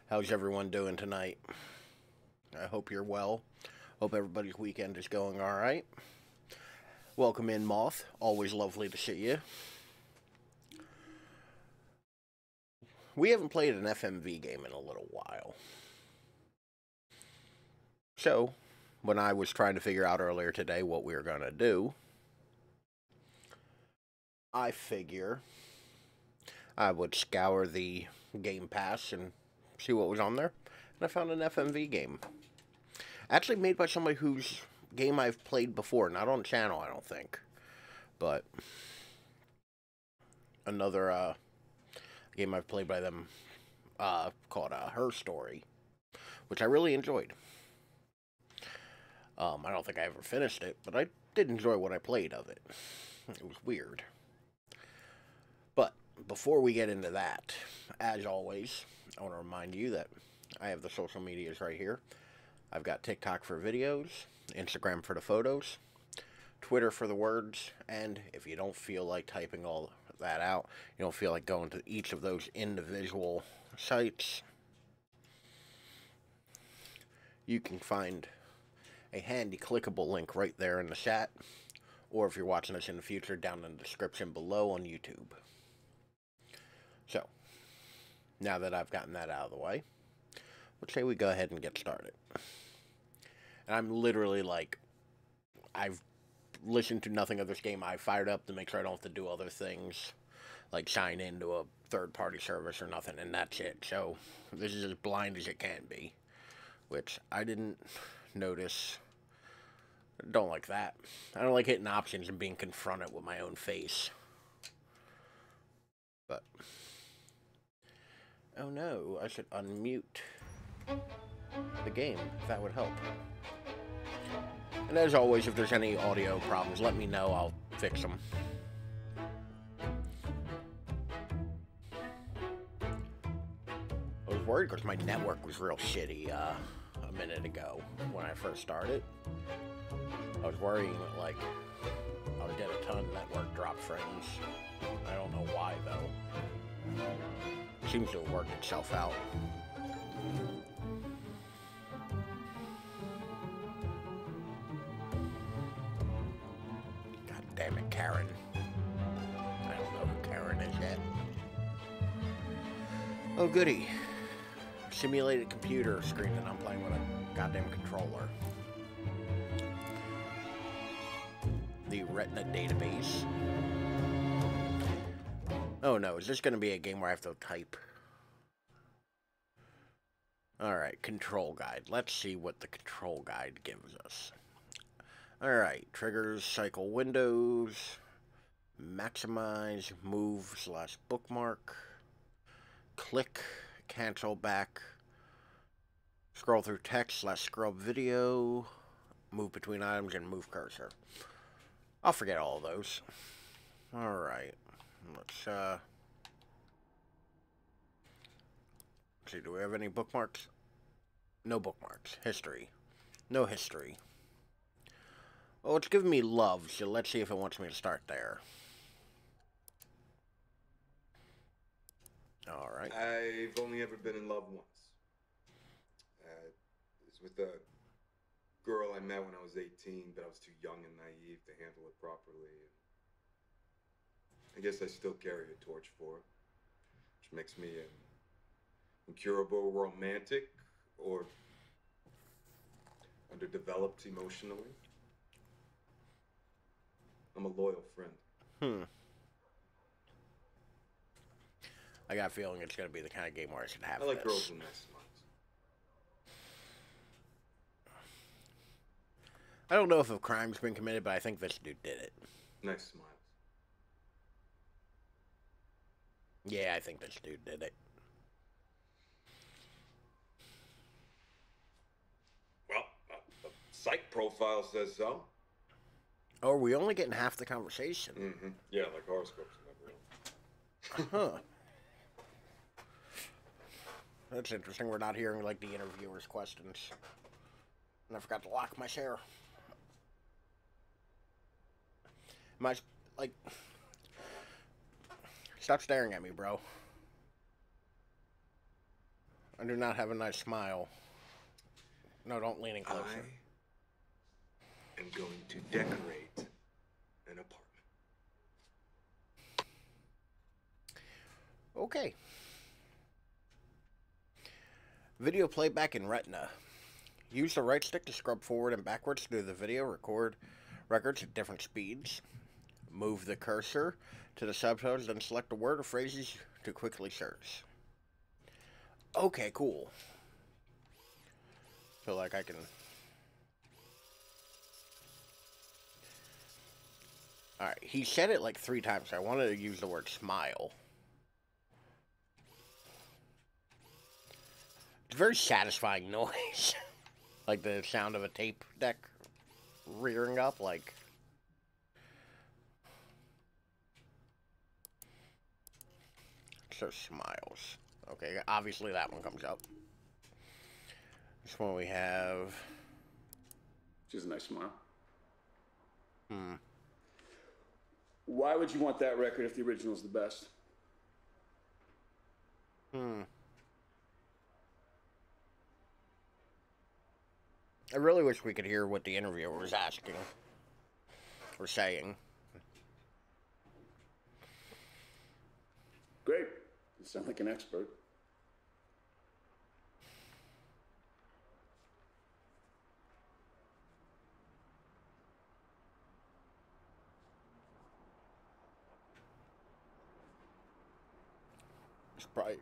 How's everyone doing tonight? I hope you're well. Hope everybody's weekend is going alright. Welcome in, Moth. Always lovely to see you. We haven't played an FMV game in a little while. So, when I was trying to figure out earlier today what we were going to do, I figure I would scour the Game Pass and see what was on there. And I found an FMV game. Actually made by somebody whose game I've played before. Not on channel, I don't think. But another game I've played by them called Her Story, which I really enjoyed. I don't think I ever finished it, but I did enjoy what I played of it. It was weird. But before we get into that, as always, I want to remind you that I have the social medias right here. I've got TikTok for videos, Instagram for the photos, Twitter for the words, and if you don't feel like typing all that out, you don't feel like going to each of those individual sites, you can find a handy clickable link right there in the chat, or if you're watching this in the future, down in the description below on YouTube. So, now that I've gotten that out of the way, let's say we go ahead and get started. And I'm literally like, I've listened to nothing of this game. I fired up to make sure I don't have to do other things, like sign into a third-party service or nothing, and that's it. So, this is as blind as it can be, which I didn't notice. Don't like that. I don't like hitting options and being confronted with my own face. But, oh no, I should unmute the game. That would help. And as always, if there's any audio problems, let me know. I'll fix them. I was worried because my network was real shitty a minute ago when I first started. I was worrying that, like, I would get a ton of network drop frames. I don't know why, though. It seems to have worked itself out. God damn it, Karen. I don't know who Karen is yet. Oh, goody. Simulated computer screen, and I'm playing with a goddamn controller. The Retina database. Oh no, is this going to be a game where I have to type? Alright, control guide. Let's see what the control guide gives us. Alright, triggers, cycle windows, maximize, move / bookmark, click, cancel back, scroll through text / scrub video, move between items, and move cursor. I'll forget all of those. Alright, let's see, do we have any bookmarks? No bookmarks. History. No history. Oh, it's giving me love, so let's see if it wants me to start there. Alright. I've only ever been in love once. It's with a girl I met when I was 18, but I was too young and naive to handle it properly. I guess I still carry a torch for her, which makes me an incurable romantic or underdeveloped emotionally. I'm a loyal friend. I got a feeling it's going to be the kind of game where I should have I like this. girls with nice smiles. I don't know if a crime's been committed, but I think this dude did it. Nice smiles. Yeah, I think this dude did it. Well, the psych profile says so. Oh, are we only getting half the conversation? Mm-hmm. Yeah, like horoscopes and everything. Huh. That's interesting. We're not hearing, like, the interviewer's questions. And I forgot to lock my chair. Am I, like... Stop staring at me, bro. I do not have a nice smile. No, don't lean in closer. I am going to decorate an apartment. Okay. Video playback in Retina. Use the right stick to scrub forward and backwards through the video records at different speeds. Move the cursor to the subtitles, then select a word or phrases to quickly search. Okay, cool. Feel like I can... Alright, he said it like 3 times, so I wanted to use the word smile. It's a very satisfying noise. Like the sound of a tape deck rearing up, like... So, smiles. Okay, obviously that one comes up. This one we have... She's a nice smile. Hmm. Why would you want that record if the original's the best? Hmm. I really wish we could hear what the interviewer was asking. Or saying. Great. You sound like an expert. It's probably...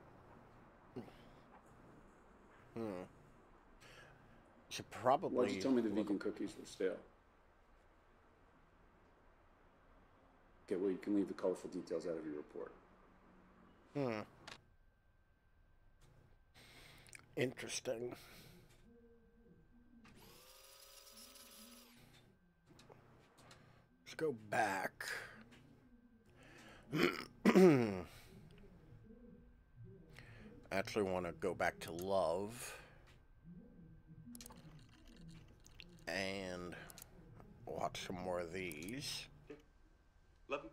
Should probably... Why'd you tell me the vegan cookies were stale? Okay, well, you can leave the colorful details out of your report. Interesting. Let's go back. I actually want to go back to love. And watch some more of these. Love him.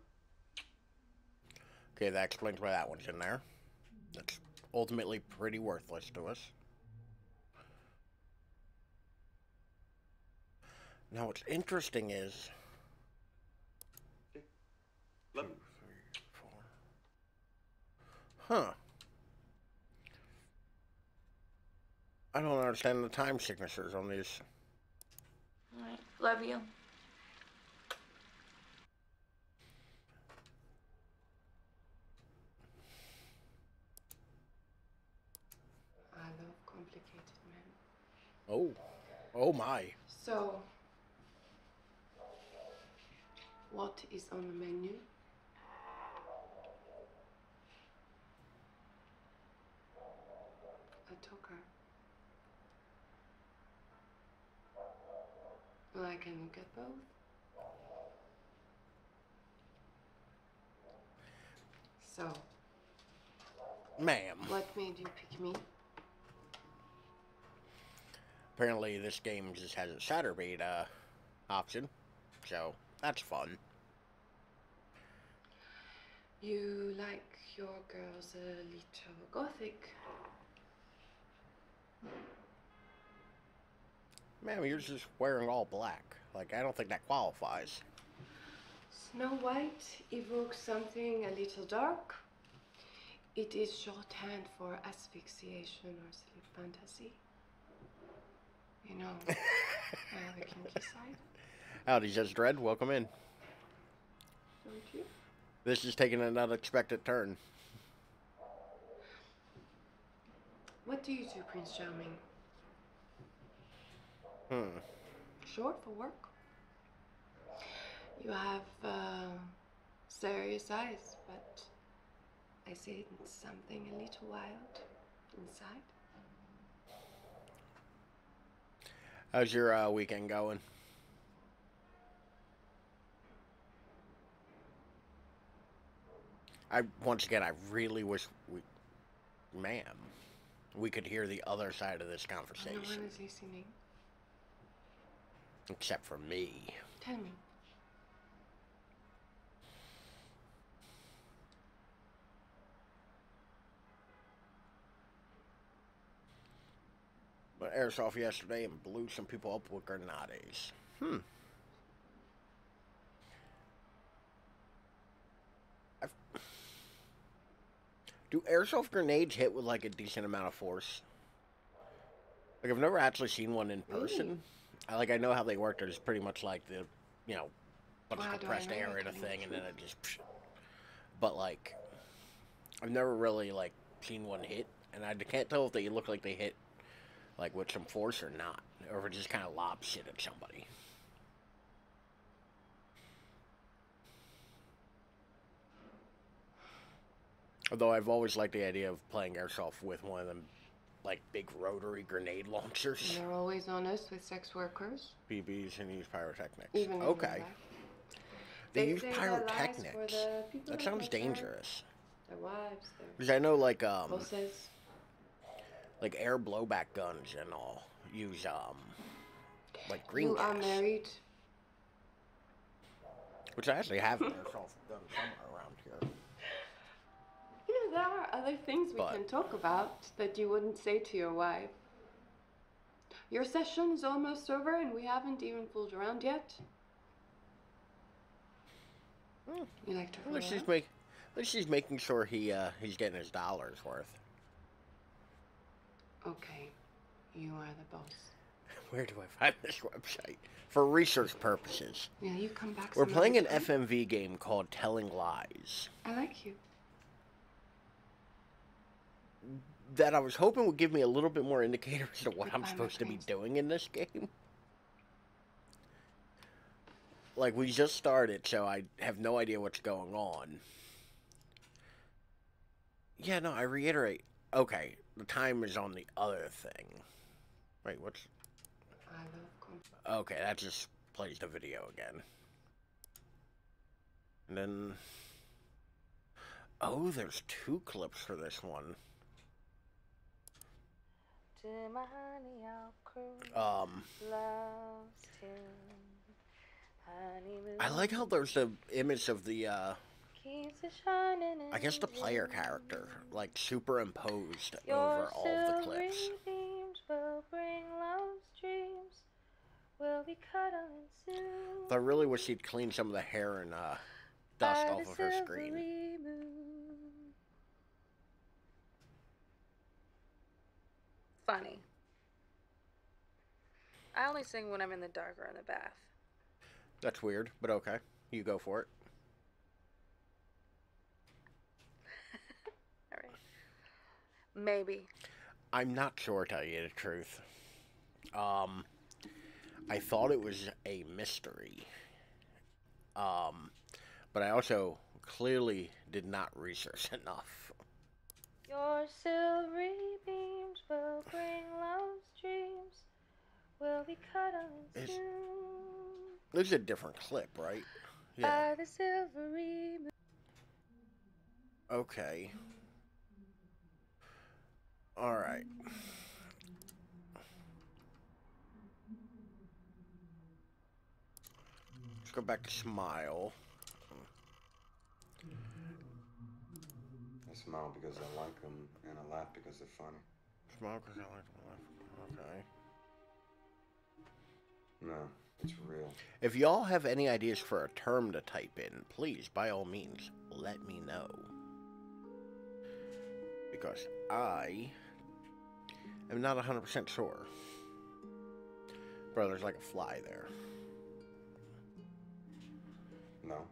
Okay, that explains why that one's in there. That's ultimately pretty worthless to us. Now, what's interesting is... Love 2, him. 3, 4. Huh. I don't understand the time signatures on these. Alright, love you. I love complicated men. Oh. Oh my. So, what is on the menu? A talker. Well, I can look at both. So, Ma'am. what made you pick me? Apparently this game just has a Chatterbait option. So, that's fun. You like your girls a little gothic. Ma'am, you're just wearing all black. Like, I don't think that qualifies. Snow White evokes something a little dark. It is shorthand for asphyxiation or sleep fantasy. You know, I have a kinky side. Howdy, Judge Dredd. Welcome in. Don't you? This is taking an unexpected turn. What do you do, Prince Charming? Short for work. You have serious eyes, but I see something a little wild inside. How's your weekend going? Once again, I really wish we could hear the other side of this No conversation. one is listening. Except for me. Tell me. airsoft yesterday and blew some people up with grenades. Do airsoft grenades hit with like a decent amount of force? Like I've never actually seen one in person. I know how they work. There's pretty much like the, bunch of compressed air in a thing, and then it just. But like, I've never really like seen one hit, and I can't tell if they look like they hit like with some force or not, or if it just kind of lobs shit at somebody. Although I've always liked the idea of playing airsoft with one of them, like, big rotary grenade launchers. They're always honest with sex workers. BBs and use pyrotechnics. Even okay. They use pyrotechnics. That sounds like dangerous. Their wives, because I know, like, bosses. Like air blowback guns and all use, like green gas. You are married. Which I actually have an airsoft gun somewhere around here. You know, there are other things we can talk about that you wouldn't say to your wife. Your session is almost over and we haven't even fooled around yet. You like to fool around? At least she's making sure he's getting his dollars worth. Okay, you are the boss. Where do I find this website? For research purposes. Yeah, you come back. We're playing an FMV game called Telling Lies. I like you. That I was hoping would give me a little bit more indicators of what I'm supposed to be doing in this game. Like, we just started, so I have no idea what's going on. Yeah, no, I reiterate. Okay, the time is on the other thing. Wait, what's... Okay, that just plays the video again. And then... Oh, there's 2 clips for this one. I like how there's an image of the, I guess the player character, like, superimposed over all of the clips. I really wish he'd clean some of the hair and, dust off of her screen. Funny. I only sing when I'm in the dark or in the bath. That's weird, but okay. You go for it. Alright. Maybe. I'm not sure, to tell you the truth. I thought it was a mystery. But I also clearly did not research enough. Your silvery beams will bring love's dreams. Will be cuddling soon. This is a different clip, right? Yeah. By the silvery moon. Okay. Alright. Let's go back to Smile. I smile because I like them, and I laugh because they're funny. Smile because I like them. Okay. No, it's real. If y'all have any ideas for a term to type in, please, by all means, let me know. Because I am not 100% sure. Bro, there's like a fly there. No.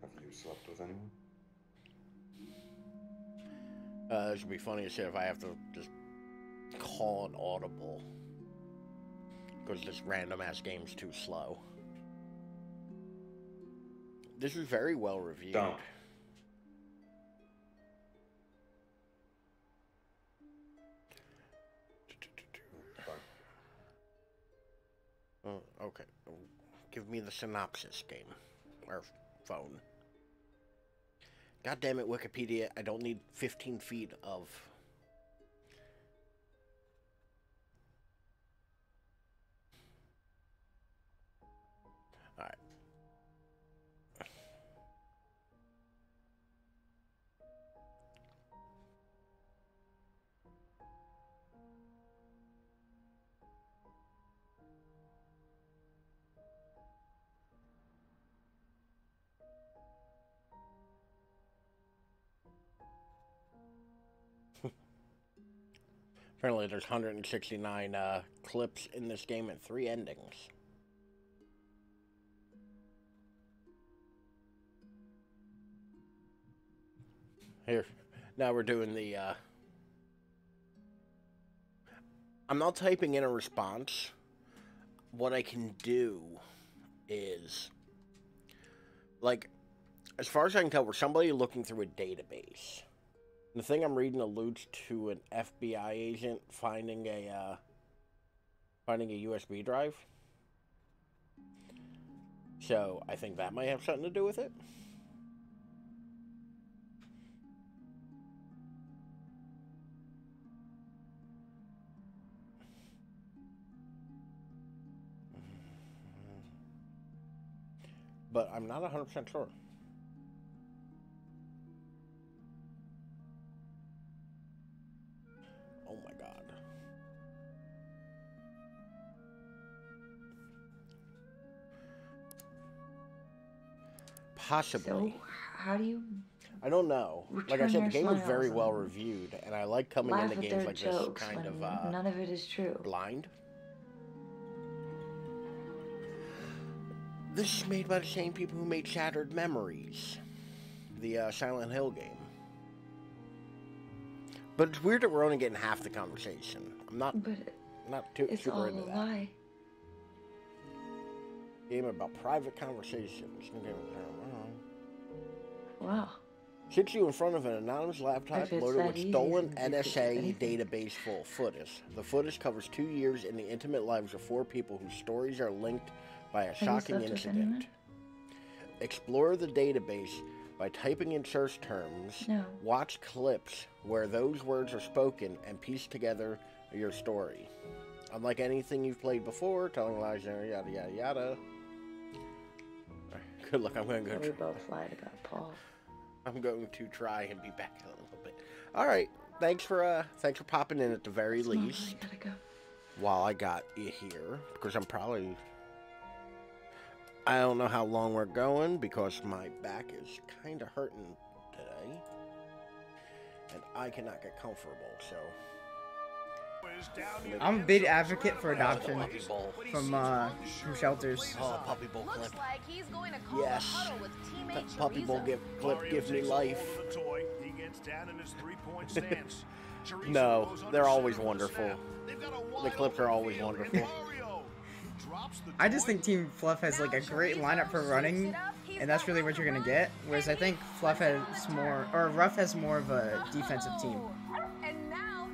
Have you slept with anyone? This would be funny as shit if I have to just call an audible. Because this random ass game's too slow. This is very well reviewed. Don't. Okay. Give me the synopsis, game. Or phone. God damn it, Wikipedia. I don't need 15 feet of... Alright. Apparently there's 169 clips in this game and 3 endings. Here, now we're doing the, I'm not typing in a response. What I can do is, like, as far as I can tell, we're somebody looking through a database. The thing I'm reading alludes to an FBI agent finding a USB drive. So I think that might have something to do with it. But I'm not 100% sure. Oh my god. Possibly. So, how do you I don't know. Like I return said, their the game was smiles very and well reviewed, and I like coming laugh into at games their like this jokes kind when of none of it is true? blind. This is made by the same people who made Shattered Memories, the Silent Hill game. But it's weird that we're only getting half the conversation. I'm not too It's super all into a that. lie. Game about private conversations. Wow. Sits you in front of an anonymous laptop If it's loaded that with easy, stolen then you could do NSA anything. database full of footage. The footage covers 2 years in the intimate lives of 4 people whose stories are linked by a Have you shocking slept with incident. anyone? Explore the database by typing in search terms. No. Watch clips where those words are spoken and piece together your story. Unlike anything you've played before, telling lies, yada yada yada. Good luck. I'm going to We go. both lied about Paul. I'm going to try and be back in a little bit. All right. Thanks for popping in at the very Come on, least. I gotta go. While I got you here, because I don't know how long we're going because my back is kind of hurting today, and I cannot get comfortable. So I'm a big advocate for adoption Puppy bowl. from shelters. Oh, puppy bowl clip. Looks like he's going to call Yes. a huddle with teammate That puppy bowl clip gives me life. No, they're always wonderful. The clips are always wonderful. I just think Team Fluff has like a great lineup for running, and that's really what you're gonna get. Whereas I think Fluff has more, or Ruff has more of a defensive team. And now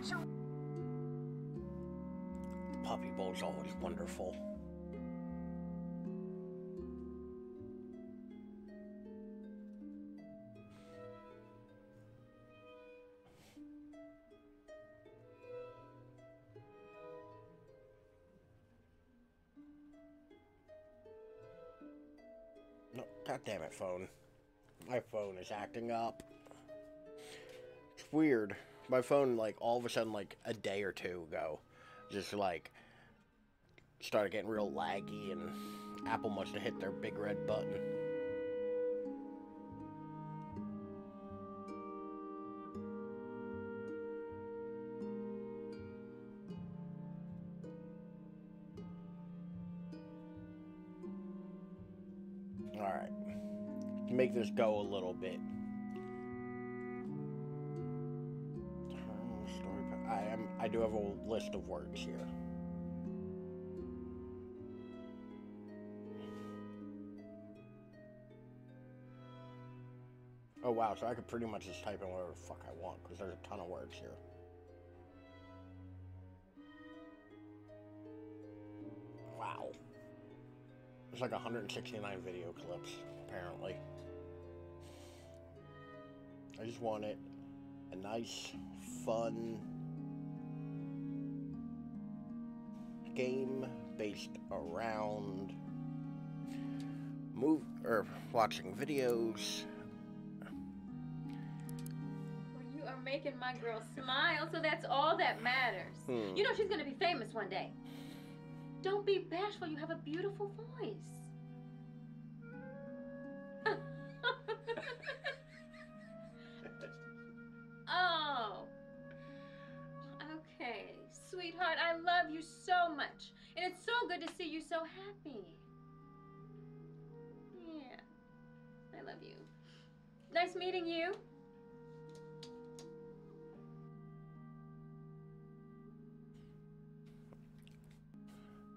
Puppy bowl's always wonderful. No, God damn it, phone. My phone is acting up. It's weird. My phone, like, all of a sudden, like, a day or two ago, just, like, started getting real laggy, and Apple must have hit their big red button. Alright. To make this go a little bit. I do have a list of words here. Oh wow, so I could pretty much just type in whatever the fuck I want, because there's a ton of words here. Wow. There's like 169 video clips, apparently. I just want it a nice, fun game based around watching videos. Well, you are making my girl smile, so that's all that matters. You know she's gonna be famous one day. Don't be bashful, you have a beautiful voice. Oh. Okay. sweetheart, I love you so much. And it's so good to see you so happy. Yeah, I love you. Nice meeting you.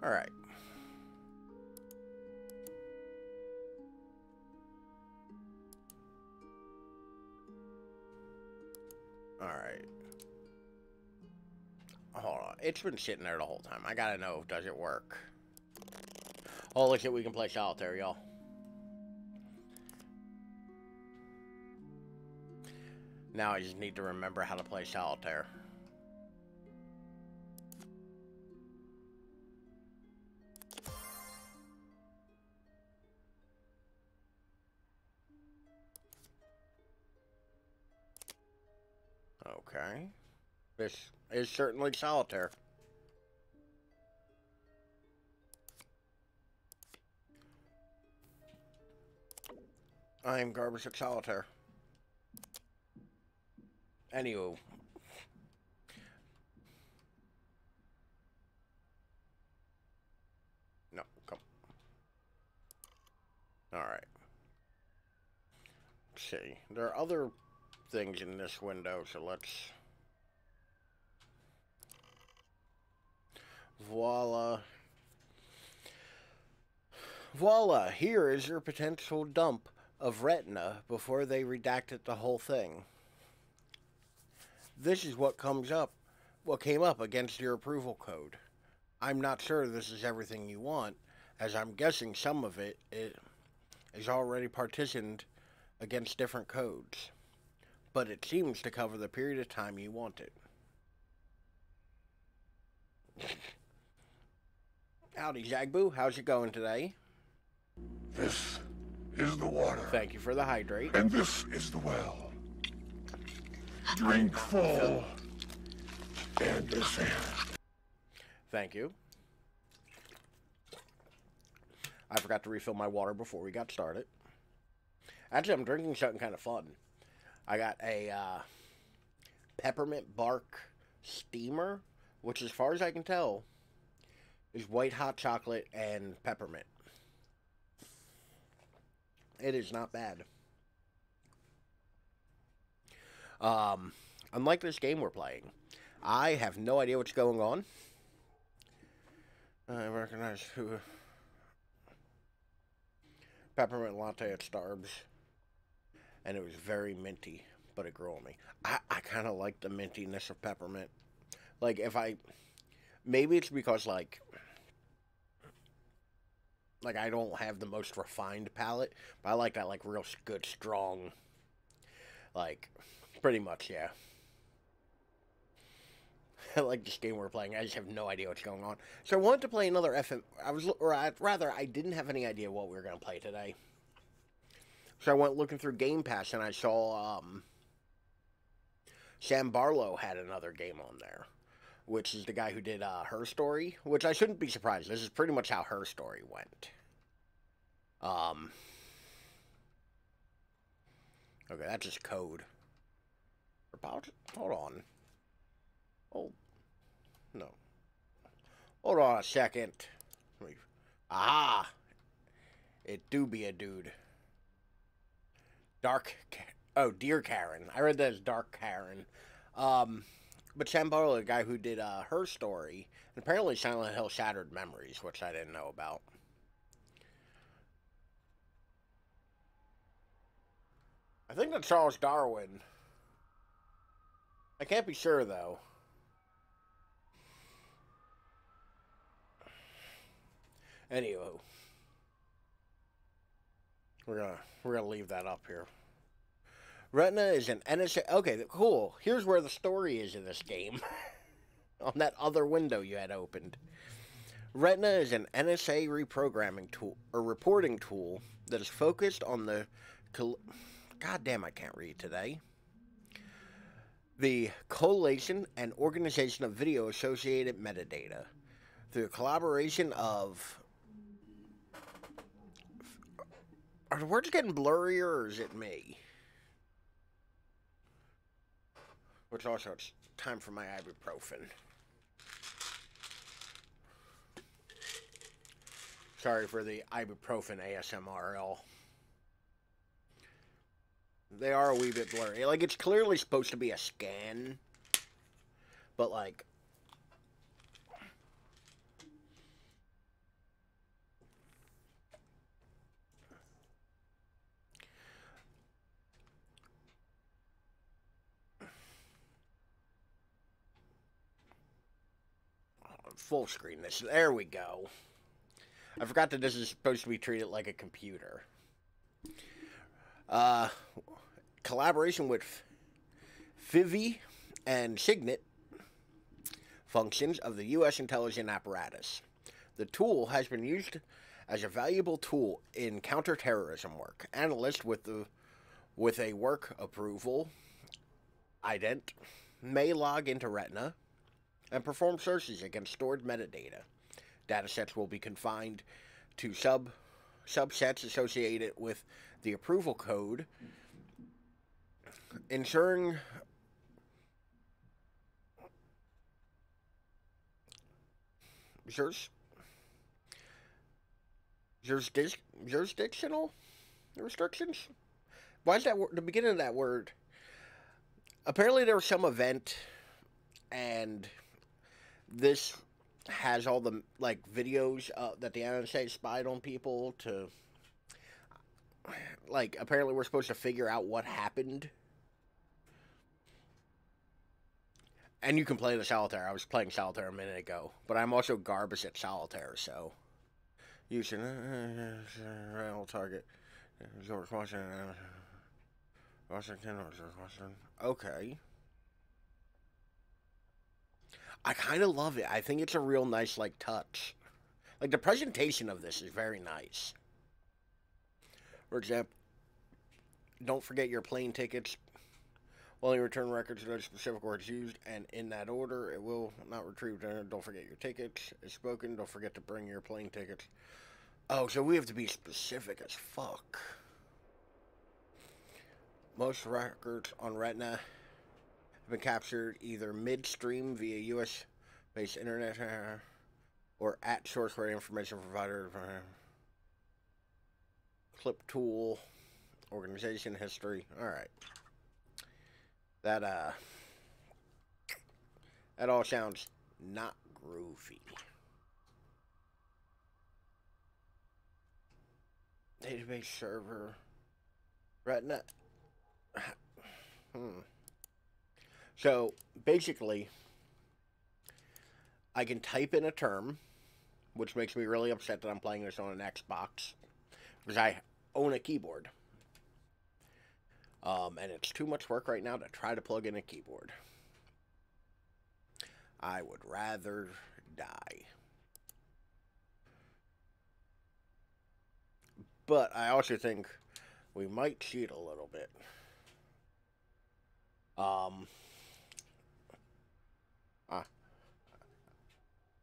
All right. All right. Hold on. It's been sitting there the whole time. I gotta know, does it work? Holy shit, we can play solitaire, y'all. Now I just need to remember how to play solitaire. Okay. This is certainly solitaire. I am garbage at solitaire. Anywho. No, come. Alright. Let's see. There are other things in this window, so let's... Voila. Voila, here is your potential dump of retina before they redacted the whole thing. This is what came up against your approval code. I'm not sure this is everything you want, as I'm guessing some of it is already partitioned against different codes. But it seems to cover the period of time you want it. Howdy, Zagboo. How's it going today? This is the water. Thank you for the hydrate. And this is the well. Drink full. And descend. Thank you. I forgot to refill my water before we got started. Actually, I'm drinking something kind of fun. I got a peppermint bark steamer, which as far as I can tell is white hot chocolate and peppermint. It is not bad. Unlike this game we're playing, I have no idea what's going on. I recognize who... Peppermint latte at Starbucks. And it was very minty, but it grew on me. I kind of like the mintiness of peppermint. Like, if I... Maybe it's because, like, I don't have the most refined palate, but I like that, like, real good, strong, like, pretty much, yeah. I like this game we're playing. I just have no idea what's going on. So I wanted to play another FM... I didn't have any idea what we were going to play today. So I went looking through Game Pass, and I saw, Sam Barlow had another game on there, which is the guy who did, Her Story, which I shouldn't be surprised. This is pretty much how Her Story went. Okay, that's just code. Hold on. Oh, no. Hold on a second. Aha! It do be a dude. Dear Karen. I read that as Dark Karen. But Sam Barlow, the guy who did Her Story, and apparently Silent Hill Shattered Memories, which I didn't know about. I think that's Charles Darwin. I can't be sure, though. Anywho. We're gonna leave that up here. Retina is an NSA... Okay, cool. Here's where the story is in this game. On that other window you had opened. Retina is an NSA reprogramming tool, or reporting tool, that is focused on the... God damn, I can't read today. The collation and organization of video-associated metadata. Through the collaboration of... Are the words getting blurrier, or is it me? Which also, it's time for my ibuprofen. Sorry for the ibuprofen ASMRL. They are a wee bit blurry. Like, it's clearly supposed to be a scan, but, like, full screen this. There we go. I forgot that this is supposed to be treated like a computer. Collaboration with FIVI and Signet functions of the U.S. intelligence apparatus. The tool has been used as a valuable tool in counterterrorism work. Analysts with a work approval ident may log into Retina and perform searches against stored metadata. Datasets will be confined to subsets associated with the approval code, ensuring jurisdictional restrictions. Why is that the beginning of that word? Apparently there was some event, and this has all the, like, videos that the NSA spied on people to, like, apparently we're supposed to figure out what happened. And you can play the solitaire. I was playing solitaire a minute ago, but I'm also garbage at solitaire, so you should target George Washington. Okay. I kind of love it. I think it's a real nice, like, touch. Like, the presentation of this is very nice. For example, don't forget your plane tickets. Only return records to those specific words used, and in that order, it will not retrieve. Don't forget your tickets. It's spoken. Don't forget to bring your plane tickets. Oh, so we have to be specific as fuck. Most records on Retina have been captured either midstream via U.S.-based internet or at source where information provider. Clip tool, organization history. All right. That all sounds not groovy. Database server. Retina. So, basically, I can type in a term, which makes me really upset that I'm playing this on an Xbox, because I own a keyboard. And it's too much work right now to try to plug in a keyboard. I would rather die. But I also think we might cheat a little bit.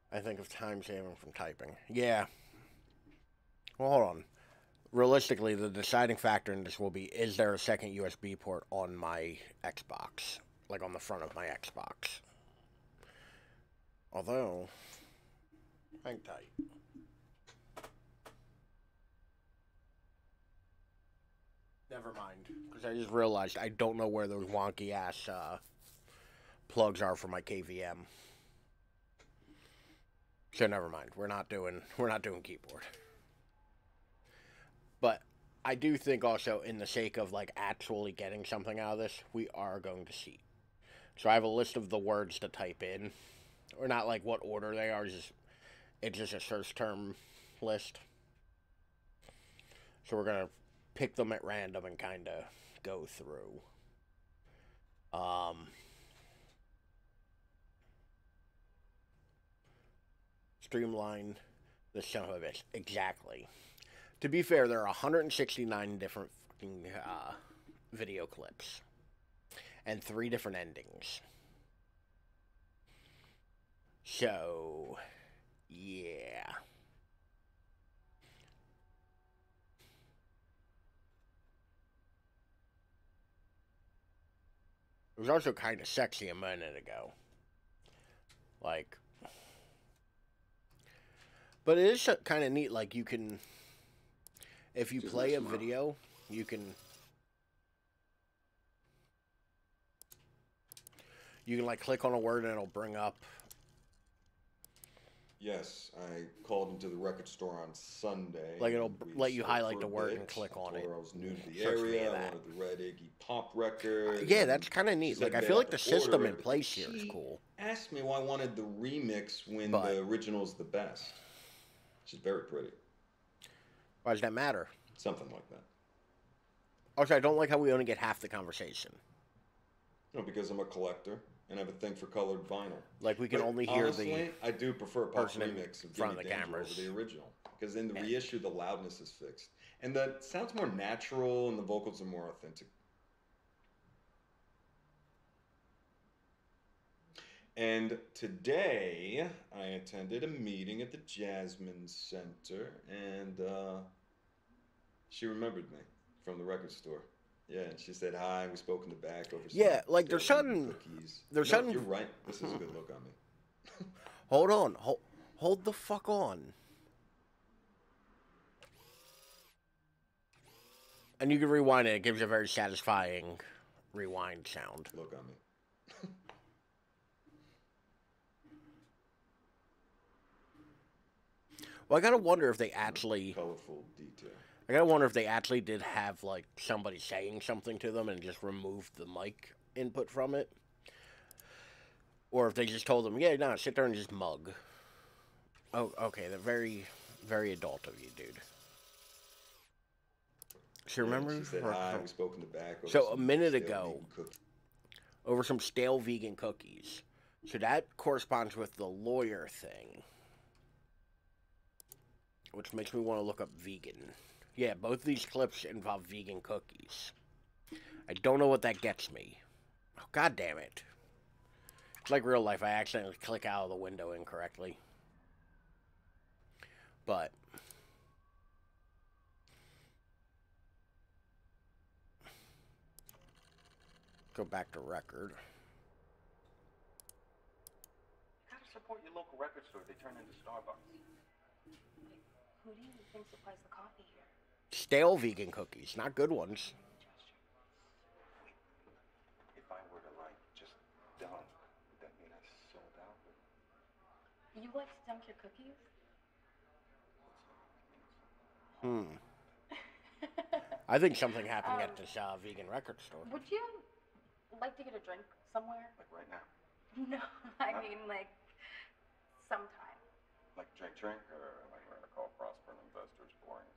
I think of time saving from typing. Yeah. Well, hold on. Realistically, the deciding factor in this will be, is there a second USB port on my Xbox? Like, on the front of my Xbox. Although, hang tight. Never mind, because I just realized I don't know where those wonky-ass plugs are for my KVM. So never mind. We're not doing keyboard. But I do think also, in the sake of, like, actually getting something out of this, we are going to see. So I have a list of the words to type in. Or not, like, what order they are. It's just a search term list. So we're going to pick them at random and kind of go through. Streamline the son of a bitch. Exactly. To be fair, there are 169 different fucking video clips. And 3 different endings. So, yeah. It was also kind of sexy a minute ago. Like, But it is kind of neat. Like, you can, if you play a video, you can like click on a word and it'll bring up. Yes, I called into the record store on Sunday. Like, it'll We let you spoke highlight for the a word bit. and click on I told it. her I was new to the Search me area. I that. wanted the Red Iggy Pop record. Yeah, that's kind of neat. She Like, said I they feel like had the to order system it, in but place here is she cool. asked me why I wanted the remix when the original's the best. She's very pretty. Why does that matter? Something like that. Also, I don't like how we only get half the conversation. No, because I'm a collector and I have a thing for colored vinyl. Like, we can only hear honestly, I do prefer Pop's person in remix of front Gimme of the Danger cameras. over the original. Because in the reissue, the loudness is fixed. And the sounds more natural and the vocals are more authentic. And today, I attended a meeting at the Jasmine Center, and she remembered me from the record store. Yeah, and she said hi. We spoke in the back over some like, there's something. cookies. There's No, something. You're right. This is a good look on me. Hold on. Hold the fuck on. And you can rewind it. It gives a very satisfying rewind sound. Look on me. Well, I gotta wonder if they actually. Colorful detail. I gotta wonder if they actually did have, like, somebody saying something to them and just removed the mic input from it. Or if they just told them, yeah, no, sit there and just mug. Oh, okay, they're very, very adult of you, dude. So remember? She said hi. We spoke in the back. Over So a some minute stale ago, vegan cookies. over some stale vegan cookies. So that corresponds with the lawyer thing. Which makes me want to look up vegan. Yeah, both these clips involve vegan cookies. I don't know what that gets me. Oh, God damn it. It's like real life. I accidentally click out of the window incorrectly. But go back to record. You gotta support your local record store. They turn into Starbucks. Who do you think supplies the coffee here? Stale vegan cookies, not good ones. If I were to, like, just dunk, would that mean I sold out? You like to dunk your cookies? I think something happened at this vegan record store. Would you like to get a drink somewhere? Like right now? No, I mean like sometime. Like drink, or like we're gonna call Prosper investors boring?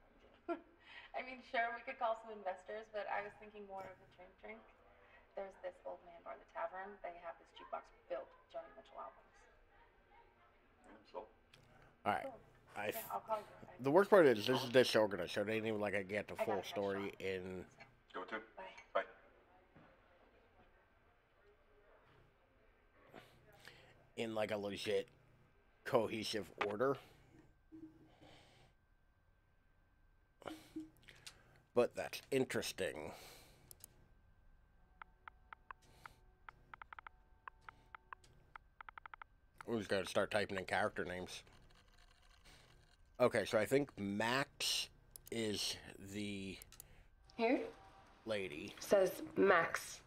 I mean, sure, we could call some investors, but I was thinking more of a drink. There's this old man bar, the tavern. They have this jukebox built with Joni Mitchell albums. So. All right. Cool. Yeah, I'll call you. The worst part is this is disorganized, so it ain't even like I get the full story in. Go to. Bye. Bye. In like a legit, cohesive order. But that's interesting. We just gotta start typing in character names. Okay, so I think Max is the Here? lady. Says Max.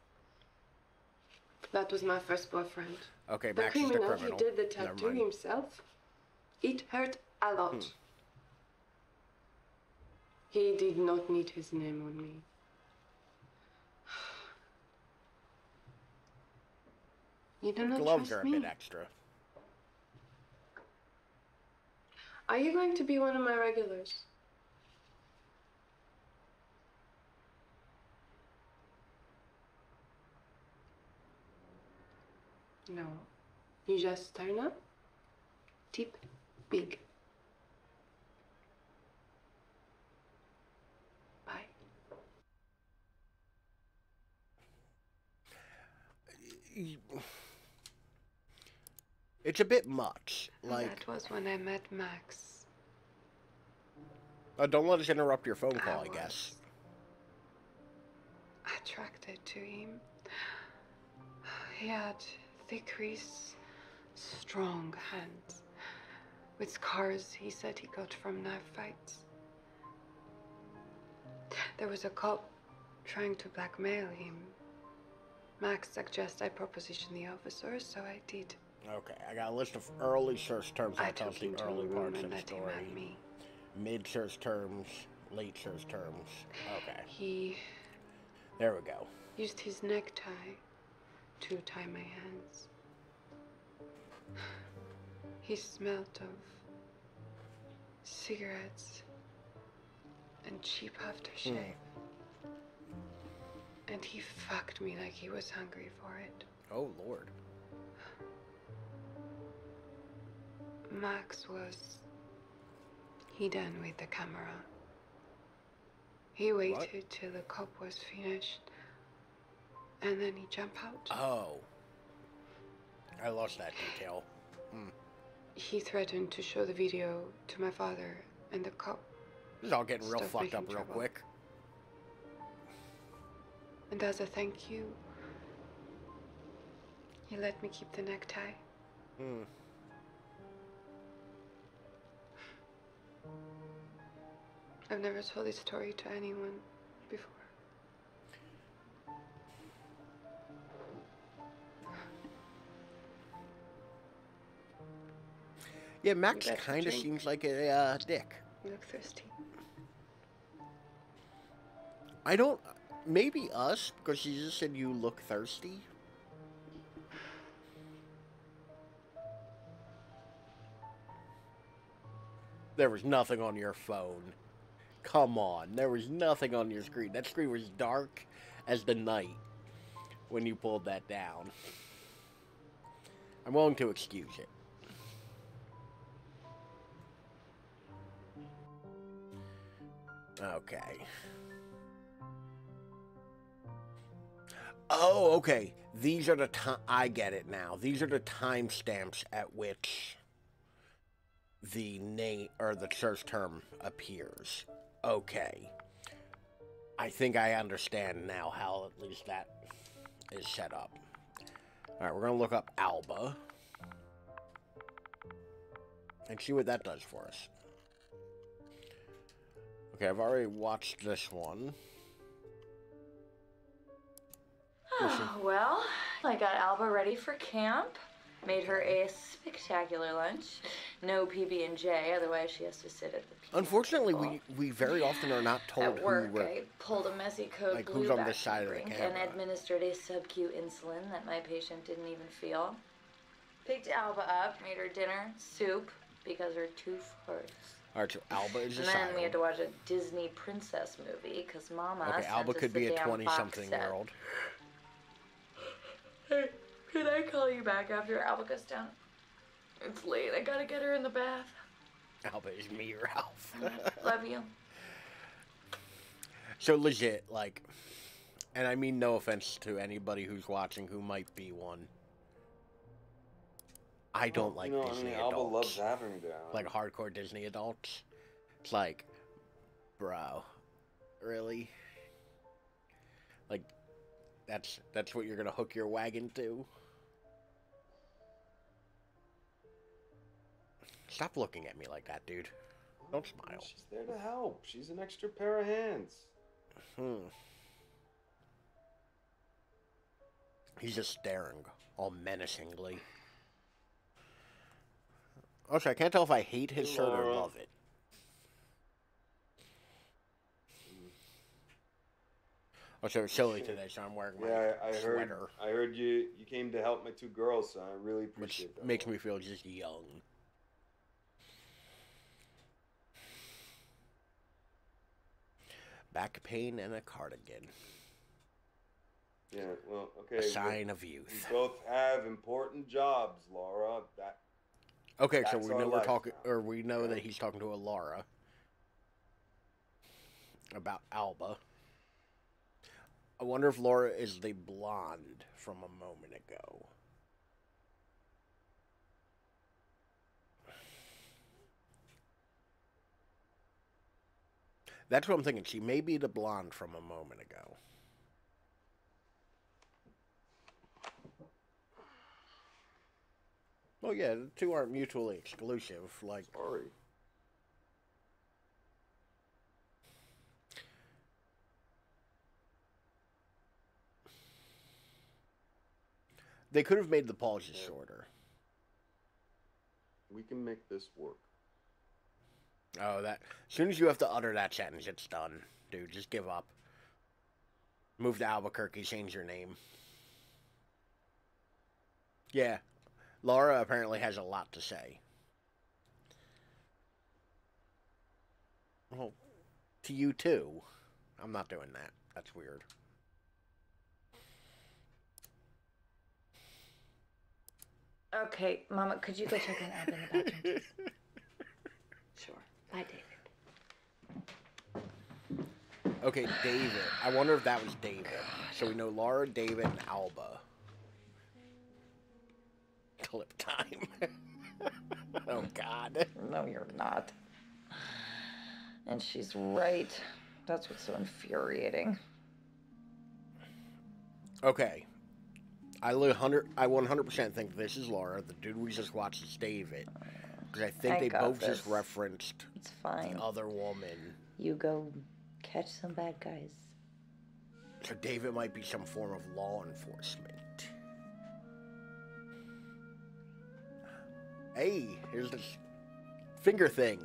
That was my first boyfriend. Okay, The Max is the criminal, criminal. he did the Never tattoo mind. himself. It hurt a lot. He did not need his name on me. You do not Gloves trust are a me? bit extra. Are you going to be one of my regulars? No. You just turn up, tip big. Bye. It's a bit much. Like, That was when I met Max. don't let us interrupt your phone call, I guess. Attracted to him. He had thick wrists, strong hands. with scars he said he got from knife fights. There was a cop trying to blackmail him. Max suggested I proposition the officer, so I did. Okay, I got a list of early search terms. I That tells took the him to a early room parts and of the let him story. have me. Mid search terms, late search terms. Okay. He There we go. used his necktie to tie my hands. He smelled of cigarettes and cheap aftershave. And he fucked me like he was hungry for it. Oh, Lord. Max was... He done with the camera. He waited till the cop was finished. And then he jumped out. Oh. I lost that detail. He threatened to show the video to my father and the cop. This is all getting real Stop fucked up making real trouble. quick. And as a thank you, he let me keep the necktie. I've never told this story to anyone before. Yeah, Max You got kind of drink? seems like a dick. You look thirsty. I don't... Maybe us, because she just said you look thirsty. There was nothing on your phone. Come on, there was nothing on your screen. That screen was dark as the night when you pulled that down. I'm willing to excuse it. Okay. Oh, okay. These are the time. I get it now. These are the timestamps at which the name or the search term appears. Okay. I think I understand now how at least that is set up. Alright, we're gonna look up Alba and see what that does for us. Okay, I've already watched this one. Well, I got Alba ready for camp. Made her a spectacular lunch. No PB&J, otherwise she has to sit at the piano Unfortunately, table. we very often are not told At work, who we're... I pulled a messy Code like, Blue who's on back this side of the drink and camera. administered a sub-Q insulin that my patient didn't even feel. Picked Alba up, made her dinner, soup, because her tooth hurts. Alright, so Alba is a And then child. we had to watch a Disney princess movie, because Mama Okay, sent Alba us could the be a damn 20-something-year-old. Hey, can I call you back after Alba goes down? It's late. I gotta get her in the bath. Alba is me, Ralph. Love you. So legit, like, and I mean no offense to anybody who's watching who might be one. I don't like Disney Alba adults. loves having me down. Like hardcore Disney adults. It's like, bro, really? Like, that's what you're gonna hook your wagon to? Stop looking at me like that, dude. Don't smile. She's there to help. She's an extra pair of hands. He's just staring, all menacingly. Also, I can't tell if I hate his shirt or Laura. love it. Also, it's chilly today, so I'm wearing my sweater. I heard you came to help my two girls, so I really Which appreciate that. makes me feel just young. Back pain and a cardigan. Yeah, well, okay. A sign of youth. We both have important jobs, Laura. Okay, so that's we our know we're life talking, now. or we know that he's talking to a Laura about Alba. I wonder if Laura is the blonde from a moment ago. That's what I'm thinking. She may be the blonde from a moment ago. Oh, Well, yeah, the two aren't mutually exclusive. Like, Sorry. they could have made the pauses shorter. We can make this work. Oh, that. As soon as you have to utter that sentence, it's done. Dude, just give up. Move to Albuquerque, change your name. Yeah. Laura apparently has a lot to say. Well, to you too. I'm not doing that. That's weird. Okay, Mama, could you go check on Alba in the bathroom, please? Sure. Bye, David. Okay, David. I wonder if that was David. So we know Laura, David, and Alba. Clip time. Oh, God. No, you're not. And she's right. That's what's so infuriating. Okay. I 100% think this is Laura. The dude we just watched is David. Because I think they both just referenced It's fine. the other woman. You go catch some bad guys. So David might be some form of law enforcement. Hey, here's this finger thing.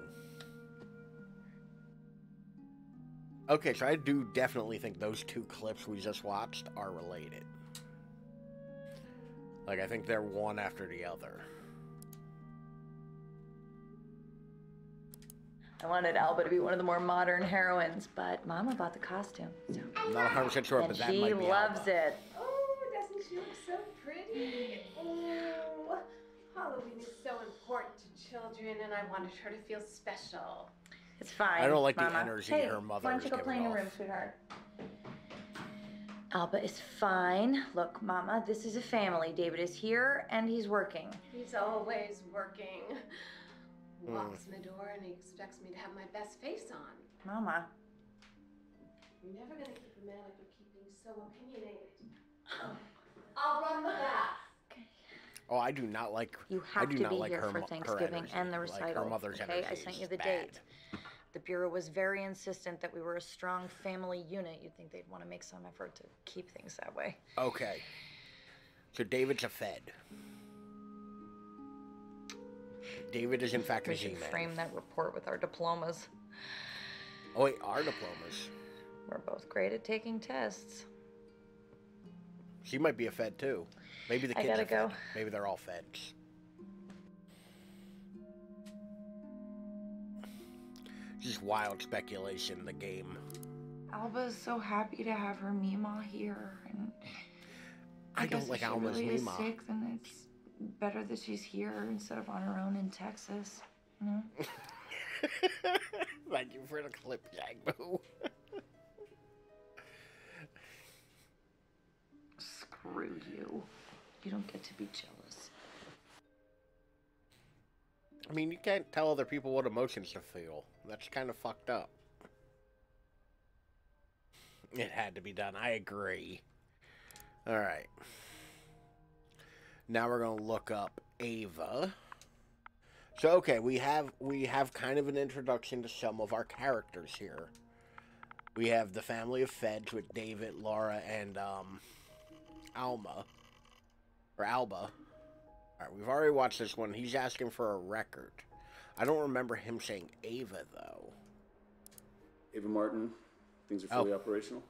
Okay, so I do definitely think those two clips we just watched are related. Like, I think they're one after the other. I wanted Alba to be one of the more modern heroines, but Mama bought the costume. So. I'm not 100% sure, but that might be she loves Alba. it. Oh, doesn't she look so pretty? Oh, Halloween is so important to children, and I wanted her to feel special. It's fine. I don't like Mama. the energy Hey, her mother why don't is you go giving play in your off. room, sweetheart? Alba is fine. Look, Mama, this is a family. David is here, and he's working. He's always working. Walks in the door and he expects me to have my best face on. Mama. You're never gonna keep a man like you're keeping so opinionated. I'll run the bath. Oh, I do not like. You have I do to not be like here her, for her Thanksgiving energy. and the Like, recital. her mother's okay, I energy sent is you the bad. date. The Bureau was very insistent that we were a strong family unit. You'd think they'd want to make some effort to keep things that way. Okay. So David's a Fed. David is in fact a We should G-Man. frame that report with our diplomas. Oh wait, our diplomas. We're both great at taking tests. She might be a Fed too. Maybe the I kids gotta are Fed. go. Maybe they're all Feds. Just wild speculation in the game. Alba's so happy to have her Mima here, and I don't like Alma's really Mima. Is sick, then it's better that she's here instead of on her own in Texas. You know? Thank you for the clip, Jagbo. Screw you. You don't get to be jealous. I mean, you can't tell other people what emotions to feel. That's kind of fucked up. It had to be done. I agree. All right. Now we're gonna look up Ava. So okay, we have kind of an introduction to some of our characters here. We have the family of Feds with David, Laura, and Alba. Alright, we've already watched this one. He's asking for a record. I don't remember him saying Ava, though. Ava Martin, things are fully operational.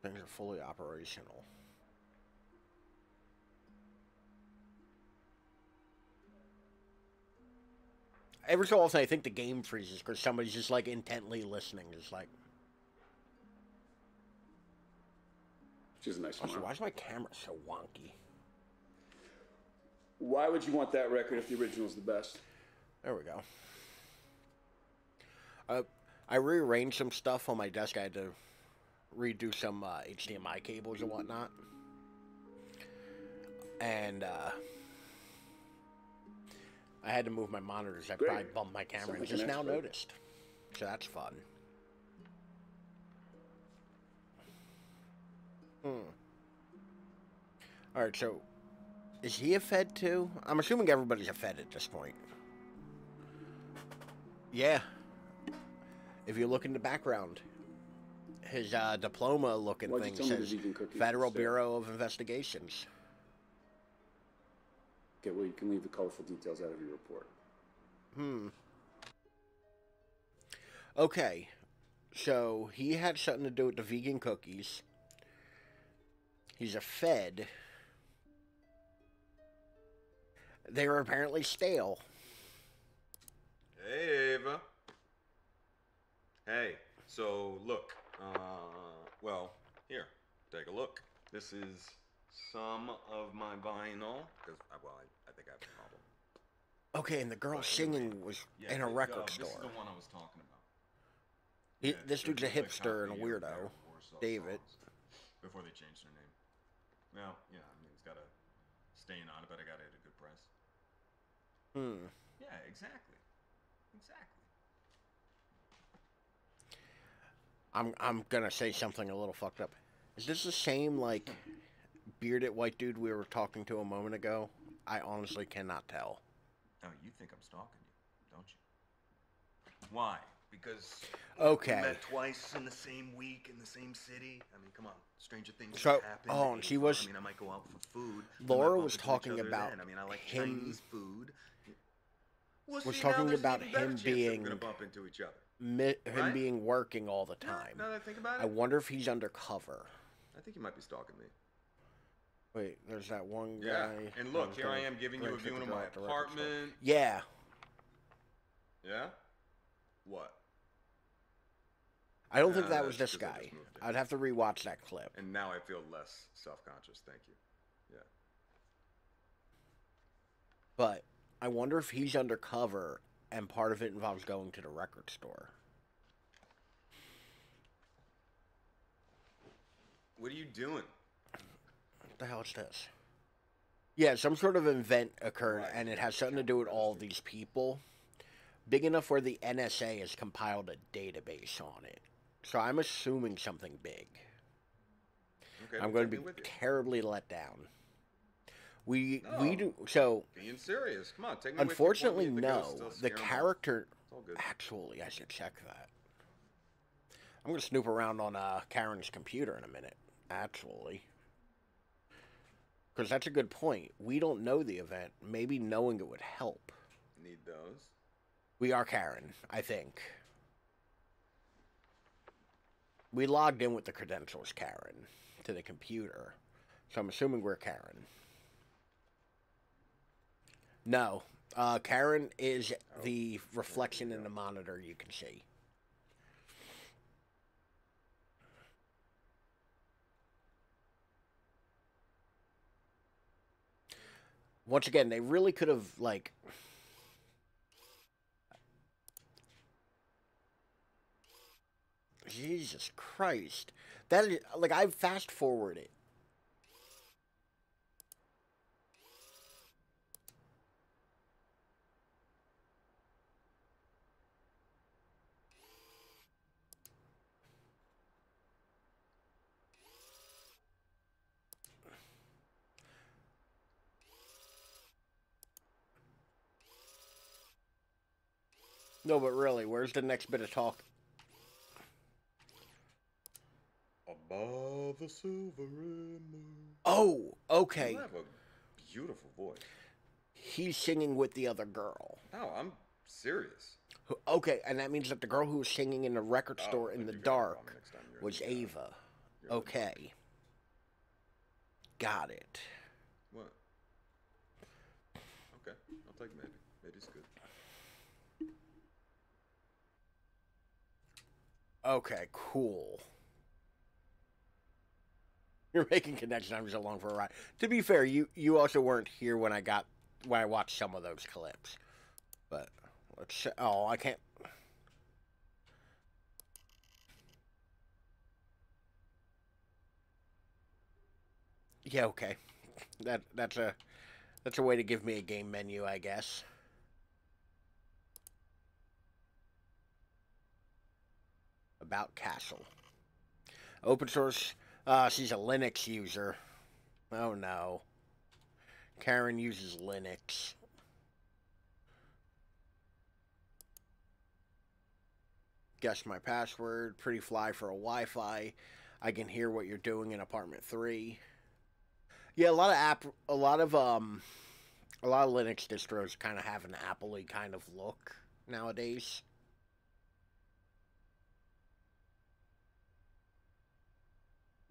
Things are fully operational. Every so often, I think the game freezes because somebody's just, like, intently listening. Just like... She's a nice Also, woman. why is my camera so wonky? Why would you want that record if the original's the best? There we go. I rearranged some stuff on my desk. I had to redo some HDMI cables and whatnot. And I had to move my monitors. I probably bumped my camera and just now noticed. So that's fun. Alright, so Is he a Fed too? I'm assuming everybody's a Fed at this point. Yeah. If you look in the background, his diploma-looking Why'd you thing tell me the says vegan cookies Federal would stay? Bureau of Investigations. Okay, well, you can leave the colorful details out of your report. Okay. So, he had something to do with the vegan cookies. He's a Fed. They were apparently stale. Hey, Ava. Hey, so look, well, here, take a look. This is some of my vinyl, because, well, I think I have a problem. Okay, and the girl singing was in a record store. This is the one I was talking about. This dude's a hipster and a weirdo. David. Before they changed their name. Well, yeah, I mean, it's got a stain on it, but I got it at a good price. Yeah, exactly. Exactly. I'm gonna say something a little fucked up. Is this the same, like, bearded white dude we were talking to a moment ago? I honestly cannot tell. Oh, you think I'm stalking you, don't you? Why? Because Okay. we met twice in the same week in the same city. I mean, come on, stranger things So, have happened. oh, and she was. I mean, I might go out for food. Laura We might was bump into each talking other about then. I mean, I like him. Chinese food. Well, Was see, now talking there's an about even better him chance that we're being. gonna bump into each other. Him Right? being working all the time. Now that I think about it, I wonder if he's undercover. I think you might be stalking me. Wait, there's that one guy. Yeah, and look, who's here I gonna am giving you a bring viewing of people my out the record store. apartment. Yeah. Yeah? What? I don't think that was that's this 'cause I guy. just moved in. I'd have to rewatch that clip. And now I feel less self-conscious. Thank you. Yeah. But I wonder if he's undercover and part of it involves going to the record store. What are you doing? What the hell is this? Yeah, some sort of event occurred, and it has something to do with all these people. Big enough where the NSA has compiled a database on it. So I'm assuming something big. Okay, I'm well, going to take be me with you. terribly let down. We No. do so. Being serious. Come on, take me Unfortunately, with you. Before we no. hit the The ghost, character. It's all good. Actually, I should check that. I'm gonna snoop around on Karen's computer in a minute. Actually, because that's a good point. We don't know the event. Maybe knowing it would help. Need those. We are Karen, I think. We logged in with the credentials, Karen, to the computer. So I'm assuming we're Karen. No. Karen is the reflection in the monitor you can see. Once again, they really could have, like... Jesus Christ. That is, like, I fast forward it. No, but really, where's the next bit of talk? Above the silver moon. Oh, okay. You have a beautiful voice. He's singing with the other girl. No, I'm serious. Okay, and that means that the girl who was singing in the record store in the dark was Ava. Okay. Got it. What? Okay, I'll take maybe. Maybe's good. Okay, cool. You're making connections. I'm just along for a ride. To be fair, you also weren't here when I watched some of those clips. But let's. Oh, I can't. Yeah, okay. That's a way to give me a game menu, I guess. About Castle. Open source. She's a Linux user. Oh no. Karen uses Linux. Guess my password. Pretty fly for a Wi-Fi. I can hear what you're doing in apartment 3. Yeah, a lot of Linux distros kind of have an Apple-y kind of look nowadays.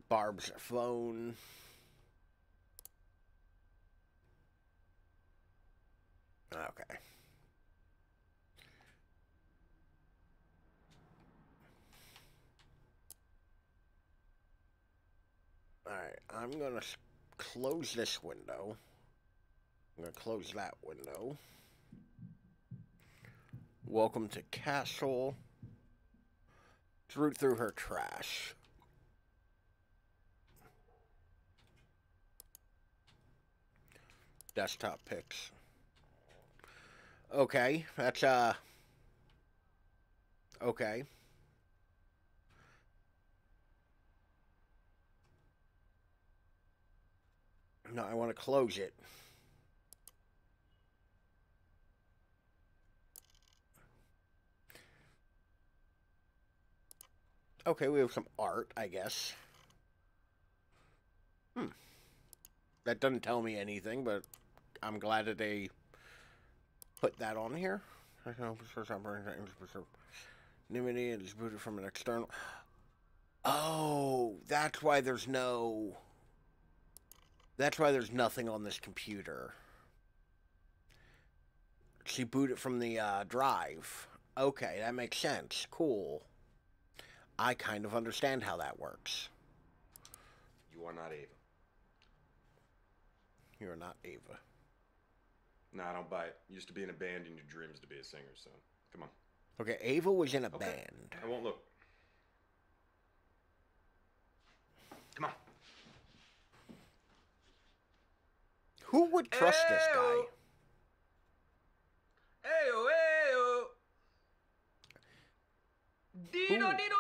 Barb's phone. Okay. Alright, I'm going to close this window. I'm going to close that window. Welcome to Castle. Root through her trash. Desktop pics. Okay, that's, okay. No, I want to close it. Okay, we have some art, I guess. That doesn't tell me anything, but I'm glad that they put that on here. Nimity is booted from an external. Oh, that's why there's no. That's why there's nothing on this computer. She booted from the drive. Okay, that makes sense. Cool. I kind of understand how that works. You are not Ava. You're not Ava. No, I don't buy it. Used to be in a band and your dreams to be a singer, so come on. Okay, Ava was in a band. I won't look. Come on. Who would trust this guy? Ayo, ayo. Dido, dido, dido,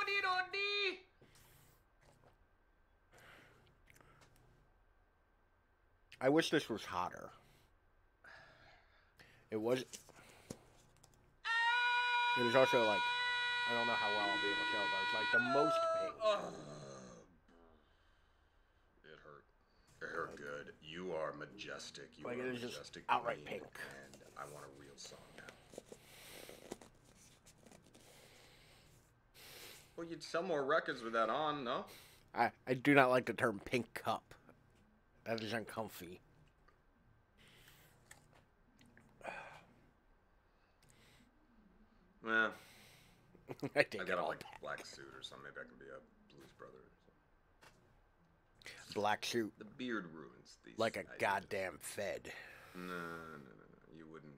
di. I wish this was hotter. It was. It was also like, I don't know how well I'll be able to show, but it's like the most pink. It hurt. It hurt good. You are majestic. You Like are it is majestic. just outright queen, pink. And I want a real song now. Well, you'd sell more records with that on, no? I do not like the term pink cup. That is uncomfy. Well, I think I got a like black suit or something. Maybe I can be a blues brother. Black suit. The beard ruins these. Like a ideas. goddamn Fed. No. You wouldn't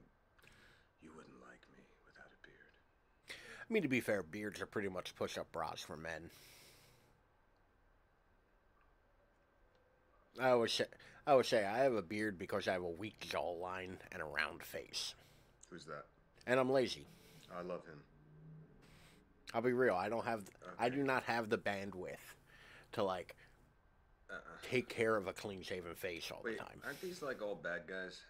like me without a beard. I mean, to be fair, beards are pretty much push-up bras for men. I always say I have a beard because I have a weak jawline and a round face. Who's that? And I'm lazy. I love him. I'll be real. I do not have the bandwidth to like take care of a clean-shaven face all the time. Aren't these like all bad guys?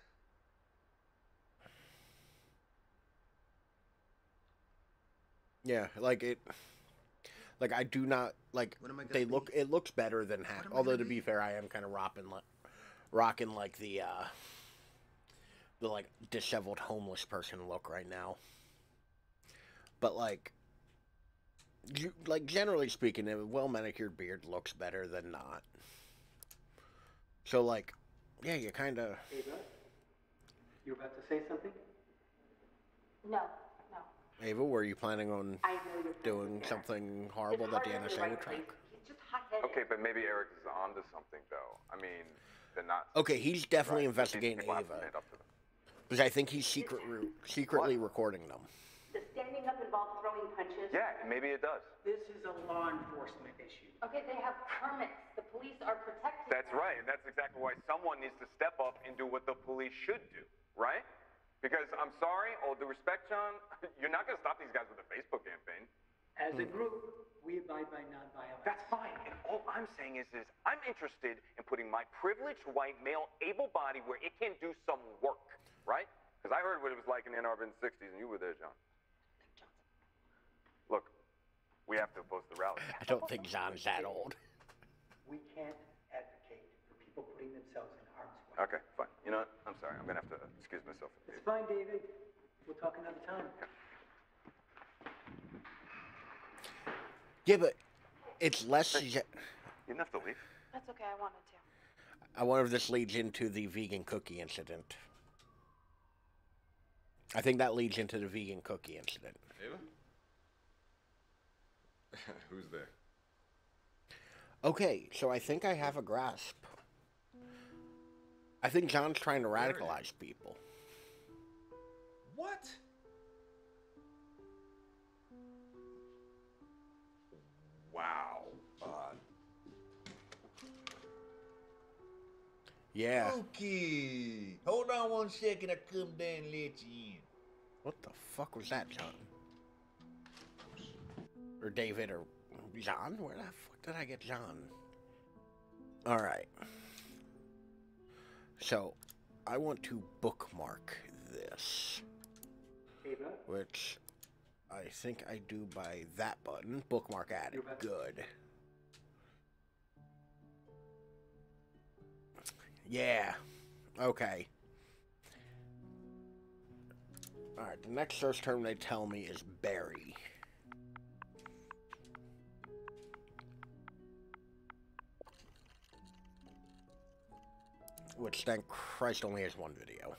Yeah, like it. Like I do not like. They look. It looks better than half. Although to be fair, I am kind of rocking like the like disheveled homeless person look right now. But like generally speaking, a well manicured beard looks better than not. So like, yeah, you kind of. Ava, you were about to say something? No. Ava, were you planning on doing something horrible that the NSA would track? Okay, but maybe Eric is onto something, though. I mean, they're not. Okay, he's definitely investigating Ava. Because I think he's secretly recording them. Does standing up involve throwing punches? Yeah, maybe it does. This is a law enforcement issue. Okay, they have permits. The police are protecting. That's right, and that's exactly why someone needs to step up and do what the police should do, right? Because I'm sorry, all due respect, John, you're not going to stop these guys with a Facebook campaign. As a group, we abide by nonviolence. That's fine. And all I'm saying is I'm interested in putting my privileged white male able body where it can do some work, right? Because I heard what it was like in Ann Arbor in the 60s, and you were there, John. Look, we have to oppose the rally. I don't think John's that old. We can't advocate for people putting themselves in harm's way. Okay, fine. You know what? I'm sorry. I'm going to have to excuse myself. It's fine, David. We'll talk another time. Yeah, but it's less... You didn't have to leave. That's okay, I wanted to. I wonder if this leads into the vegan cookie incident. I think that leads into the vegan cookie incident. Ava? Who's there? Okay, so I think I have a grasp. I think John's trying to radicalize people. What? Wow. Yeah. Okay. Hold on 1 second. I come down and let you in. What the fuck was that, John? Or David, or John? Where the fuck did I get John? Alright. So, I want to bookmark this. Ava? Which I think I do by that button. Bookmark added. Good. Yeah. Okay. Alright, the next search term they tell me is berry. Which then Christ only has one video.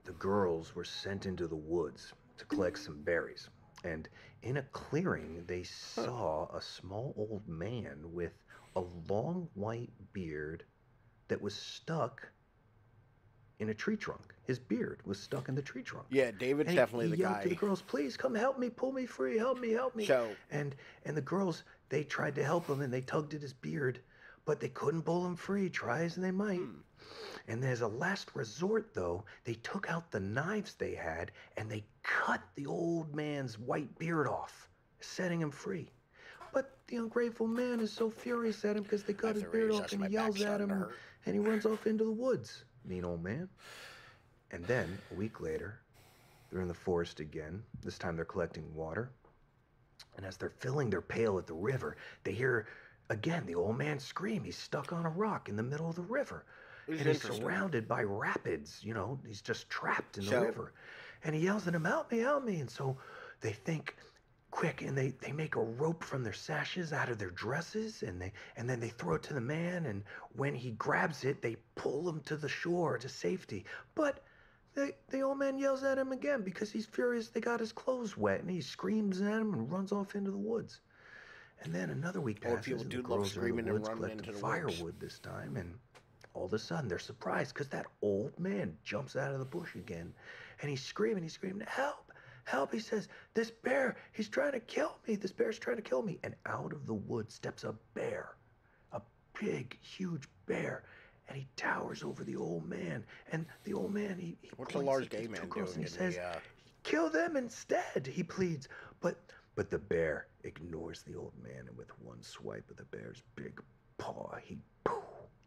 The girls were sent into the woods to collect some berries. And in a clearing, they saw a small old man with a long white beard that was stuck in a tree trunk. His beard was stuck in the tree trunk. Yeah, David's and definitely he the yelled guy. to the girls, please come help me, pull me free, help me, help me. So, and the girls, they tried to help him and they tugged at his beard, but they couldn't pull him free, try as they might. And as a last resort, though, they took out the knives they had and they cut the old man's white beard off, setting him free. But the ungrateful man is so furious at him because they cut his beard off, and he yells at him and he runs off into the woods. Mean old man. And then, a week later, they're in the forest again. This time they're collecting water. And as they're filling their pail at the river, they hear again the old man scream. He's stuck on a rock in the middle of the river. And he's surrounded by rapids, you know, he's just trapped in the river. And he yells at him, help me, help me. And so they think quick, and they make a rope from their sashes out of their dresses, and then they throw it to the man, and when he grabs it, they pull him to the shore to safety. But the old man yells at him again because he's furious they got his clothes wet, and he screams at him and runs off into the woods. And then another week passes, and the girls are in the woods collecting firewood this time, and all of a sudden they're surprised because that old man jumps out of the bush again, and he's screaming, help, help. He says, this bear, he's trying to kill me. This bear's trying to kill me. And out of the woods steps a bear, a big, huge bear, and he towers over the old man. And the old man, he what's a large gay man doing? And he says, kill them instead, he pleads. But the bear ignores the old man, and with one swipe of the bear's big paw, he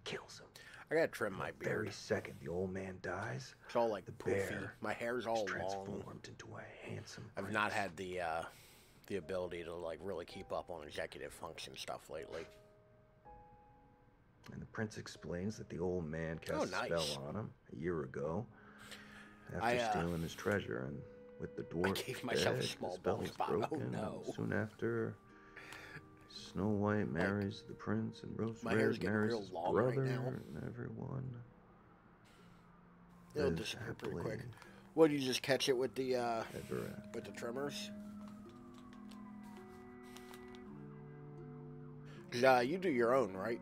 kills him. I gotta trim my beard. Very second the old man dies, it's all like the poofy. bear My hair's all transformed long. into a handsome I've prince. not had the ability to like really keep up on executive function stuff lately. And the prince explains that the old man cast a spell on him a year ago after stealing his treasure, and with the dwarf gave myself a dead, small the spell bald was spot. broken. Oh, no. And soon after, Snow White marries the prince, and Rose Red marries his brother, right now. and everyone. It'll disappear pretty quick. What, did you just catch it with the trimmers? You do your own, right?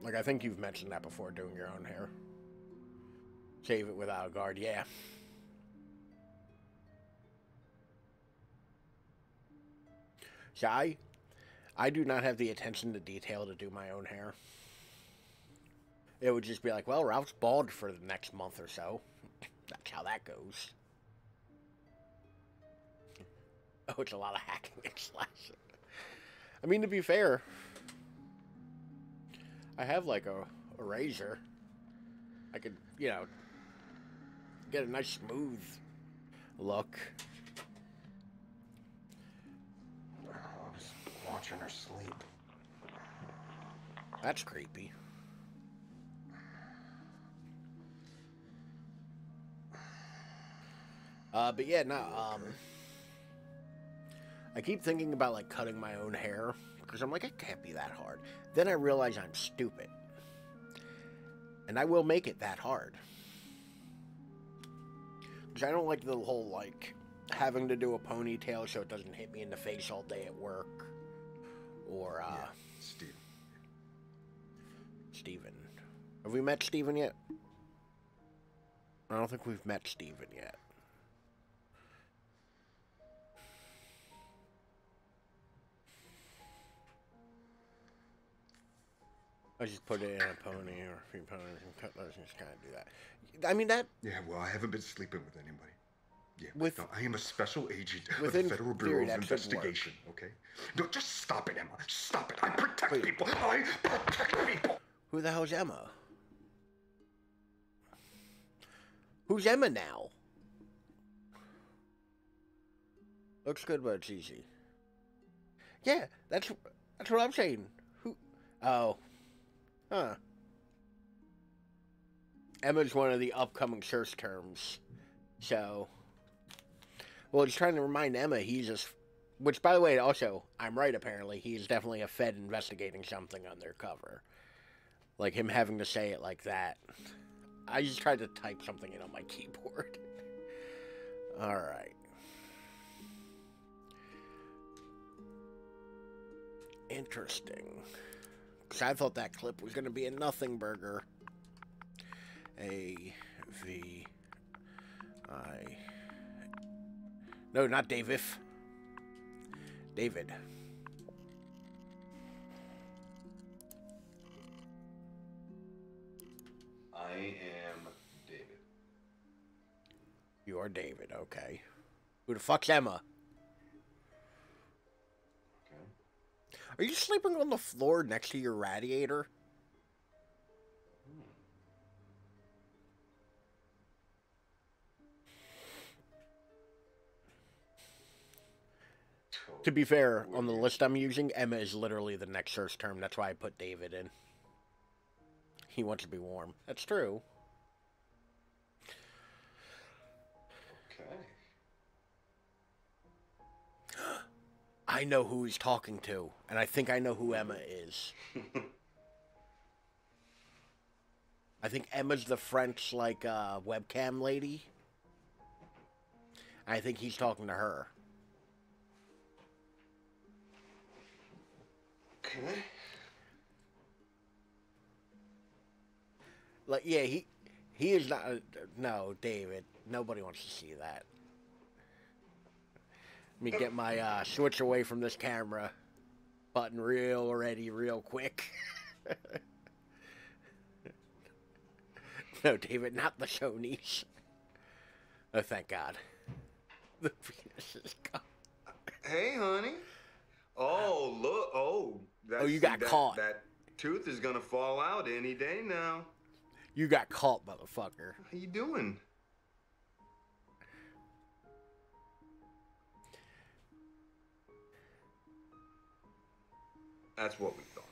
Like, I think you've mentioned that before, doing your own hair. Shave it without a guard, yeah. See, I do not have the attention to detail to do my own hair. It would just be like, well, Ralph's bald for the next month or so. That's how that goes. Oh, it's a lot of hacking and slashing. I mean, to be fair, I have like a razor. I could, you know, get a nice smooth look. I was watching her sleep. That's creepy. But yeah, no, I keep thinking about like cutting my own hair because I'm like, it can't be that hard. Then I realize I'm stupid. And I will make it that hard. Because I don't like the whole like having to do a ponytail so it doesn't hit me in the face all day at work. Or Steven. Have we met Steven yet? I don't think we've met Steven yet. I just put it in a pony or a few ponies and cut those and just kind of do that. I mean, that... Yeah, well, I haven't been sleeping with anybody. Yeah, with, no, I am a special agent of the Federal Bureau of Investigation, okay? No, just stop it, Emma. Stop it. I protect people. I protect people. Who the hell's Emma? Who's Emma now? Looks good, but it's easy. Yeah, that's what I'm saying. Who? Oh. Huh. Emma's one of the upcoming search terms. So. Well, he's trying to remind Emma he's just. Which, by the way, also, I'm right apparently. He is definitely a Fed investigating something undercover. Like him having to say it like that. I just tried to type something in on my keyboard. Alright. Interesting. Because I thought that clip was going to be a nothing burger. A-V-I... No, not David. David. I am David. You are David, okay. Who the fuck's Emma? Okay. Are you sleeping on the floor next to your radiator? To be fair, on the list I'm using, Emma is literally the next search term. That's why I put David in. He wants to be warm. That's true. Okay. I know who he's talking to, and I think I know who Emma is. I think Emma's the French, like, webcam lady. I think he's talking to her. Okay. Like, yeah, he is not... no, David. Nobody wants to see that. Let me get my switch away from this camera button real quick. No, David, not the Shoney's. Oh, thank God. The penis is gone. Hey, honey. Oh, look. Oh. Oh, you got caught. That tooth is going to fall out any day now. You got caught, motherfucker. How you doing? That's what we thought.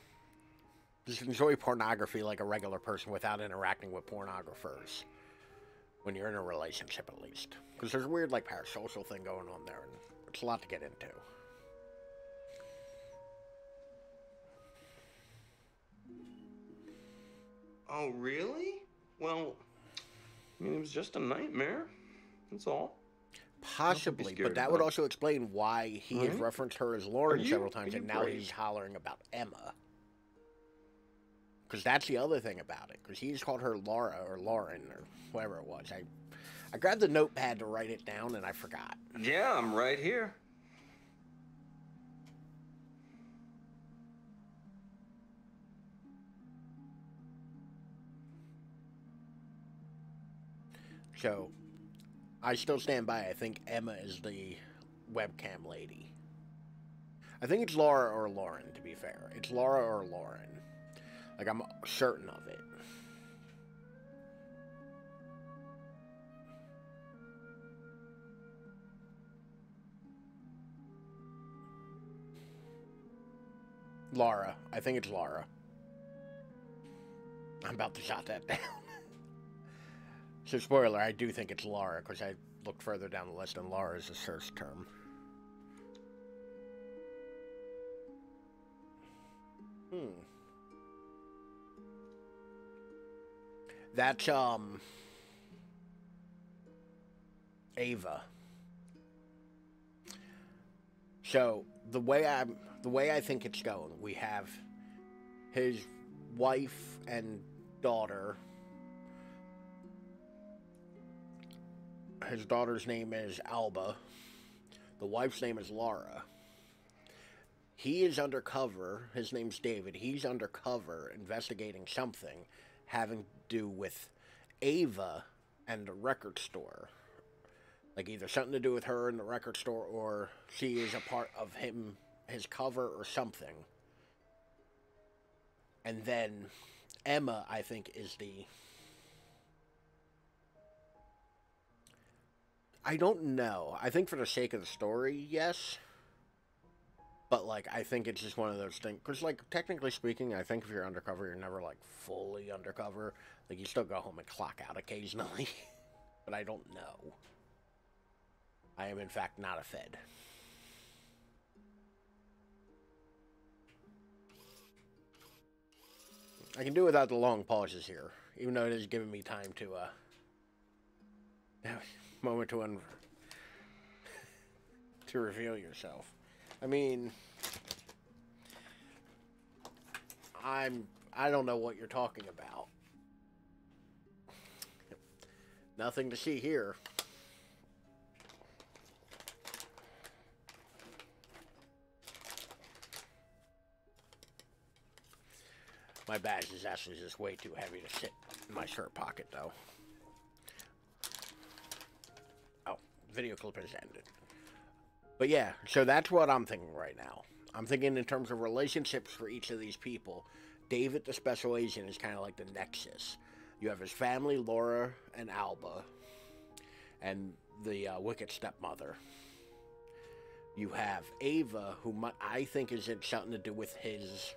Just enjoy pornography like a regular person without interacting with pornographers. When you're in a relationship, at least. Because there's a weird, like, parasocial thing going on there, and it's a lot to get into. Oh, really? Well, I mean, it was just a nightmare. That's all. Possibly, but that would also explain why he has referenced her as Lauren several times, and now he's hollering about Emma. Because that's the other thing about it. Because he's called her Laura or Lauren or whatever it was. I grabbed the notepad to write it down, and I forgot. Yeah, I'm right here. So, I still stand by. I think Emma is the webcam lady. I think it's Laura or Lauren, to be fair. It's Laura or Lauren. Like, I'm certain of it. Laura. I think it's Laura. I'm about to jot that down. So, spoiler, I do think it's Laura, because I looked further down the list, and Laura is a search term. That's, Ava. So, the way I think it's going, we have his wife and daughter. His daughter's name is Alba. The wife's name is Laura. He is undercover. His name's David. He's undercover investigating something having to do with Ava and the record store. Like, either something to do with her and the record store, or she is a part of his cover or something. And then Emma, I think, is the... I don't know. I think for the sake of the story, yes. But, like, I think it's just one of those things. Because, like, technically speaking, I think if you're undercover, you're never, like, fully undercover. Like, you still go home and clock out occasionally. But I don't know. I am, in fact, not a Fed. I can do without the long pauses here. Even though it is giving me time to, moment to reveal yourself. I mean, I don't know what you're talking about. Nothing to see here. My badge is actually just way too heavy to sit in my shirt pocket, though. Oh, video clip has ended. But yeah, so that's what I'm thinking right now. I'm thinking in terms of relationships for each of these people. David, the special agent, is kind of like the nexus. You have his family, Laura and Alba, and the wicked stepmother. You have Ava, who I think is in something to do with his,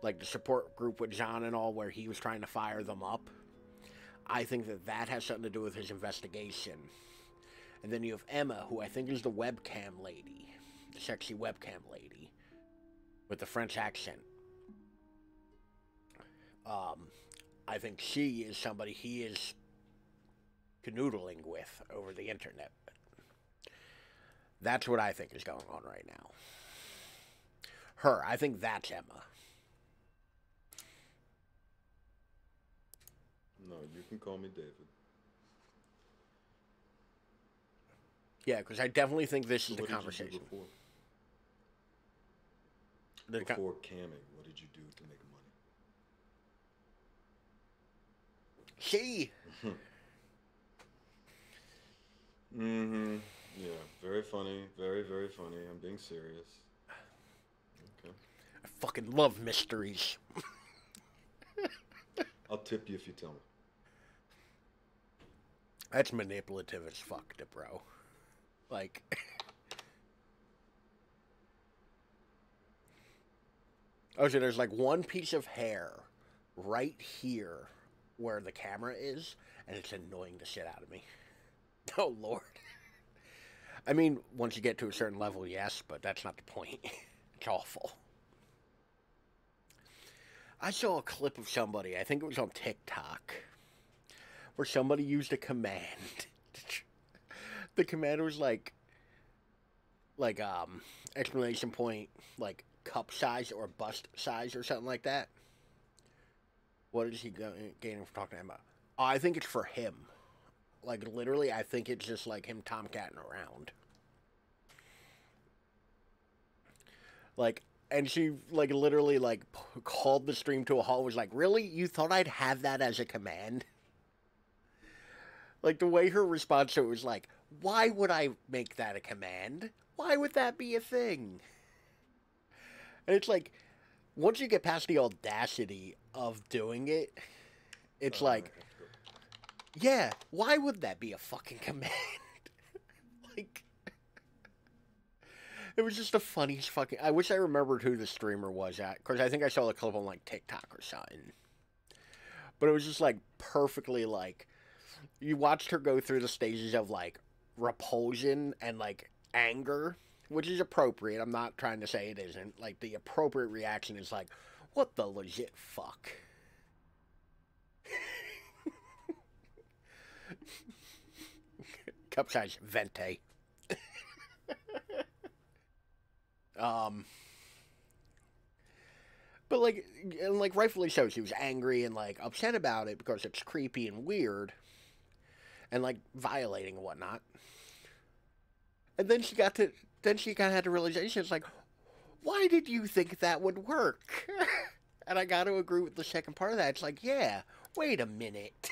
like, the support group with John and all, where he was trying to fire them up. I think that has something to do with his investigation. And then you have Emma, who I think is the webcam lady. The sexy webcam lady. With the French accent. I think she is somebody he is canoodling with over the internet. That's what I think is going on right now. Her, I think that's Emma. No, you can call me David. Yeah, because I definitely think this is the conversation. Before camming, what did you do to make money? She. Mm-hmm. Yeah, very funny. Very, very funny. I'm being serious. Okay. I fucking love mysteries. I'll tip you if you tell me. That's manipulative as fuck, bro. Like... Oh, so there's like one piece of hair right here where the camera is, and it's annoying the shit out of me. Oh, Lord. I mean, once you get to a certain level, yes, but that's not the point. It's awful. I saw a clip of somebody, I think it was on TikTok, where somebody used a command. The command was like, exclamation point, like, cup size or bust size or something like that. What is he gaining from talking about? Oh, I think it's for him. Like, literally, I think it's just like him tomcatting around. Like, and she, like, literally, like, called the stream to a halt, was like, really? You thought I'd have that as a command? Like, the way her response to it was like, why would I make that a command? Why would that be a thing? And it's like, once you get past the audacity of doing it, it's like, yeah, why would that be a fucking command? Like, it was just the funniest fucking... I wish I remembered who the streamer was at, because I think I saw the clip on, like, TikTok or something. But it was just, like, perfectly, like... You watched her go through the stages of, like, repulsion and, like, anger, which is appropriate. I'm not trying to say it isn't. Like, the appropriate reaction is, like, what the legit fuck? Cup size, vente. But, like, and, like, rightfully so, she was angry and, like, upset about it because it's creepy and weird and, like, violating and whatnot. And then she kind of had the realization, it's like, why did you think that would work? And I got to agree with the second part of that. It's like, yeah, wait a minute.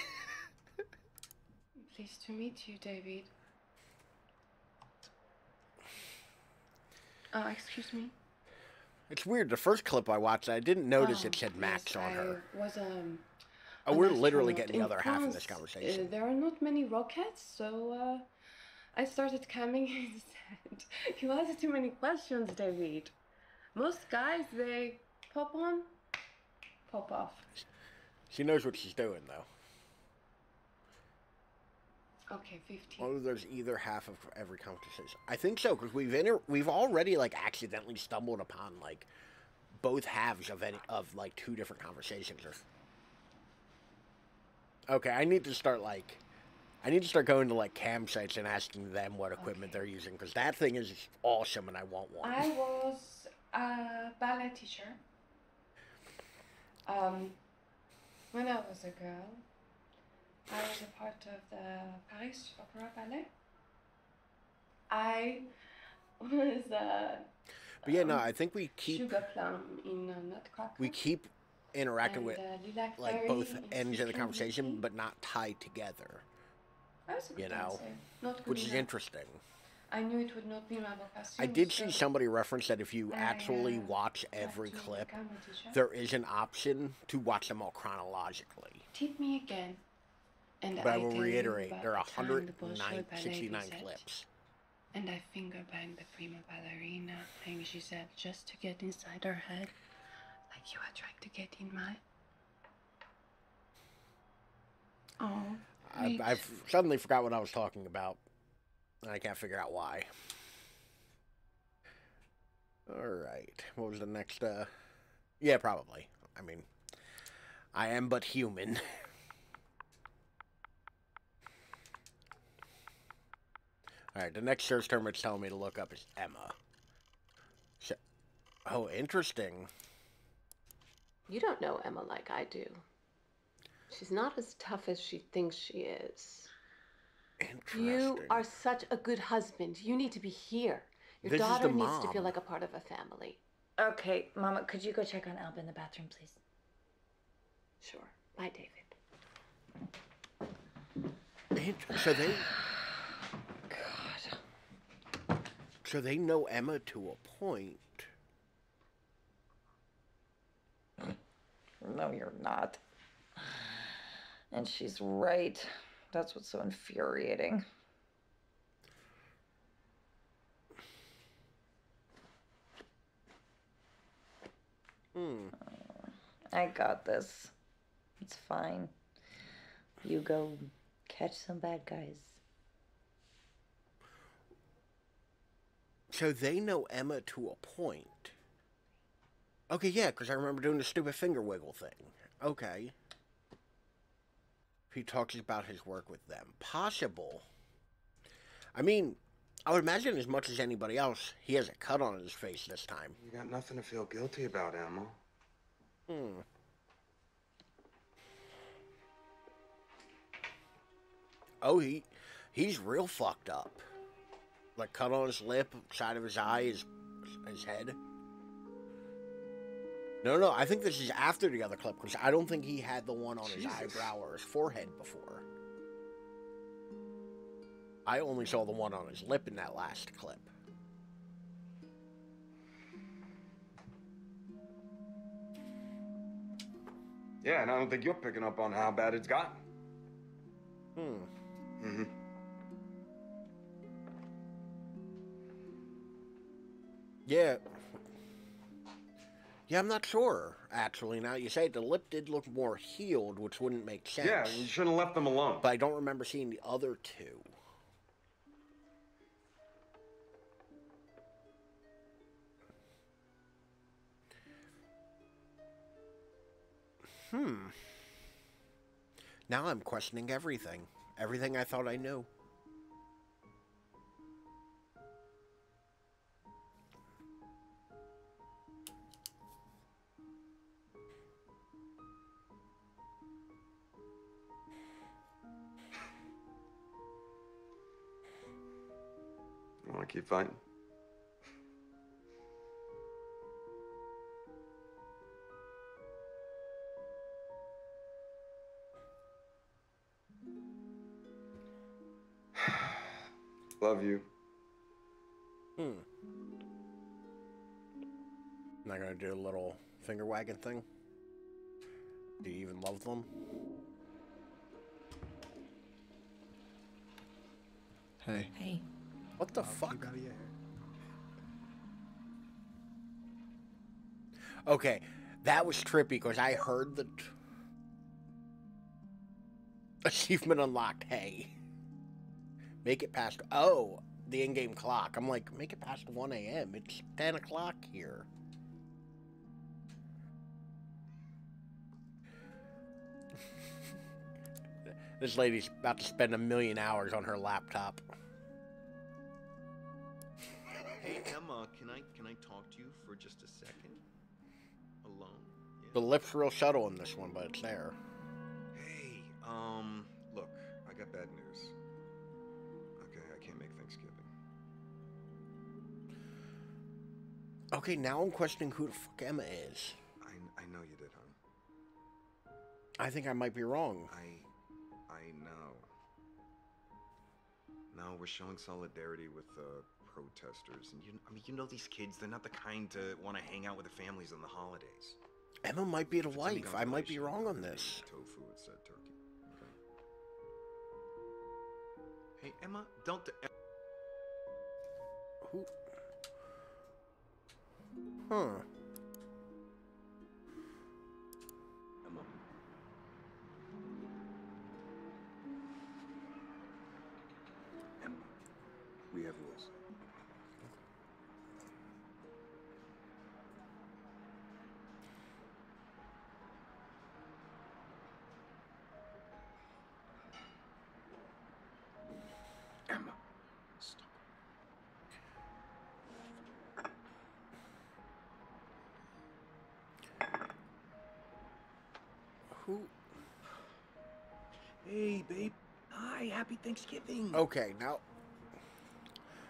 Pleased to meet you, David. Oh, excuse me. It's weird. The first clip I watched, I didn't notice it said Max on her. Oh, we're literally getting the other half of this conversation. There are not many rockets, so I started coming instead. You asked too many questions, David. Most guys, they pop on, pop off. She knows what she's doing, though. Okay, 15. Oh, there's either half of every conversation. I think so, because we've already, like, accidentally stumbled upon, like, both halves of like, two different conversations. Okay, I need to start going to, like, campsites and asking them what equipment they're using, because that thing is awesome and I want one. I was a ballet teacher. When I was a girl, I was a part of the Paris Opera Ballet. I was but yeah, no, I think we keep sugar plum in Nutcracker. We keep interacting with like both ends of the conversation, Berry. but not tied together. I was a good You know, dancer. Not good which is enough. interesting. I knew it would not be my vocation. I did so see somebody reference that if you actually watch every clip, there is an option to watch them all chronologically. Tip me again. And But I will tell you reiterate, about there are the time the Bolshoi Ballet 169 visit. clips. And I finger banged the prima ballerina thing she said just to get inside her head. Like you are trying to get in my... Oh, I've suddenly forgot what I was talking about. And I can't figure out why. Alright. What was the next, Yeah, probably. I mean, I am but human. Alright, the next search term it's telling me to look up is Emma. So, oh, interesting. You don't know Emma like I do. She's not as tough as she thinks she is. Interesting. You are such a good husband. You need to be here. Your This is daughter the needs to mom. feel like a part of a family. Okay, Mama, could you go check on Alba in the bathroom, please? Sure. Bye, David. So they... So they know Emma to a point. No, you're not. And she's right. That's what's so infuriating. I got this. It's fine. You go catch some bad guys. So they know Emma to a point. Okay, yeah, because I remember doing the stupid finger wiggle thing. Okay. He talks about his work with them. Possible. I mean, I would imagine as much as anybody else, he has a cut on his face this time. You got nothing to feel guilty about, Emma. Oh, he's real fucked up. Like, cut on his lip, side of his eye, his head. No, I think this is after the other clip, because I don't think he had the one on his eyebrow or his forehead before. I only saw the one on his lip in that last clip. Yeah, and I don't think you're picking up on how bad it's gotten. Mm-hmm. Yeah. Yeah, I'm not sure, actually. Now you say the lip did look more healed, which wouldn't make sense. Yeah, you shouldn't have left them alone. But I don't remember seeing the other two. Now I'm questioning everything. Everything I thought I knew. You want to keep fighting? Love you. Not gonna do a little finger wagging thing? Do you even love them? Hey. Hey. What the fuck? Okay, that was trippy because I heard the achievement unlocked. Hey, make it past. Oh, the in-game clock. I'm like, make it past 1 a.m. It's 10 o'clock here. This lady's about to spend 1 million hours on her laptop. Hey Emma, can I talk to you for just a second? Alone? Yeah. The lip's real subtle in this one, but it's there. Hey, look, I got bad news. Okay, I can't make Thanksgiving. Okay, now I'm questioning who the fuck Emma is. I know you did, hon. I think I might be wrong. I know. No, we're showing solidarity with protesters, and you know these kids. They're not the kind to want to hang out with the families on the holidays. Emma might be the wife. I might be wrong on this. Tofu instead of turkey. Okay. Hey Emma, don't. Who? Huh. Emma. Emma, we have rules. Emma, stop. Who? Hey, babe. Hi, happy Thanksgiving. Okay, now.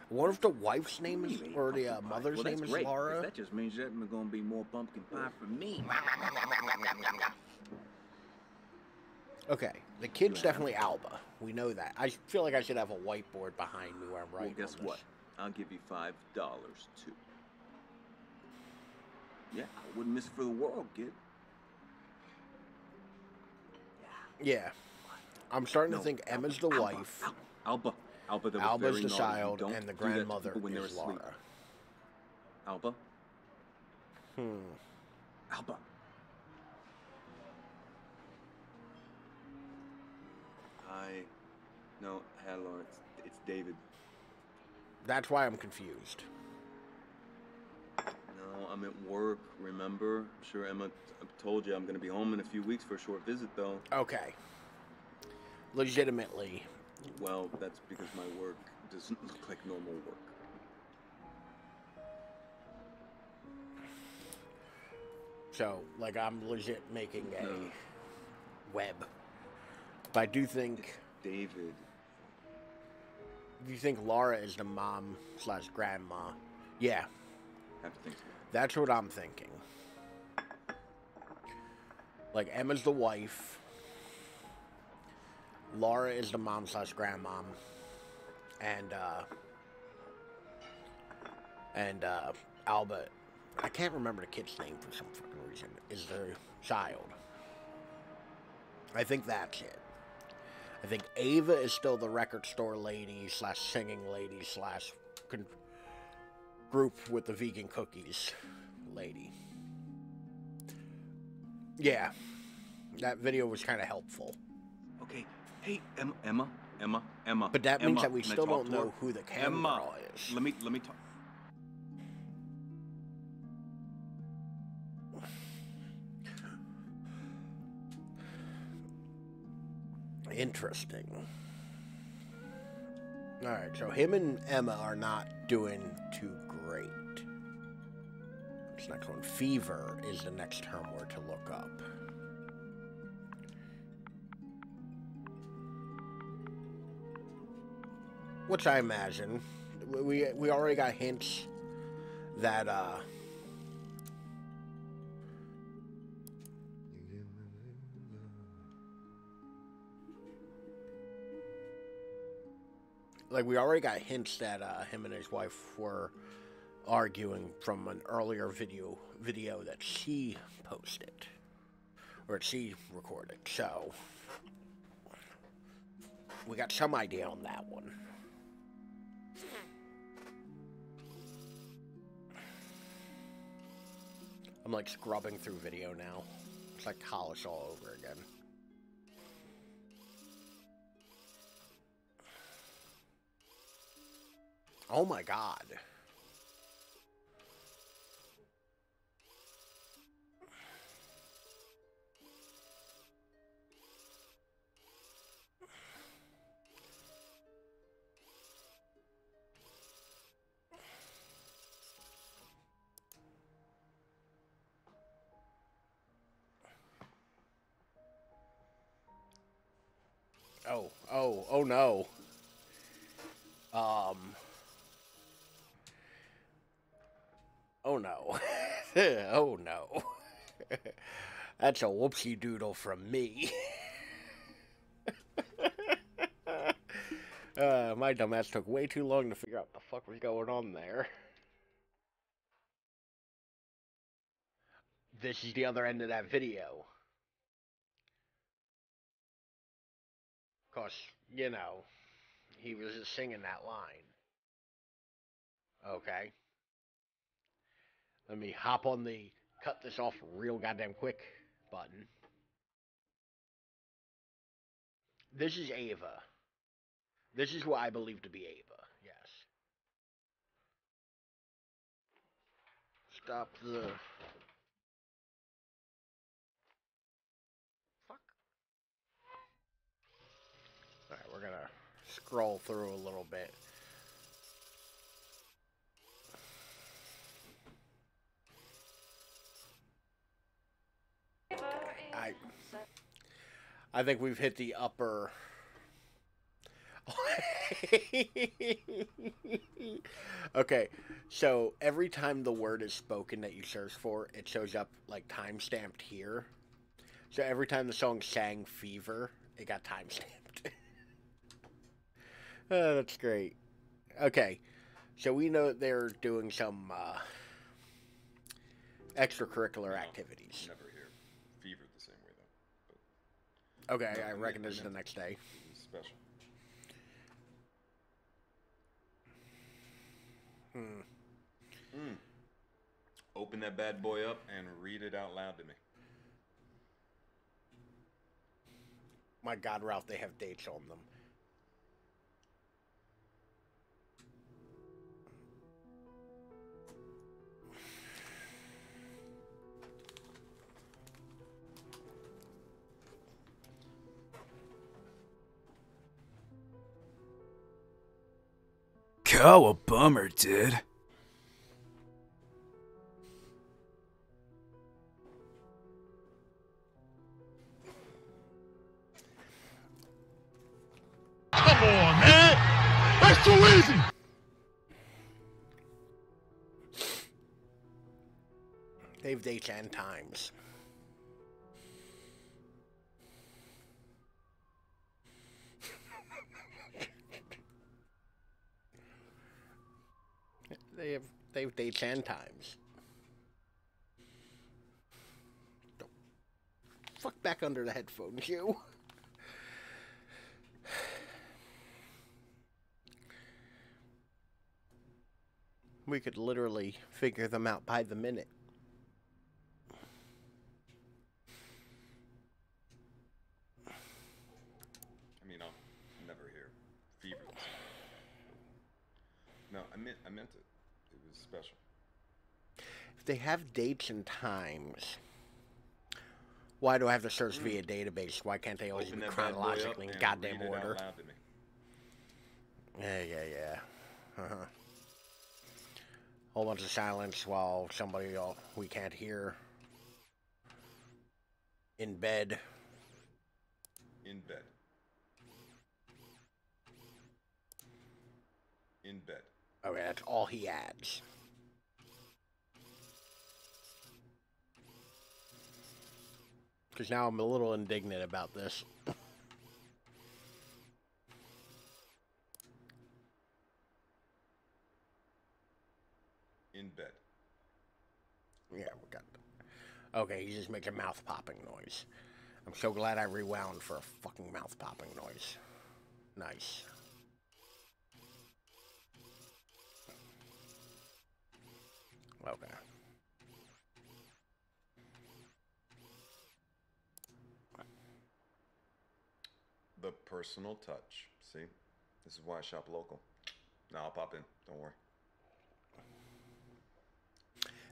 What if the wife's name is, or the mother's name is great, Laura? That just means there's gonna be more pumpkin pie for me. Okay, the kid's definitely Alba. We know that. I feel like I should have a whiteboard behind me where I'm writing. Well, guess what? I'll give you $5 too. Yeah, I wouldn't miss it for the world, kid. Yeah. I'm starting to think Emma's the wife. Alba's the child, and the grandmother is Laura. Alba? Alba. Hi. No, hello, it's David. That's why I'm confused. No, I'm at work, remember? I'm sure Emma told you I'm going to be home in a few weeks for a short visit, though. Okay. Legitimately. Well, that's because my work doesn't look like normal work. So, like, I'm legit making a web. But I do think... David. Do you think Laura is the mom / grandma? Yeah. I have to think so. That's what I'm thinking. Like, Emma's the wife. Laura is the mom / grandmom. And Alba, I can't remember the kid's name for some fucking reason, is the child. I think that's it. I think Ava is still the record store lady slash singing lady slash group with the vegan cookies lady. Yeah, that video was kind of helpful. Okay, hey, Emma. But that means Emma, that we can I still talk don't to her? know who the cam Emma, girl is. let me talk. Interesting. Alright, so him and Emma are not doing too great. This next one, Fever, is the next term word to look up. Which I imagine. We already got hints that, like, we already got hints that him and his wife were arguing from an earlier video that she posted. Or she recorded. So, we got some idea on that one. I'm like scrubbing through video now. It's like college all over again. Oh my god. Oh no. Oh no. Oh no. That's a whoopsie doodle from me. My dumbass took way too long to figure out what the fuck was going on there. This is the other end of that video. 'Cause, you know, he was just singing that line. Okay. Let me hop on the cut this off real goddamn quick button. This is Ava. This is who I believe to be Ava. Yes. Stop the... Fuck. Alright, we're gonna scroll through a little bit. I think we've hit the upper... Okay, so every time the word is spoken that you search for, it shows up like time-stamped here. So every time the song sang Fever, it got time-stamped. Oh, that's great. Okay, so we know that they're doing some extracurricular activities. Never hear Fever the same way though. Okay, no, I reckon this is the next day. Special. Open that bad boy up and read it out loud to me. My God, Ralph, they have dates on them. Oh, a bummer, dude. Come on, man! That's too easy! They've dates and times. They've dates and times. fuck back under the headphones, you. We could literally figure them out by the minute. I mean, I'm never here. Feverless. No, I meant it. It was special. If they have dates and times, why do I have to search via database? Why can't they always be chronologically in goddamn order? Yeah. Whole bunch of silence while somebody we can't hear in bed. In bed. In bed. Okay, that's all he adds. Because now I'm a little indignant about this. In bed. Yeah, we got that. Okay, he just makes a mouth popping noise. I'm so glad I rewound for a fucking mouth popping noise. Nice. Okay. The personal touch. See? This is why I shop local. Now I'll pop in. Don't worry.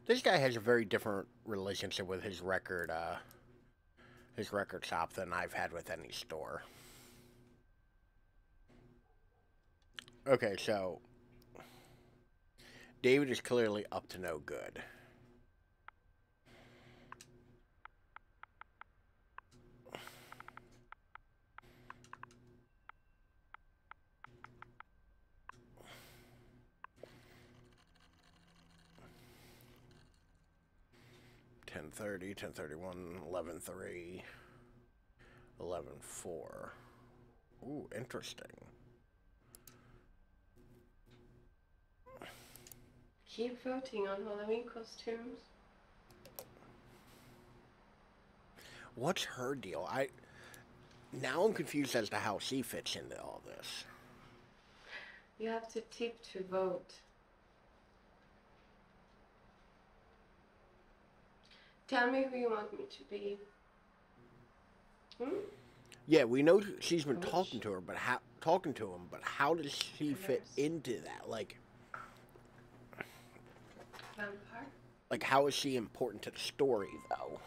This guy has a very different relationship with his record shop than I've had with any store. Okay, so David is clearly up to no good. $10:30, 10:31, 11:03, 11:04. Ooh, interesting. Keep voting on Halloween costumes. What's her deal? Now I'm confused as to how she fits into all this. You have to tip to vote. Tell me who you want me to be. Yeah, we know she's been talking to her, but how does she fit into that? Like, Vampire? Like, how is she important to the story, though?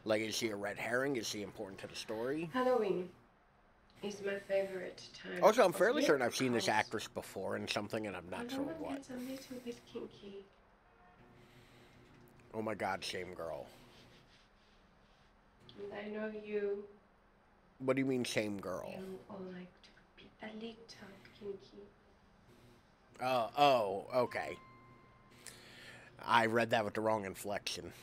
Like, is she a red herring? Is she important to the story? Halloween is my favorite time. Also, I'm fairly certain I've seen this actress before in something, and I'm not sure what. It's a little bit kinky. Oh my god, Shame Girl. And I know you. What do you mean, Shame Girl? You all like to be a little kinky. Oh, okay. I read that with the wrong inflection.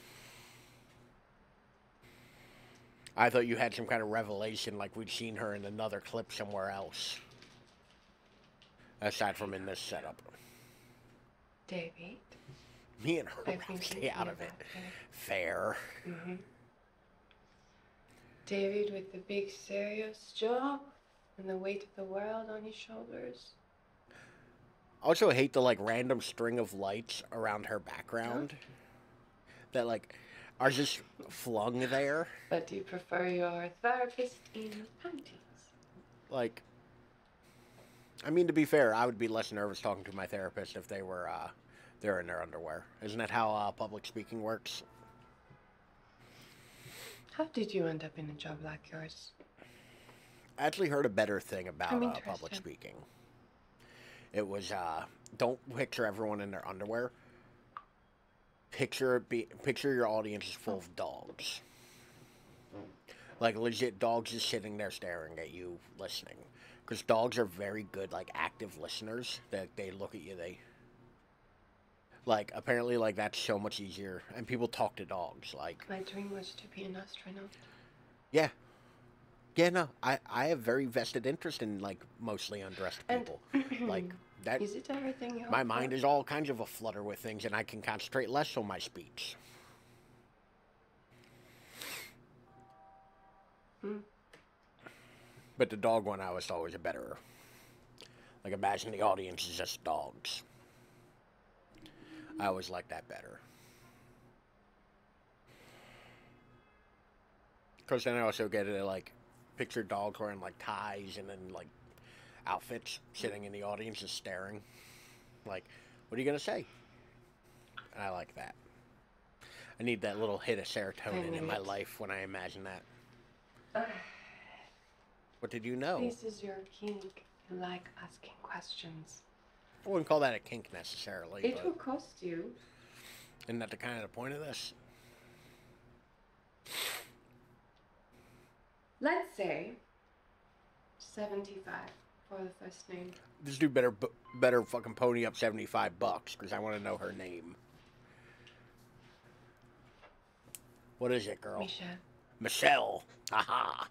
I thought you had some kind of revelation, like we'd seen her in another clip somewhere else. Aside from in this setup. David? Me and her stay out of it. Fair. Mm-hmm. David with the big serious job and the weight of the world on his shoulders. Also, I hate the random string of lights around her background that are just flung there. But do you prefer your therapist in panties? I mean, to be fair, I would be less nervous talking to my therapist if they were they're in their underwear. Isn't that how public speaking works? How did you end up in a job like yours? I actually heard a better thing about public speaking. It was, don't picture everyone in their underwear. Picture your audience is full of dogs. Like, legit dogs just sitting there staring at you, listening. Because dogs are very good, active listeners. That they look at you, apparently, that's so much easier. And people talk to dogs, My dream was to be an astronaut. Yeah. Yeah, no, I have very vested interest in, mostly undressed people. That. Is it everything you My mind is all kinds of aflutter with things, and I can concentrate less on my speech. But the dog one I was always a better. Like, imagine the audience is just dogs. I always like that better. Because then I also get to, like, picture dogs wearing, like, ties and then, like, outfits, sitting in the audience just staring. Like, what are you going to say? And I like that. I need that little hit of serotonin in my life when I imagine that. What did you know? This is your kink. You like asking questions. I wouldn't call that a kink necessarily. It will cost you. Isn't that the kind of the point of this? Let's say 75 for the first name. This dude better fucking pony up $75 because I want to know her name. What is it, girl? Michelle. Michelle. Haha.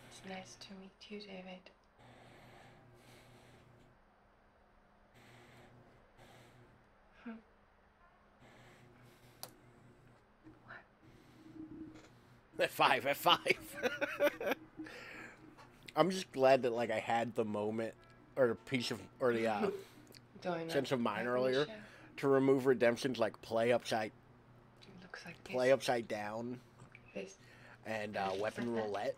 It's nice to meet you, David. F5. I'm just glad that, like, I had the moment or the piece of or the sense of mind earlier to remove redemptions like play upside down and weapon roulette.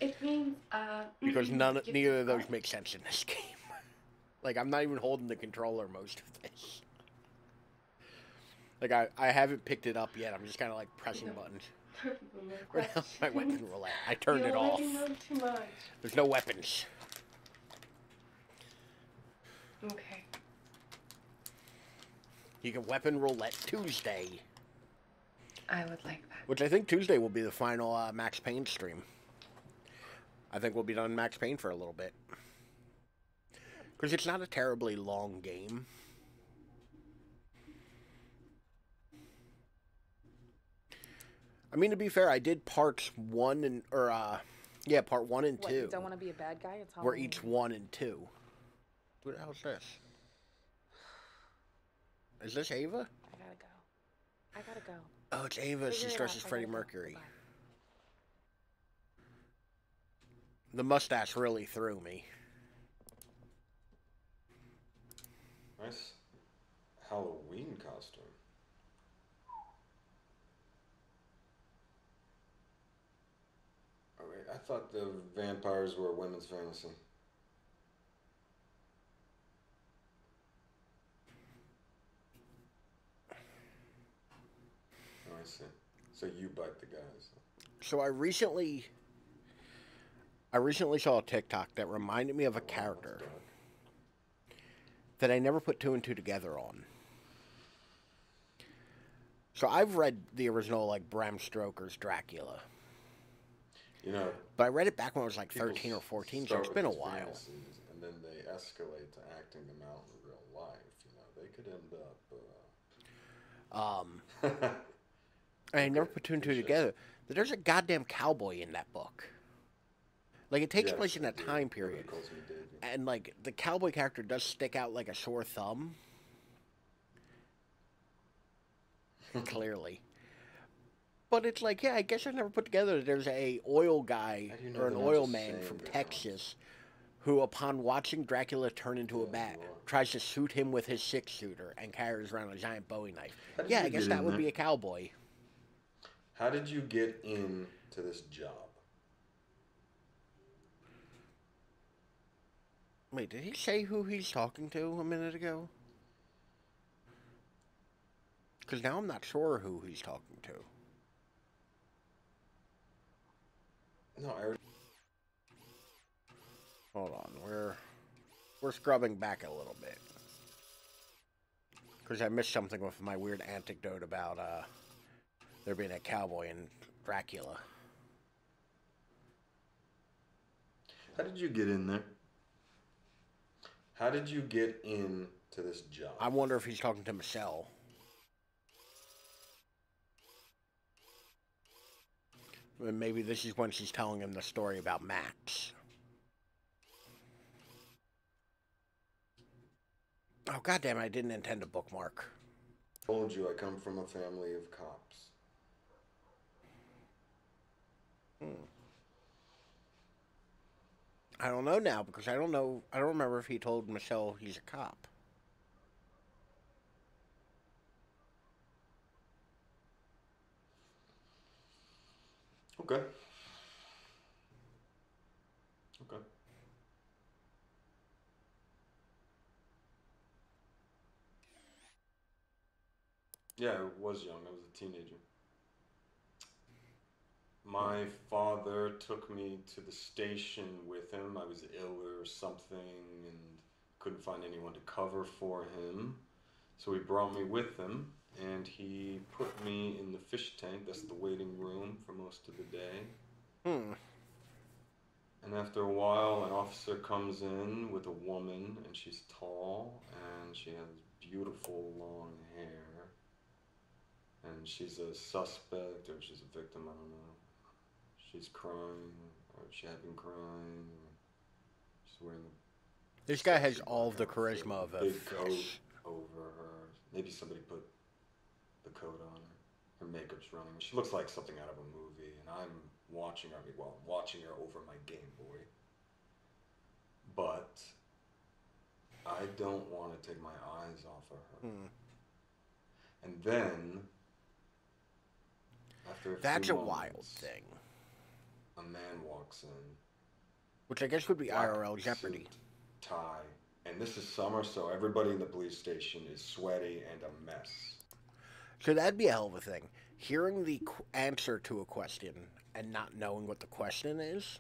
It means because neither of those make sense in this game. Like, I'm not even holding the controller most of this. Like, I haven't picked it up yet. I'm just kind of like pressing buttons. Where's my weapon roulette? I turned it off. Too much. There's no weapons. Okay. You can weapon roulette Tuesday. I would like that. Which I think Tuesday will be the final Max Payne stream. I think we'll be done Max Payne for a little bit. Because it's not a terribly long game. I mean, to be fair, I did parts 1 and, part 1 and 2. What, you don't want to be a bad guy? It's were each 1 and 2. What the hell is this? Is this Ava? I gotta go. Oh, it's Ava. She stresses Freddie Mercury. The mustache really threw me. Nice Halloween costume. Oh, wait, I thought the vampires were a women's fantasy. Oh, I see. So you bite the guys. So I recently saw a TikTok that reminded me of a character that I never put 2 and 2 together on. So I've read the original, like, Bram Stoker's Dracula. You know, but I read it back when I was like 13 or 14, so it's been a while. And then they escalate to acting them out in real life. You know, they could end up. I never put 2 and 2 together. But there's a goddamn cowboy in that book. Like, it takes place in that time period. And, like, the cowboy character does stick out like a sore thumb. Clearly. But it's like, yeah, I guess I never put together that there's a oil guy or an oil man from Texas who, upon watching Dracula turn into a bat, tries to shoot him with his 6-shooter and carries around a giant Bowie knife. Yeah, I guess that would be a cowboy. How did you get into this job? Wait, did he say who he's talking to a minute ago? Because now I'm not sure who he's talking to. No, I already... Hold on, we're scrubbing back a little bit. Because I missed something with my weird anecdote about there being a cowboy in Dracula. How did you get in there? How did you get into this job? I wonder if he's talking to Michelle. And maybe this is when she's telling him the story about Max. Oh, goddamn, I didn't intend to bookmark. Told you I come from a family of cops. I don't know now, because I don't remember if he told Michelle he's a cop. Okay. Okay. Yeah, I was young. I was a teenager. My father took me to the station with him. I was ill or something and couldn't find anyone to cover for him. So he brought me with him and he put me in the fish tank. That's the waiting room for most of the day. And after a while, an officer comes in with a woman, and she's tall, and she has beautiful long hair. And she's a suspect, or she's a victim, I don't know. She's crying, or she had been crying, or she's wearing a... This guy has all of the charisma of a big coat over her. Maybe somebody put the coat on her. Her makeup's running. She looks like something out of a movie, and I'm watching her, I'm watching her over my Game Boy. But I don't want to take my eyes off of her. And then, after a That's few a moments, wild thing. a man walks in. Which I guess would be Black IRL Jeopardy. Suit, tie. And this is summer, so everybody in the police station is sweaty and a mess. So that'd be a hell of a thing. Hearing the answer to a question and not knowing what the question is,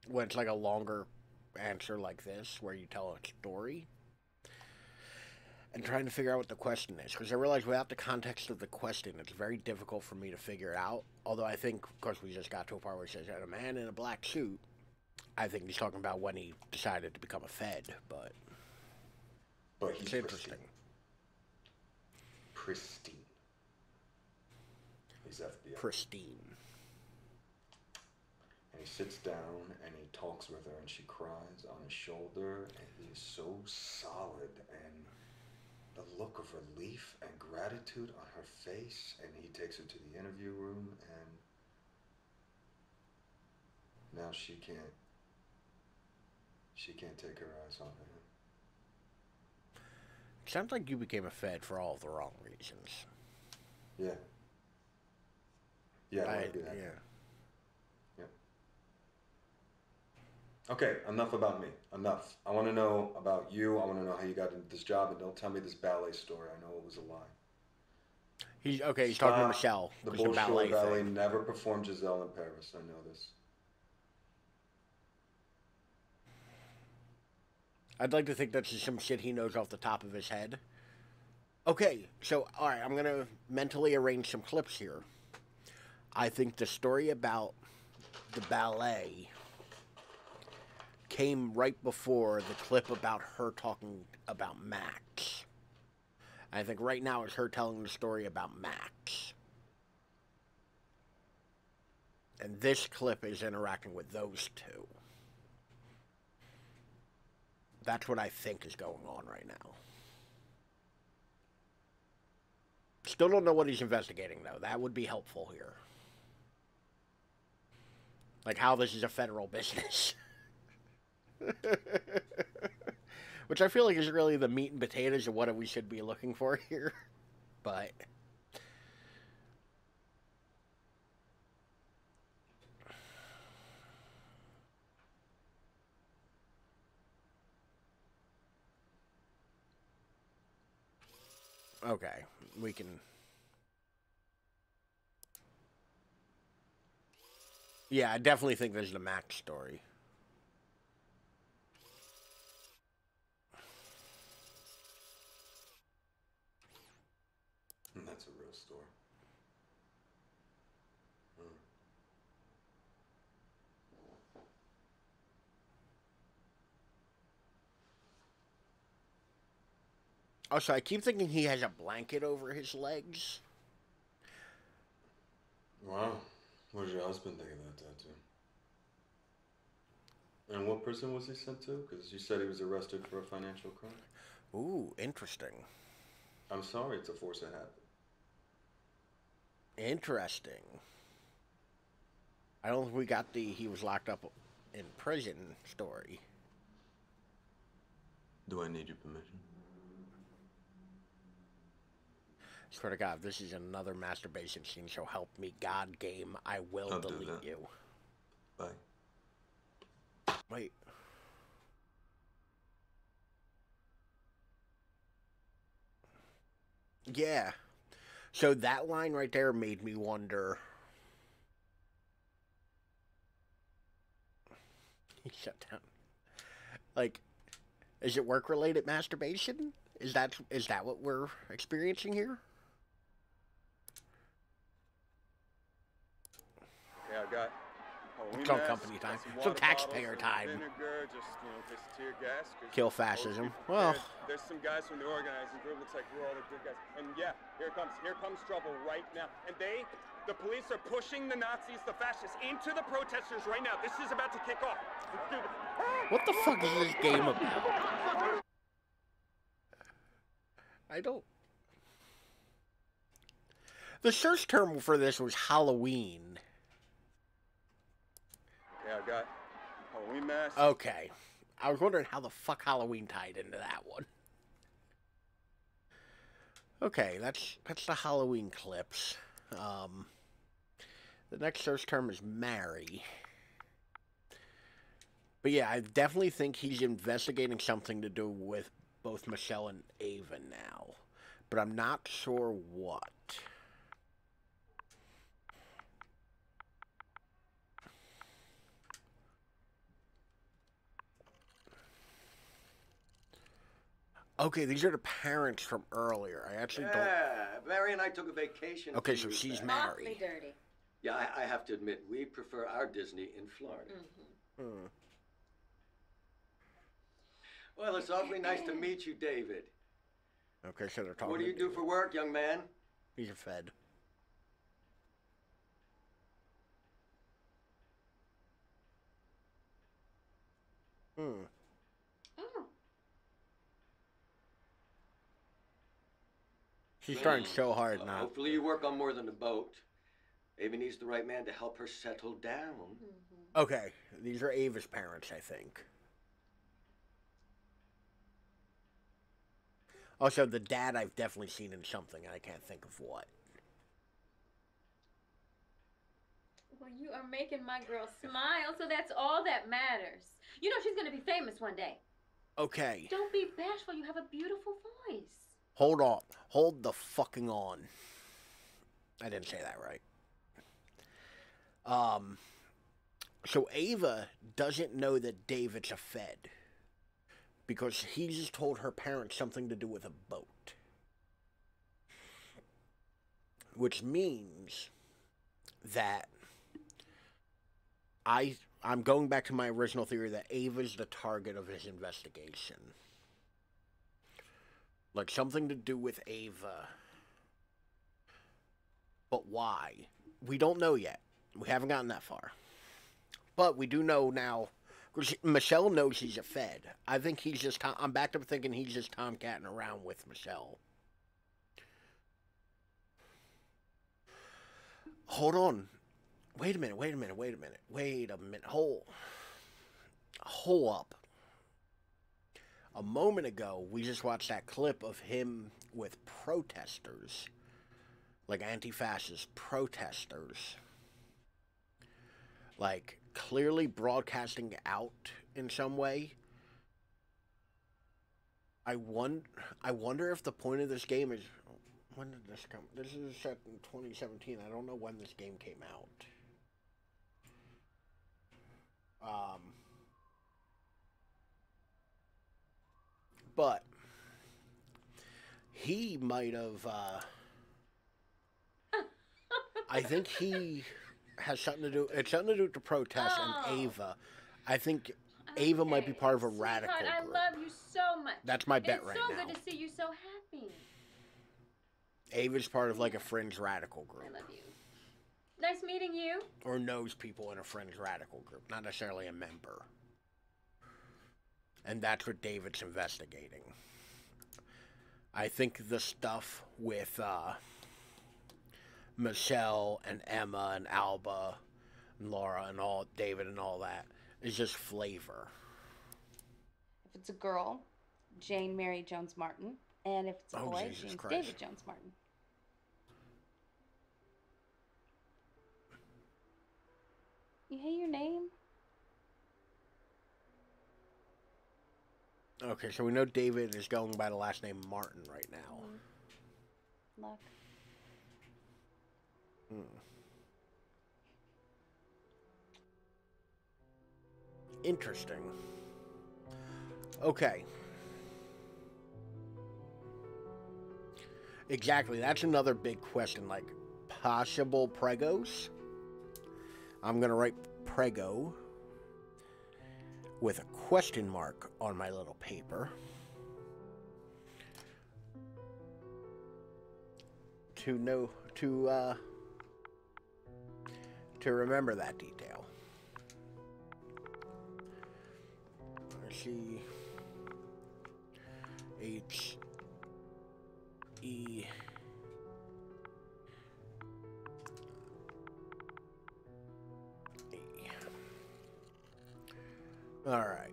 when it's like a longer answer like this, where you tell a story, and trying to figure out what the question is. Because I realize without the context of the question, it's very difficult for me to figure it out. Although I think, of course, we just got to a part where he says, and a man in a black suit, I think he's talking about when he decided to become a Fed, but he's it's interesting. Pristine. He's FBI. Pristine. And he sits down and he talks with her and she cries on his shoulder and he is so solid and the look of relief and gratitude on her face, and he takes her to the interview room and now she can't take her eyes off of him. Sounds like you became a Fed for all of the wrong reasons. Yeah. Yeah, Yeah. Yeah. Okay, enough about me. Enough. I want to know about you. I want to know how you got into this job, and don't tell me this ballet story. I know it was a lie. He's talking to Michelle. The It's a ballet ballet thing. never performed Giselle in Paris. I know this. I'd like to think that's just some shit he knows off the top of his head. Okay, so, alright, I'm gonna mentally arrange some clips here. I think the story about the ballet came right before the clip about her talking about Max. I think right now it's her telling the story about Max. And this clip is interacting with those two. That's what I think is going on right now. Still don't know what he's investigating, though. That would be helpful here. Like how this is a federal business. Which I feel like is really the meat and potatoes of what we should be looking for here. But... okay, we can... yeah, I definitely think there's the Max story. And that's a real story. Also, I keep thinking he has a blanket over his legs. Wow. What did your husband think of that tattoo? And what prison was he sent to? Because you said he was arrested for a financial crime. Ooh, interesting. I'm sorry, it's a force of habit. Interesting. I don't think we got the he was locked up in prison story. Do I need your permission? Swear to God, if this is another masturbation scene, so help me God game, I will I'll delete you. Bye. Wait. Yeah. So that line right there made me wonder. He shut down. Like, is it work-related masturbation? Is that what we're experiencing here? Yeah, I got Halloween It's all masks, company time. got some Some water taxpayer bottles, some time. Vinegar, just, this tear gas. 'Cause Kill fascism. Well, there's some guys from the organizing group. Looks like we're all the good guys. And yeah, here comes trouble right now. And the police are pushing the Nazis, the fascists, into the protesters right now. This is about to kick off. Let's do this. what the fuck is this game about? I don't. The search term for this was Halloween. Yeah, I got Halloween masks. Okay. I was wondering how the fuck Halloween tied into that one. Okay, that's the Halloween clips. The next search term is marry. But yeah, I definitely think he's investigating something to do with both Michelle and Ava now. But I'm not sure what. Okay, these are the parents from earlier. I actually don't... Yeah, Mary and I took a vacation. Okay, so she's married. Awfully dirty. Yeah, I have to admit, we prefer our Disney in Florida. Mm-hmm. Well, it's awfully nice to meet you, David. Okay, so they're talking. What do you do for work, young man? He's a Fed. Oh. She's trying so hard now. Hopefully you work on more than a boat. Ava needs the right man to help her settle down. Mm-hmm. Okay, these are Ava's parents, I think. Also, the dad I've definitely seen in something, and I can't think of what. Well, you are making my girl smile, so that's all that matters. You know she's going to be famous one day. Okay. Don't be bashful. You have a beautiful voice. Hold on. Hold the fucking on. I didn't say that right. So Ava doesn't know that David's a Fed. Because he just told her parents something to do with a boat. Which means that I'm going back to my original theory that Ava's the target of his investigation. Like something to do with Ava. But why? We don't know yet. We haven't gotten that far. But we do know now. Michelle knows he's a Fed. I think he's just... I'm back to thinking he's just tomcatting around with Michelle. Hold on. Wait a minute. Hold up. A moment ago, we just watched that clip of him with protesters. Like anti-fascist protesters. Like, clearly broadcasting out in some way. I wonder if the point of this game is... When did this come? This is set in 2017. I don't know when this game came out. But he might have... I think he has something to do... It's something to do with the protest and Ava. I think Ava might be part of a radical group. I love you so much. That's my bet right now. It's so good to see you so happy. Ava's part of like a fringe radical group. I love you. Nice meeting you. Or knows people in a Fringe Radical group, not necessarily a member. And that's what David's investigating. I think the stuff with Michelle and Emma and Alba and Laura and all David and all that is just flavor. If it's a girl, Jane Mary Jones Martin. And if it's a boy, Jesus James Christ. David Jones Martin. You hate your name? Okay, so we know David is going by the last name Martin right now. Luck. Interesting. Okay. Exactly, that's another big question, like possible pregos. I'm gonna write prego with a question mark on my little paper to remember that detail. Let's see. H E All right.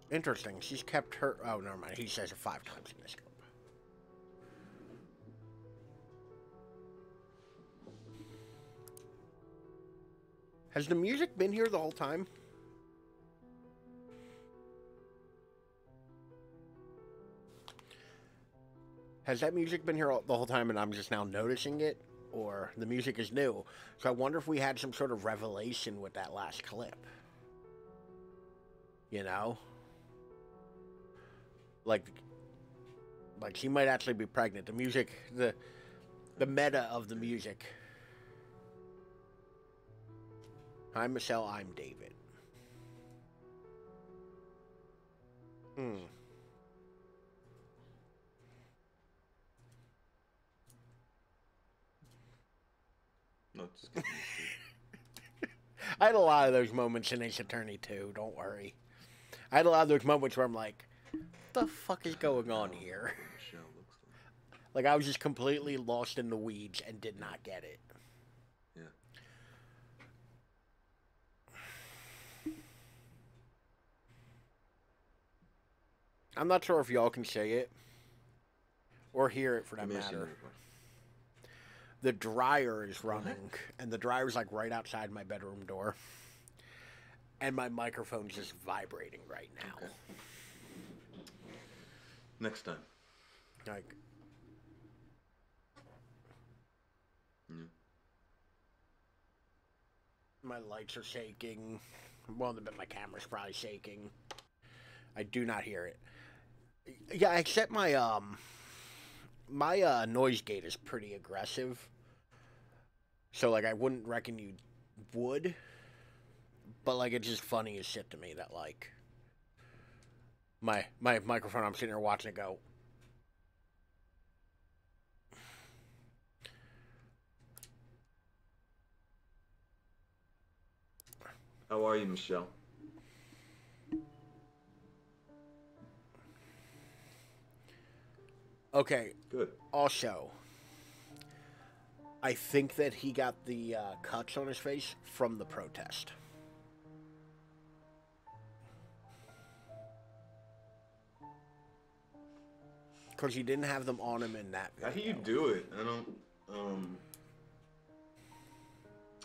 Interesting. She's kept her... Oh, never mind. He says it 5 times in this clip. Has the music been here the whole time? Has that music been here the whole time and I'm just now noticing it? Or the music is new? So I wonder if we had some sort of revelation with that last clip. You know? Like she might actually be pregnant. The music, the meta of the music. I'm Michelle, I'm David. No, just kidding. I had a lot of those moments in Ace Attorney 2, don't worry. I had a lot of those moments where I'm like, what the fuck is going on here? Like I was just completely lost in the weeds and did not get it. Yeah. I'm not sure if y'all can say it or hear it for that matter. The dryer is running, and the dryer's like right outside my bedroom door. And my microphone's just vibrating right now. Okay. Next time. Like... My lights are shaking. Well, my camera's probably shaking. I do not hear it. Yeah, except my my noise gate is pretty aggressive. So like I wouldn't reckon you would. But like it's just funny as shit to me that like my microphone, I'm sitting here watching it go. How are you, Michelle? Okay. Good. Also, I think that he got the cuts on his face from the protest. Because he didn't have them on him in that video. How do you do it?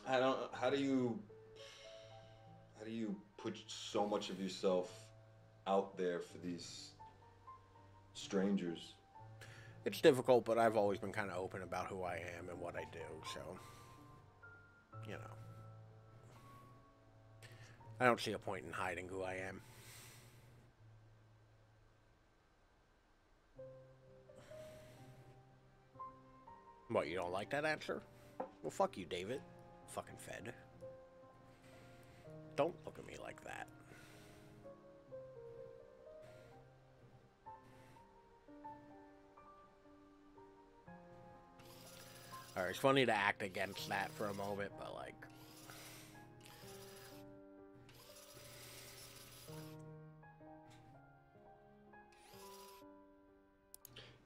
How do you put so much of yourself out there for these strangers? It's difficult, but I've always been kind of open about who I am and what I do, so, you know. I don't see a point in hiding who I am. What, you don't like that answer? Well, fuck you, David. Fucking fed. Don't look at me like that. Alright, it's funny to act against that for a moment, but like...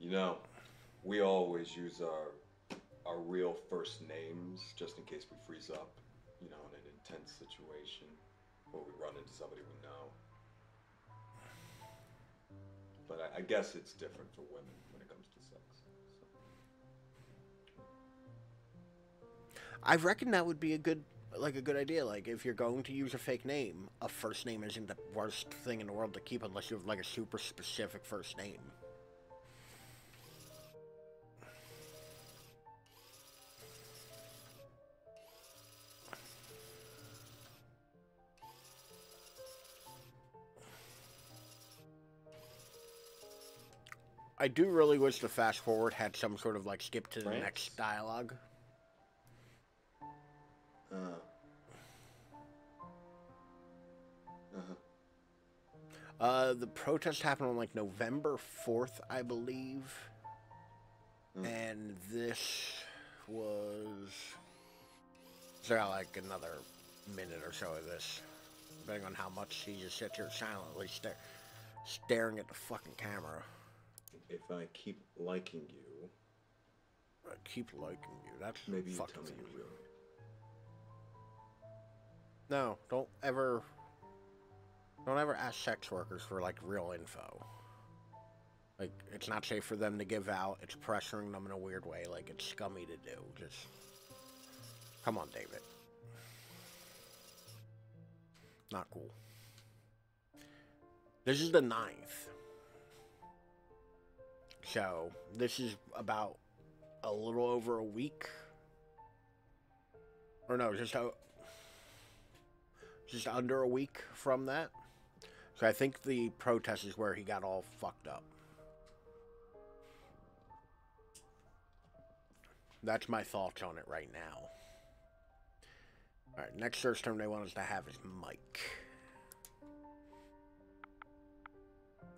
You know, we always use our real first names just in case we freeze up, you know, in an intense situation or we run into somebody we know. But I guess it's different for women when it comes to sex. So. I reckon that would be a good idea. Like, if you're going to use a fake name, a first name isn't the worst thing in the world to keep unless you have like a super specific first name. I do really wish the fast forward had some sort of like skip to the next dialogue. The protest happened on like November 4th, I believe. And this was... So I got like another minute or so of this. Depending on how much he just sits here silently staring at the fucking camera. If I keep liking you... I keep liking you, that's maybe you fucking tell me thing. your real name. No, don't ever ask sex workers for like real info. Like, it's not safe for them to give out. It's pressuring them in a weird way. Like, it's scummy to do. Just come on, David. Not cool. This is the 9th. So, this is about a little over a week. Or no, just under a week from that. So I think the protest is where he got all fucked up. That's my thoughts on it right now. Alright, next search term they want us to have is Mike.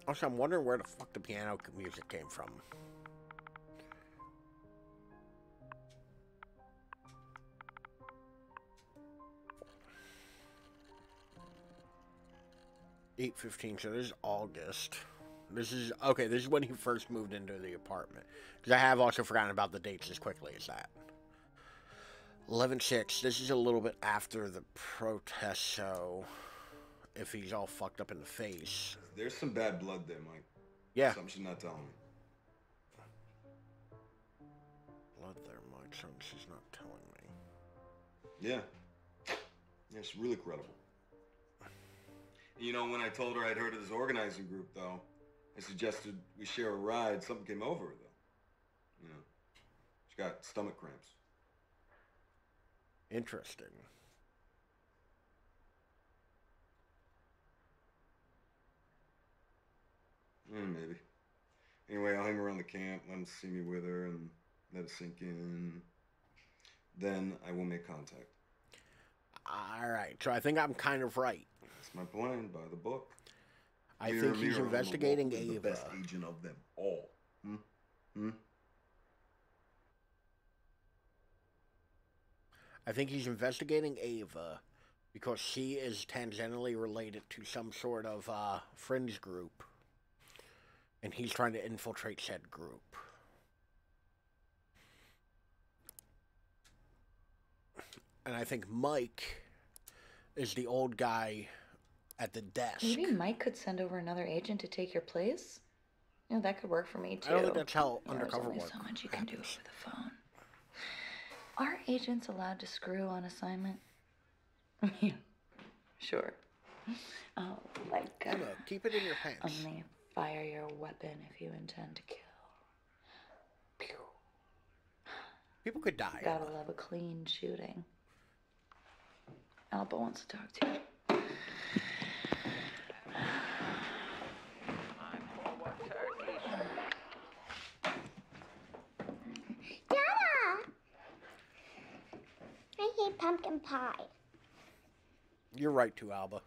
Also, I'm wondering where the fuck the piano music came from. $8:15, so this is August. This is when he first moved into the apartment. Because I have also forgotten about the dates as quickly as that. 11/6, this is a little bit after the protest, so if he's all fucked up in the face. There's some bad blood there, Mike. Yeah. Something she's not telling me. Blood there, Mike. Something she's not telling me. Yeah. Yeah, it's really credible. You know, when I told her I'd heard of this organizing group, though, I suggested we share a ride. Something came over her, though. You know, she got stomach cramps. Interesting. Maybe. Anyway, I'll hang around the camp, let them see me with her, and let it sink in. Then I will make contact. Alright, so I think I'm kind of right. That's my plan, by the book. I think he's investigating Ava. The best agent of them all. I think he's investigating Ava because she is tangentially related to some sort of fringe group. And he's trying to infiltrate said group. And I think Mike is the old guy at the desk. Maybe Mike could send over another agent to take your place? You know, that could work for me, too. I don't think that's how undercover works. There's only so much you can do over the phone. Are agents allowed to screw on assignment? Yeah, sure. Oh, like... Emma, keep it in your pants. Only fire your weapon if you intend to kill. Pew. People could die. Gotta love a clean shooting. Alba wants to talk to you. Dada! I hate pumpkin pie. You're right too, Alba.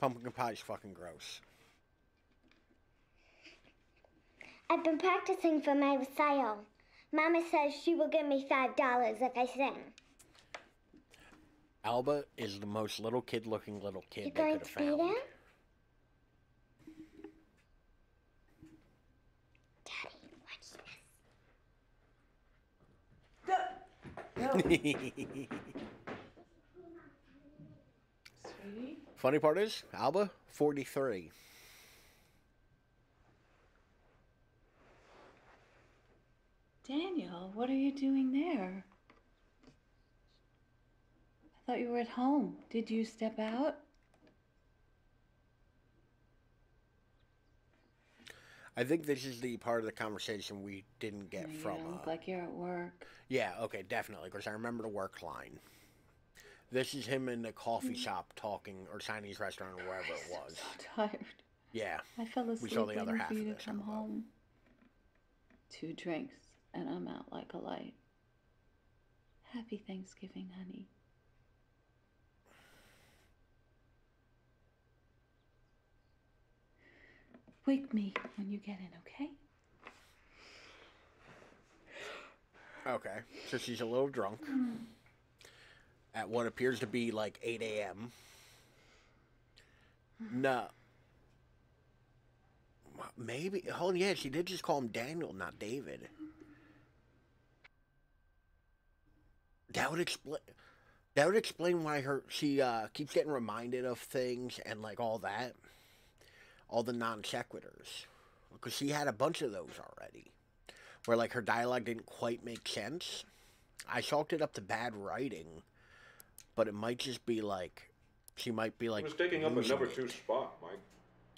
Pumpkin pie is fucking gross. I've been practicing for my recital. Mama says she will give me $5 if I sing. Alba is the most little kid-looking little kid You they going could have to be found. there? Daddy, watch this. Sweetie? Funny part is, Alba, 43. Daniel, what are you doing there? I thought you were at home. Did you step out? I think this is the part of the conversation we didn't get You from. don't look like you're at work. Yeah, okay, definitely, because I remember the work line. This is him in the coffee shop talking, or Chinese restaurant, or wherever it was. So tired. Yeah. I fell asleep We saw the other waiting half for you of to come home. 2 drinks, and I'm out like a light. Happy Thanksgiving, honey. Wake me when you get in, okay? Okay, so she's a little drunk. At what appears to be like 8 a.m. No. Maybe. Oh, yeah, she did just call him Daniel, not David. That would explain. That would explain why she keeps getting reminded of things and like all that, all the non sequiturs, because she had a bunch of those already, where like her dialogue didn't quite make sense. I chalked it up to bad writing, but it might just be like she might be like. He was taking up a number 2 spot, Mike.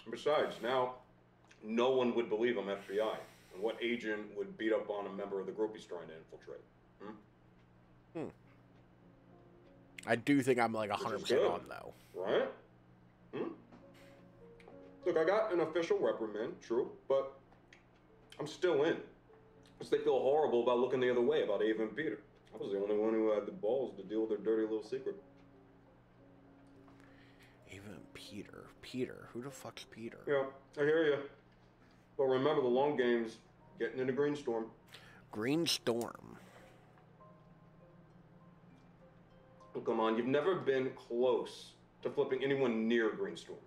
And besides, now no one would believe I'm FBI. And what agent would beat up on a member of the group he's trying to infiltrate? I do think I'm like 100% on though. Right? Look, I got an official reprimand, true, but I'm still in. Because they feel horrible about looking the other way about Ava and Peter. I was the only one who had the balls to deal with their dirty little secret. Ava and Peter. Peter? Who the fuck's Peter? Yeah, I hear you. But remember, the long game's getting into Green Storm. Green Storm? Oh, come on, you've never been close to flipping anyone near Green Storm.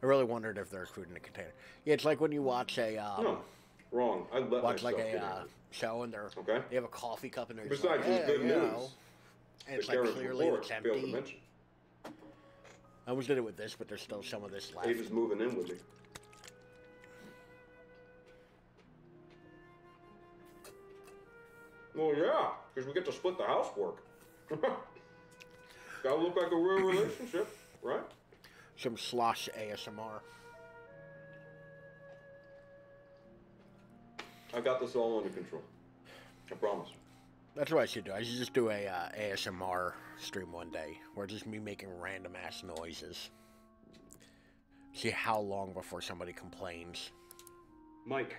I really wondered if there's food in the container. Yeah, it's like when you watch a no, wrong. I let watch like myself a show and they're okay. They have a coffee cup and they're just Besides, like, there's good you news. know, and it's like clearly it's empty. I almost did it with this, but there's still some of this left. Ava's moving in with me. Well, yeah, because we get to split the housework. Gotta look like a real relationship, right? Some slosh ASMR. I got this all under control. I promise. That's what I should do. I should just do a ASMR stream one day, where it's just me making random ass noises. See how long before somebody complains. Mike,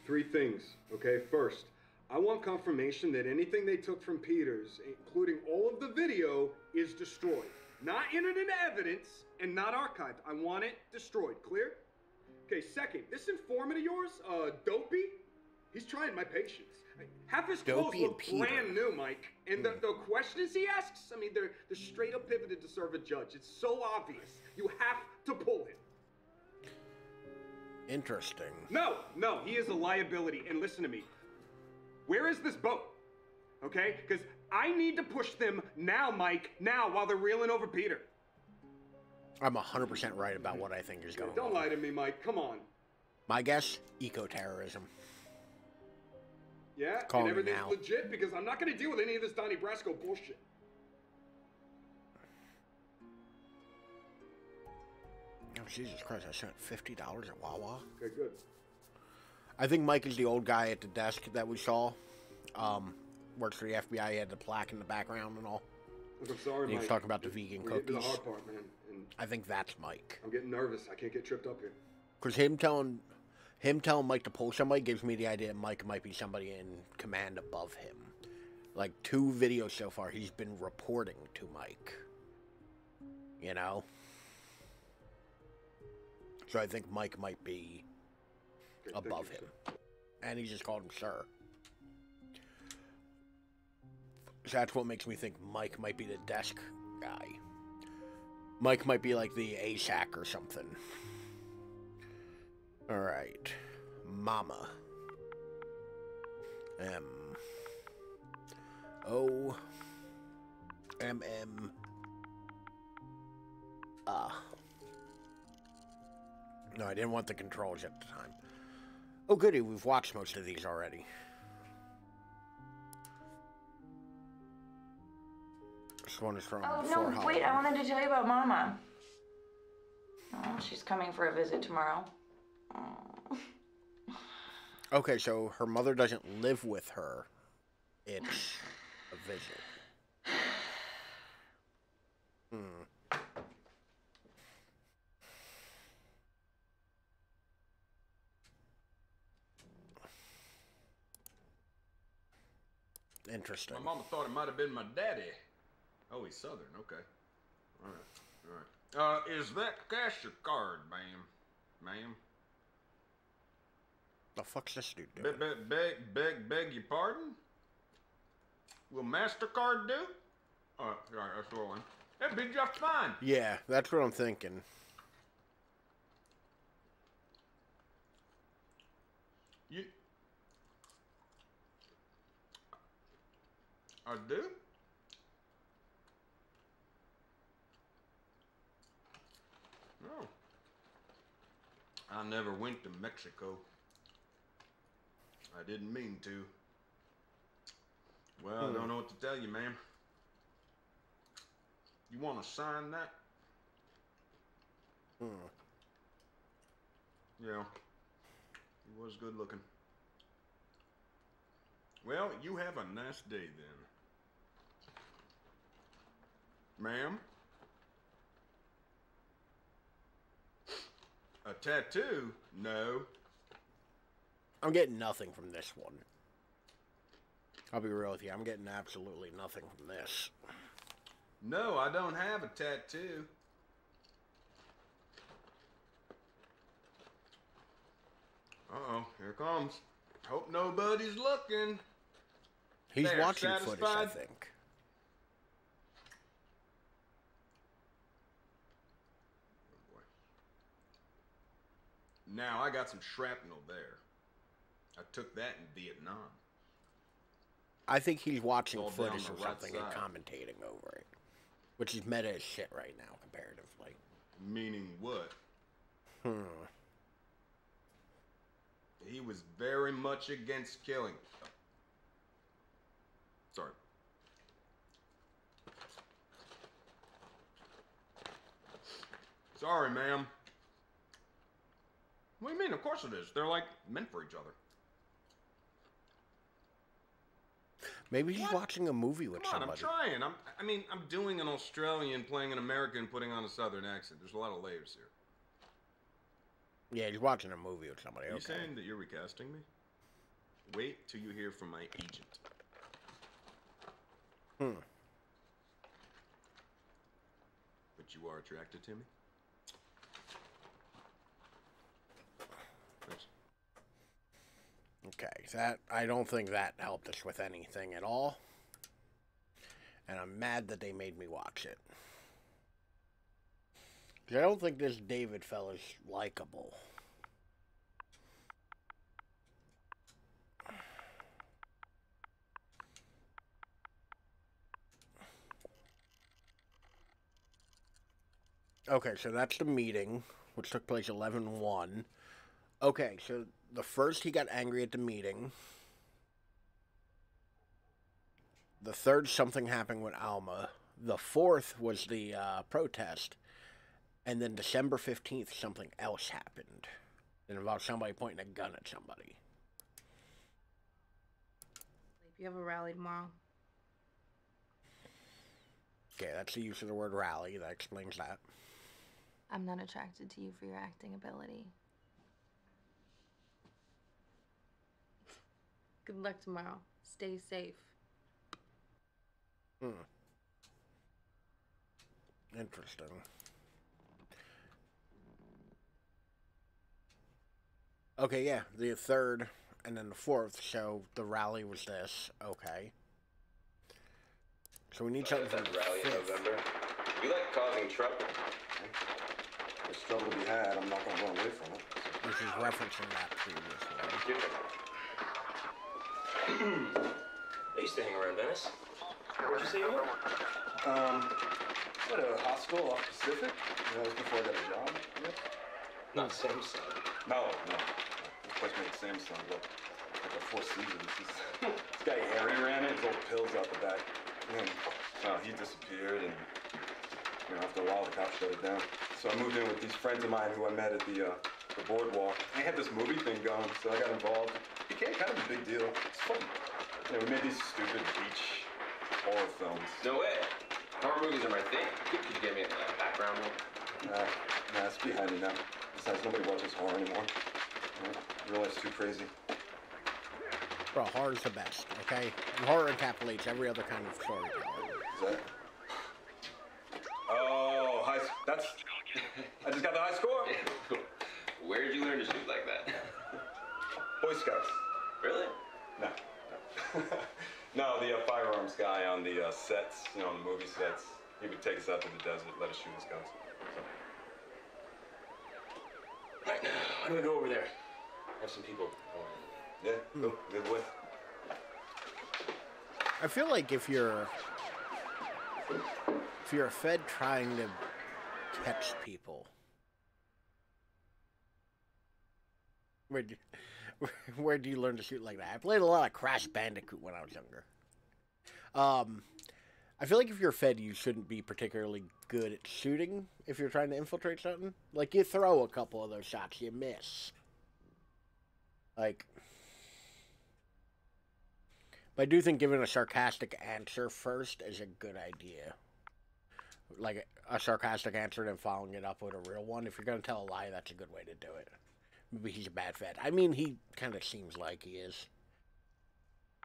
3 things, okay? First, I want confirmation that anything they took from Peters, including all of the video, is destroyed. Not entered into evidence and not archived. I want it destroyed. Clear? Okay, second, this informant of yours, Dopey, he's trying my patience. Half his clothes Dopey and look Peter. brand new, Mike. And the questions he asks, I mean, they're straight up pivoted to serve a judge. It's so obvious. You have to pull him. Interesting. No, he is a liability. And listen to me. Where is this boat? Okay? Because I need to push them now, Mike. Now, while they're reeling over Peter. I'm 100% right about what I think is going on. Don't lie to me, Mike. Come on. My guess, eco-terrorism. Yeah? Call and me everything's now. legit? Because I'm not going to deal with any of this Donnie Brasco bullshit. Oh, Jesus Christ, I spent $50 at Wawa. Okay, good. I think Mike is the old guy at the desk that we saw. Works for the FBI. He had the plaque in the background and all. Look, I'm sorry, And he Mike. was talking about the vegan We're getting to the cookies. hard part, man. And I think that's Mike. I'm getting nervous. I can't get tripped up here. Because him telling Mike to pull somebody gives me the idea that Mike might be somebody in command above him. Like 2 videos so far, he's been reporting to Mike. You know? So I think Mike might be above him. And he just called him sir. So that's what makes me think Mike might be the desk guy. Mike might be like the ASAC or something. Alright. Mama. O. No, I didn't want the controls at the time. Oh, goody, we've watched most of these already. This one is from no, wait, I wanted to tell you about Mama. Oh, she's coming for a visit tomorrow. Oh. Okay, so her mother doesn't live with her. It's a visit. Interesting. My mama thought it might have been my daddy. Oh, he's Southern. Okay. All right. All right. Is that cash or card, ma'am? Ma'am? The fuck's this dude doing? Beg your pardon? Will MasterCard do? All right, that's the one. That'd be just fine. Yeah, that's what I'm thinking. I do? No. I never went to Mexico. I didn't mean to. Well, I don't know what to tell you, ma'am. You want to sign that? Yeah. He was good looking. Well, you have a nice day then. Ma'am? A tattoo? No. I'm getting nothing from this one. I'll be real with you. I'm getting absolutely nothing from this. No, I don't have a tattoo. Uh-oh, here it comes. Hope nobody's looking. He's there, watching satisfied? footage, I think. Oh boy. Now, I got some shrapnel there. I took that in Vietnam. I think he's watching All footage down or the right something and side. commentating over it. Which is meta as shit right now, comparatively. Meaning what? He was very much against killing. Sorry. Sorry, ma'am. What do you mean? Of course it is. They're like meant for each other. Maybe he's watching a movie with Come on, somebody. I'm trying. I'm doing an Australian, playing an American, putting on a Southern accent. There's a lot of layers here. Yeah, he's watching a movie with somebody. Are you Okay. saying that you're recasting me? Wait till you hear from my agent. But you are attracted to me? Thanks. Okay, that I don't think that helped us with anything at all. And I'm mad that they made me watch it. 'Cause I don't think this David fella's likable. Okay, so that's the meeting, which took place 11/1. Okay, so the first he got angry at the meeting. The third, something happened with Alma. The fourth was the protest. And then December 15th, something else happened. It involved somebody pointing a gun at somebody. You have a rally tomorrow. Okay, that's the use of the word rally. That explains that. I'm not attracted to you for your acting ability. Good luck tomorrow. Stay safe. Interesting. Okay, yeah, the third and then the fourth. So the rally was this. Okay. So we need something for the rally in fifth. November. You like causing trouble. There's trouble to be had. I'm not going to run away from it. This is referencing that previous one. I used to hang around Venice. Where'd you say you were? At a hospital off Pacific. That was before I got a job. Not Samsung. No. This place made Samsung look like a Four Seasons. This guy Harry ran it. His old pills out the back. And he disappeared, and after a while the cops shut it down. So I moved in with these friends of mine who I met at the boardwalk. They had this movie thing going, so I got involved. It became kind of a big deal. It's fun. We made these stupid beach horror films. No way. Horror movies are my thing. Could you give me a background one? Nah, it's behind me now. Besides, nobody watches horror anymore. Real life's too crazy. Bro, horror's the best, okay? And horror encapsulates every other kind of story. Is that? Oh, that's... I just got the high score. Where did you learn to shoot like that? Boy Scouts. Really? No. No, the firearms guy on the sets, on the movie sets, he would take us out to the desert, let us shoot his guns. So. Right now, I'm gonna go over there. Have some people. Yeah, go. Good way. I feel like if you're a Fed trying to catch people, where do you learn to shoot like that? I played a lot of Crash Bandicoot when I was younger. I feel like if you're Fed, you shouldn't be particularly good at shooting if you're trying to infiltrate something. Like, you throw a couple of those shots, you miss. Like, but I do think giving a sarcastic answer first is a good idea. Like, a sarcastic answer and then following it up with a real one. If you're going to tell a lie, that's a good way to do it. Maybe he's a bad Fed. I mean, he kind of seems like he is.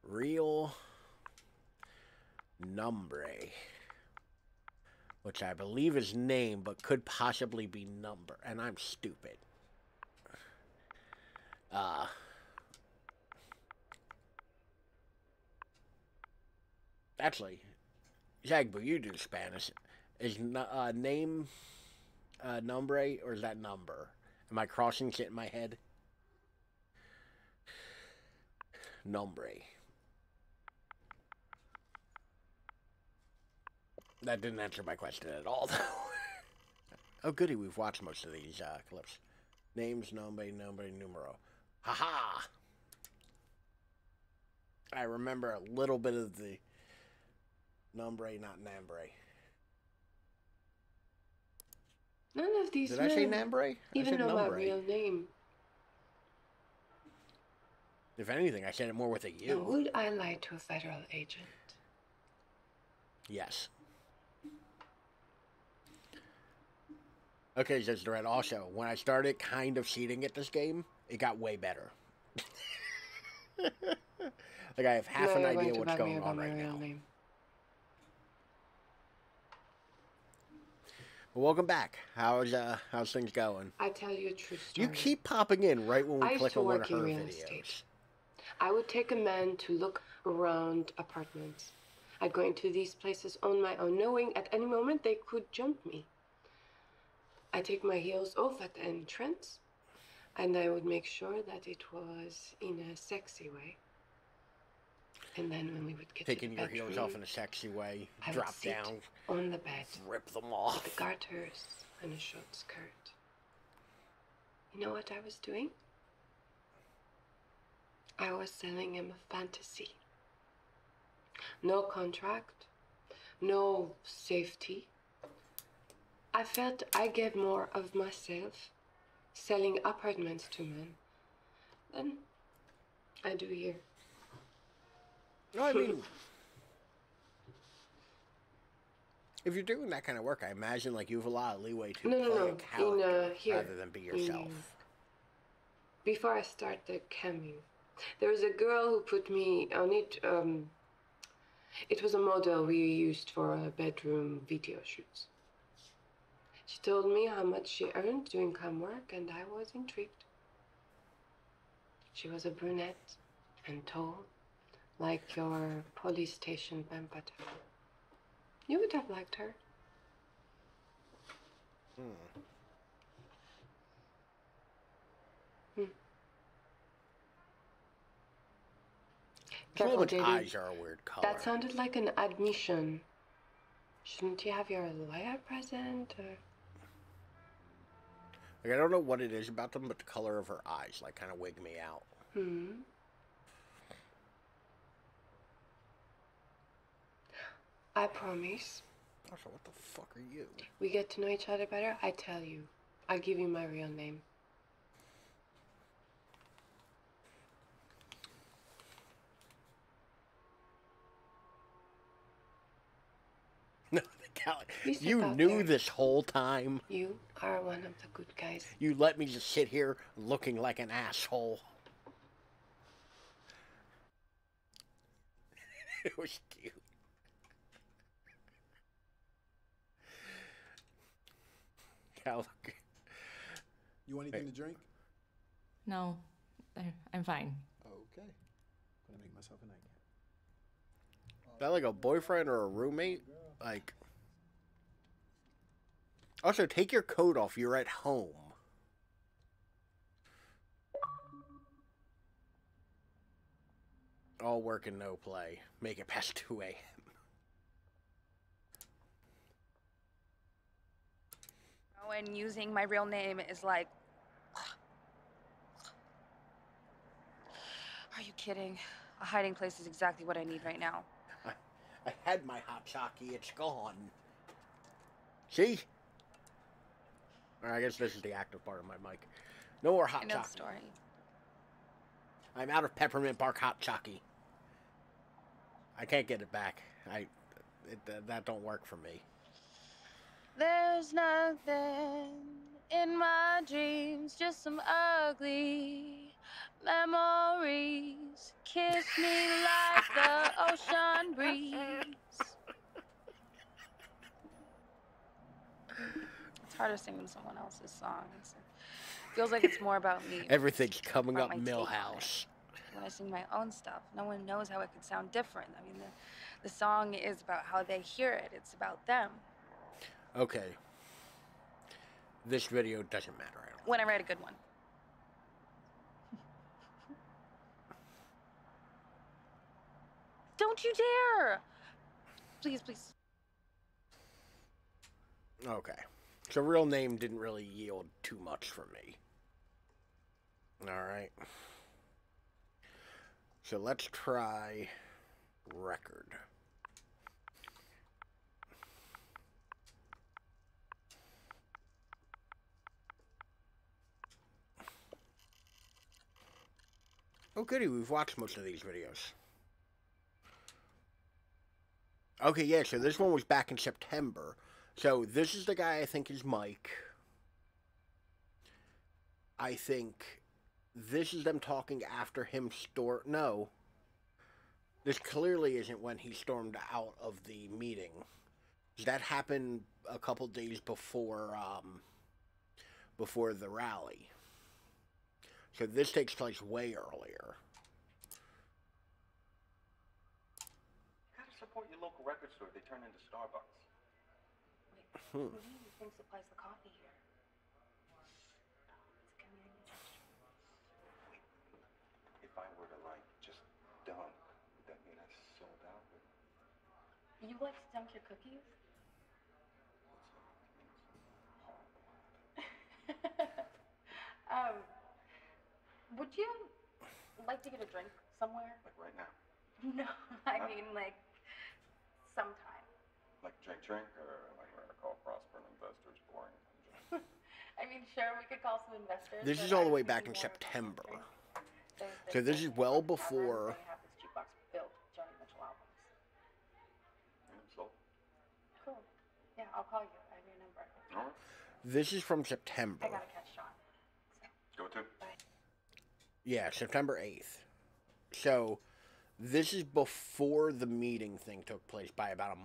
Real Numbre. Which I believe is name, but could possibly be number. And I'm stupid. Actually, Jagbu, you do Spanish. Is name nombre, or is that number? Am I crossing shit in my head? Nombre. That didn't answer my question at all, though. Oh, goody, we've watched most of these clips. Names, nombre, numero. Haha! I remember a little bit of the nombre, not nambre. None of these Did men I say nambre? even know my numbre. real name. If anything, I said it more with a Now, U. would I lie to a federal agent? Yes. Okay, says Dorette. Also, when I started kind of cheating at this game, it got way better. Like, I have half an idea what's going on right now. Well, welcome back. How's things going? I tell you a true story. You keep popping in right when we I used click to on one of work in her real videos. estate. I would take a man to look around apartments. I'd go into these places on my own, knowing at any moment they could jump me. I take my heels off at the entrance, and I would make sure that it was in a sexy way. And then when we would get Taking to the your bedroom, heels off in a sexy way, I would drop sit down, on the bed, rip them off. with the garters and a short skirt. You know what I was doing? I was selling him a fantasy. No contract, no safety. I felt I gave more of myself selling apartments to men than I do here. No, I mean, if you're doing that kind of work, I imagine like you have a lot of leeway to play a character here, rather than be yourself. Before I started camming, there was a girl who put me on it. It was a model we used for bedroom video shoots. She told me how much she earned doing cam work, and I was intrigued. She was a brunette and tall, like your police station vampire. You would have liked her. Careful, Women's JD. eyes are a weird color. That sounded like an admission. Shouldn't you have your lawyer present? Or... Like, I don't know what it is about them, but the color of her eyes, like, kind of wig me out. I promise. Also, what the fuck are you? We get to know each other better, I tell you. I'll give you my real name. No, you step out knew there. this whole time. You are one of the good guys. You let me just sit here looking like an asshole. It was cute. Cal, You want anything to drink? No, I'm fine. Okay. Gonna make myself a nightcap. Is that like a boyfriend or a roommate? Like. Also, take your coat off. You're at home. All work and no play. Make it past 2 a.m. And using my real name is like... Are you kidding? A hiding place is exactly what I need right now. I had my hot chocky. It's gone. See? Or I guess this is the active part of my mic. No more hot I know the chocky. story. I'm out of peppermint bark hot chocky. I can't get it back. That don't work for me. There's nothing in my dreams, just some ugly memories. Kiss me like the ocean breeze. It's hard to sing when someone else's song. It feels like it's more about me. Everything's coming about up my take on Millhouse. When I sing my own stuff, no one knows how it could sound different. I mean, the song is about how they hear it. It's about them. Okay. This video doesn't matter. When I write a good one. Don't you dare! Please, please. Okay. So real name didn't really yield too much for me. Alright. So let's try record. Oh goody, we've watched most of these videos. Okay, yeah, so this one was back in September. So this is the guy I think is Mike. I think this is them talking after him No. This clearly isn't when he stormed out of the meeting. That happened a couple days before the rally. So this takes place way earlier. You gotta support your local record store. They turn into Starbucks. Wait, who do you think supplies the coffee here? It's a community gesture. Wait, if I were to, like, just dunk, would that mean I sold out? You like to dunk your cookies? Would you like to get a drink somewhere? Like right now? No, I mean like sometime. Like drink, or like we're gonna call Prosper Investors boring? I mean, sure, we could call some investors. This is all the way back in September. So this is well before. They have this jukebox built with Joni Mitchell albums. So? Cool. Yeah, I'll call you. I have your number. All right. This is from September. I gotta catch Sean. Go to. Bye. Yeah, September 8th. So, this is before the meeting thing took place by about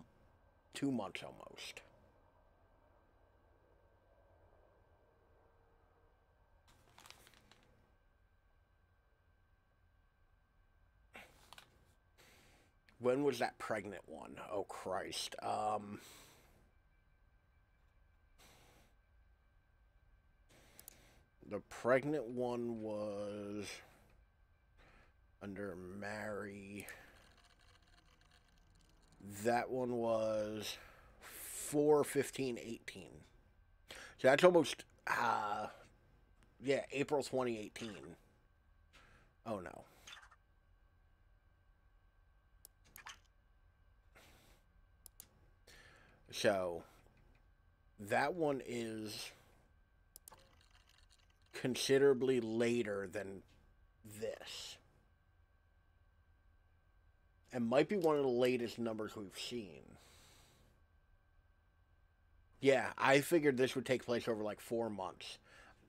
2 months almost. When was that pregnant one? Oh, Christ. The pregnant one was under Mary. That one was 4/15/18. So that's almost, yeah, April 2018. Oh, no. So, that one is considerably later than this. And might be one of the latest numbers we've seen. Yeah, I figured this would take place over like 4 months.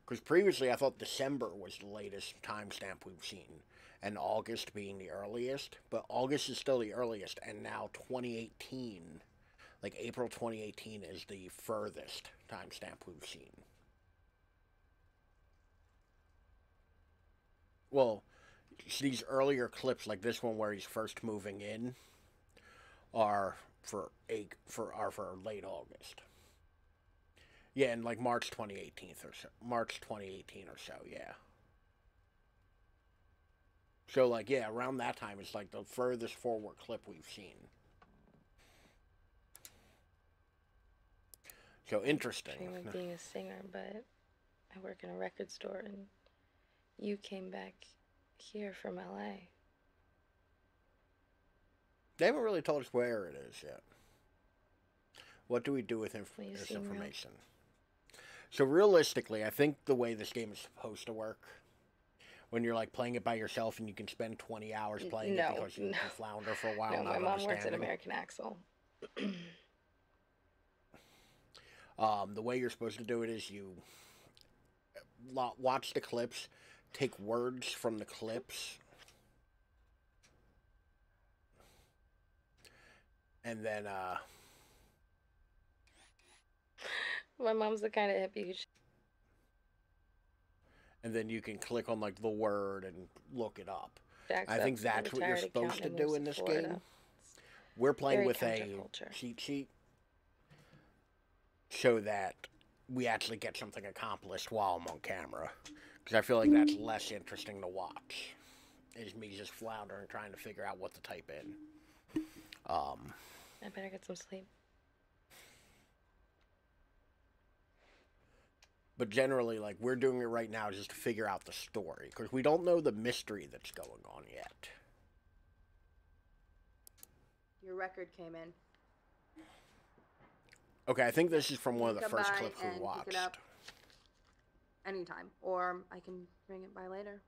Because previously I thought December was the latest timestamp we've seen. And August being the earliest. But August is still the earliest. And now 2018, like April 2018 is the furthest timestamp we've seen. Well, these earlier clips, like this one where he's first moving in, are for late August. Yeah, in like March 2018 or so. March 2018 or so, yeah. So like, yeah, around that time it's like the furthest forward clip we've seen. So interesting. I dream of being a singer, but I work in a record store, and you came back here from LA. They haven't really told us where it is yet. What do we do with this information? So realistically, I think the way this game is supposed to work, when you're like playing it by yourself and you can spend 20 hours playing it because you can flounder for a while. No, my mom works at American Axle. The way you're supposed to do it is you watch the clips, take words from the clips, and then my mom's the kind of hippie who and then you can click on like the word and look it up. I think that's what you're supposed to do in this game. We're playing with a cheat sheet so that we actually get something accomplished while I'm on camera. Because I feel like that's less interesting to watch. Is me just floundering trying to figure out what to type in. I better get some sleep. But generally, like, we're doing it right now just to figure out the story. Because we don't know the mystery that's going on yet. Your record came in. Okay, I think this is from one of the first clips we watched. Pick it up anytime. Or I can bring it by later.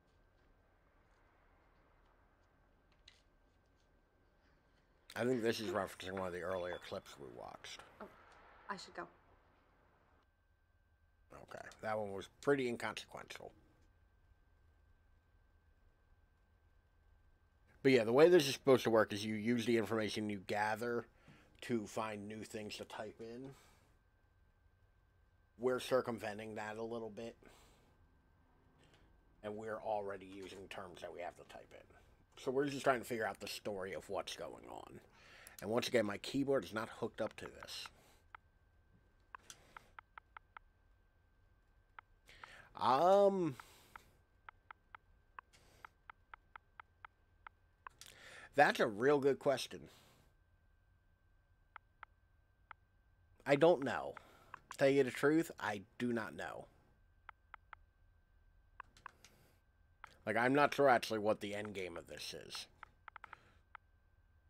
I think this is referencing one of the earlier clips we watched. Oh, I should go. Okay, that one was pretty inconsequential. But yeah, the way this is supposed to work is you use the information you gather to find new things to type in. We're circumventing that a little bit. And we're already using terms that we have to type in. So we're just trying to figure out the story of what's going on. And once again, my keyboard is not hooked up to this. That's a real good question. I don't know. To tell you the truth, I do not know. Like, I'm not sure actually what the end game of this is.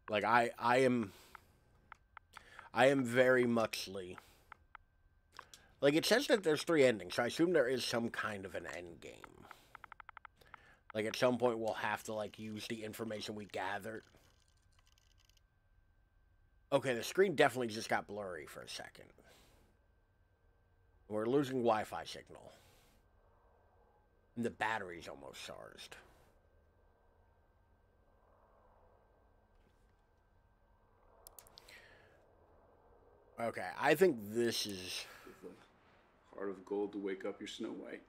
Like, I am very muchly... Like, it says that there's 3 endings, so I assume there is some kind of an end game. Like, at some point we'll have to, like, use the information we gathered. Okay, the screen definitely just got blurry for a second. We're losing Wi-Fi signal. And the battery's almost charged. Okay, I think this is... Heart of gold to wake up your Snow White.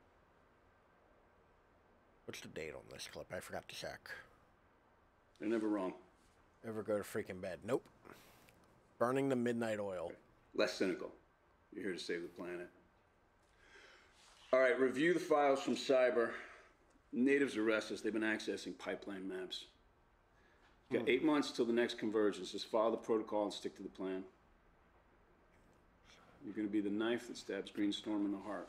What's the date on this clip? I forgot to check. They're never wrong. Ever go to freaking bed? Nope. Burning the midnight oil. Less cynical. You're here to save the planet. All right, review the files from cyber. Natives are restless. They've been accessing pipeline maps. You've got 8 months till the next convergence. Just follow the protocol and stick to the plan. You're going to be the knife that stabs Greenstorm in the heart.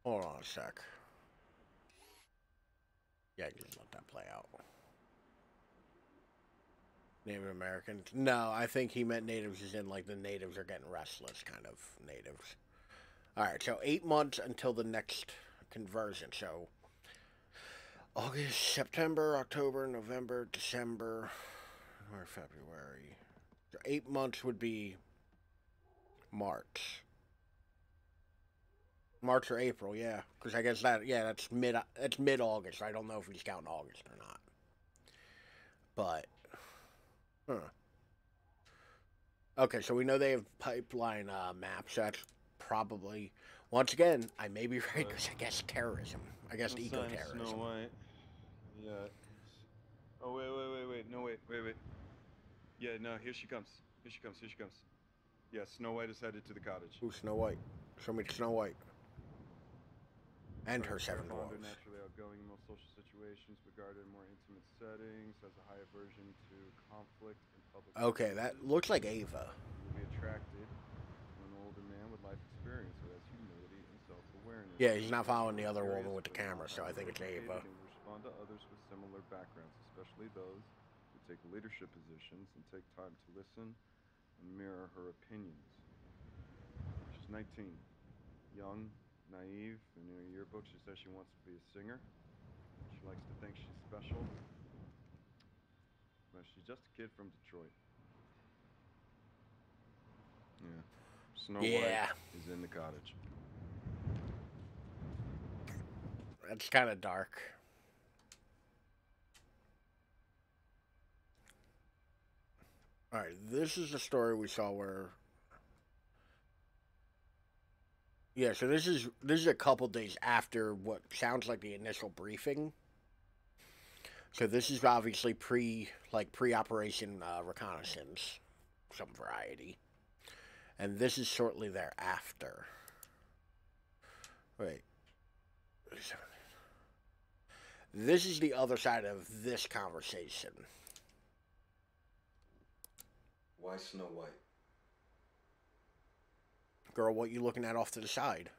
Hold on a sec. Yeah, just let that play out. Native Americans? No, I think he meant natives as in like the natives are getting restless kind of natives. Alright, so 8 months until the next conversion. So August, September, October, November, December, or February. So 8 months would be March. March or April, yeah. Because I guess that's mid-August. I don't know if he's counting August or not. But, okay, so we know they have pipeline maps. So that's probably, once again, I may be right because I guess terrorism. I guess eco-terrorism. Snow White. Yeah. Oh, wait. No, wait. Yeah, no, here she comes. Here she comes. Yeah, Snow White is headed to the cottage. Who's Snow White? Show me Snow White. And her 7 dwarves. Naturally outgoing in most social situations, regarded in more intimate settings, has a high aversion to conflict in public. Okay, that looks like Ava. Will be attracted to an older man with life experience who has humility and self-awareness. Yeah, he's not following the other woman with the camera, so I think it's Ava. And respond to others with similar backgrounds, especially those who take leadership positions and take time to listen and mirror her opinions. She's 19, young, naive. In her yearbook, she says she wants to be a singer. She likes to think she's special, but she's just a kid from Detroit. Yeah. Snow White is in the cottage. That's kind of dark. Alright, this is the story we saw where... Yeah, so this is a couple days after what sounds like the initial briefing. So this is obviously pre-operation reconnaissance, some variety. And this is shortly thereafter. Wait. This is the other side of this conversation. Why Snow White? Girl, what you looking at off to the side?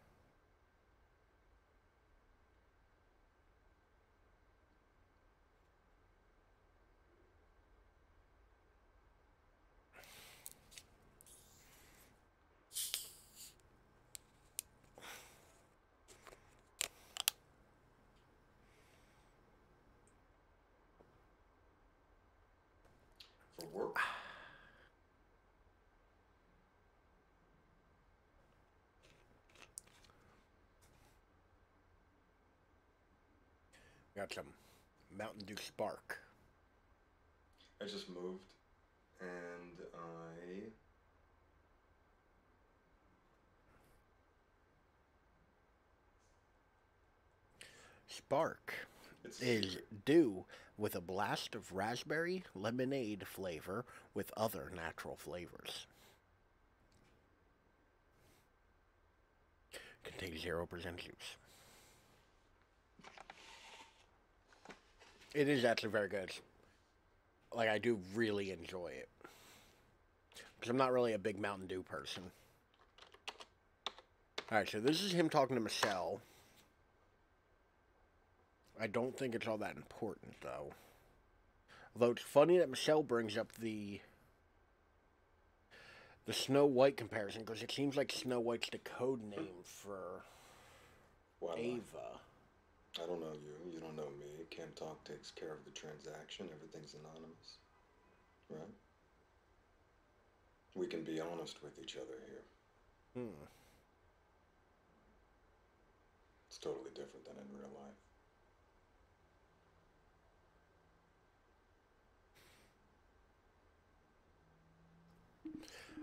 For work? Got some Mountain Dew Spark. I just moved, and Spark is dew with a blast of raspberry lemonade flavor with other natural flavors. Contains 0% juice. It is actually very good. Like, I do really enjoy it. Because I'm not really a big Mountain Dew person. Alright, so this is him talking to Michelle. I don't think it's all that important, though. Although it's funny that Michelle brings up the Snow White comparison, because it seems like Snow White's the code name for Ava. I don't know you. You don't know me. Cam Talk takes care of the transaction. Everything's anonymous. Right? We can be honest with each other here. It's totally different than in real life.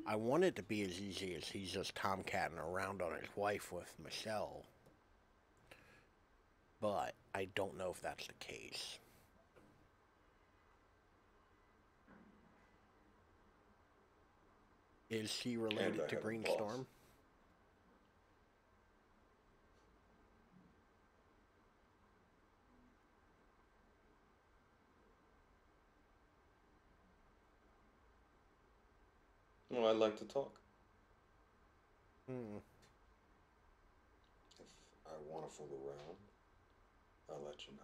I want it to be as easy as he's just tomcatting around on his wife with Michelle. But I don't know if that's the case. Is she related to Green Storm? Well, I'd like to talk. Hmm. If I want to fool around, I'll let you know.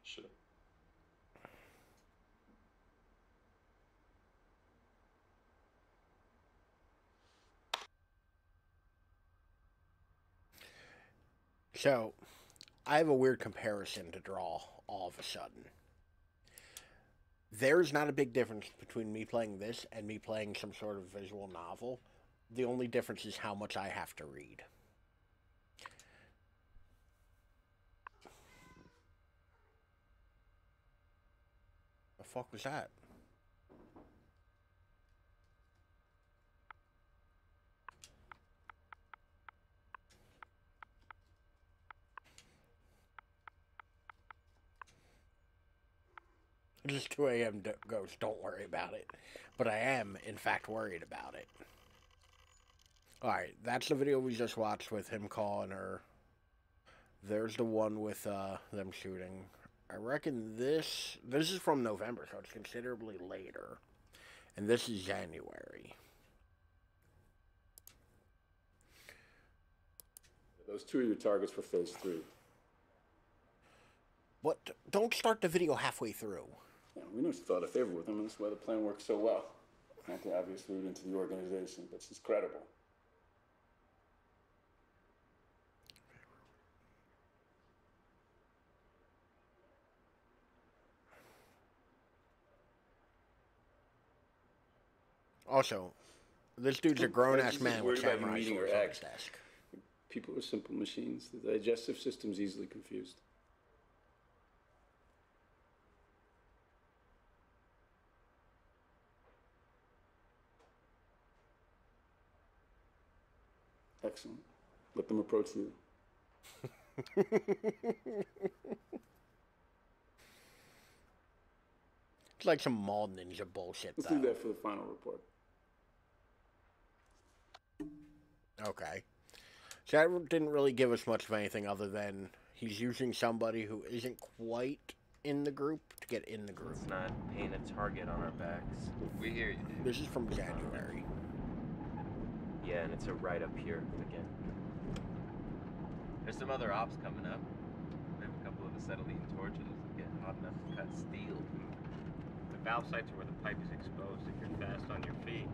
Sure. So, I have a weird comparison to draw all of a sudden. There's not a big difference between me playing this and me playing some sort of visual novel. The only difference is how much I have to read. The fuck was that? It is 2 a.m. Ghost, don't worry about it. But I am, in fact, worried about it. Alright, that's the video we just watched with him calling her. There's the one with them shooting. I reckon this is from November, so it's considerably later. And this is January. Those two are your targets for phase 3. What? Don't start the video halfway through. Yeah, we know she thought a favor with him, and that's why the plan worked so well. Not the obvious route into the organization, but she's credible. Also, this dude's a grown-ass man with samurai swords on his desk. People are simple machines. The digestive system's easily confused. Excellent. Let them approach you. It's like some mall ninja bullshit, Let's though. do that for the final report. Okay. So that didn't really give us much of anything other than he's using somebody who isn't quite in the group to get in the group. Let's not paint a target on our backs. We hear you, dude. This is from January. Yeah, and it's a right up here again. There's some other ops coming up. We have a couple of acetylene torches that get hot enough to cut steel. The valve sites are where the pipe is exposed. If you're fast on your feet,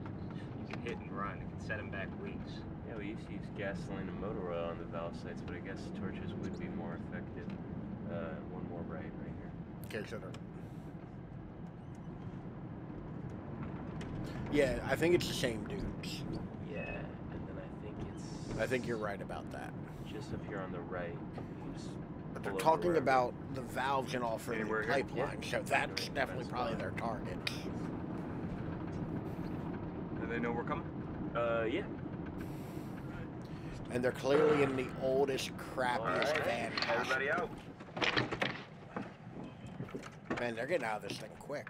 you can hit and run. It can set them back weeks. Yeah, we used to use gasoline and motor oil on the valve sites, but I guess torches would be more effective. One more right here. Okay, shut up. Yeah, I think it's the same dudes. Yeah, and then I think it's... I think you're right about that. Just up here on the right. But they're talking about the valves and all for the pipeline, so that's definitely probably their target. Do they know we're coming? Yeah. And they're clearly in the oldest, crappiest van. Everybody out. Man, they're getting out of this thing quick.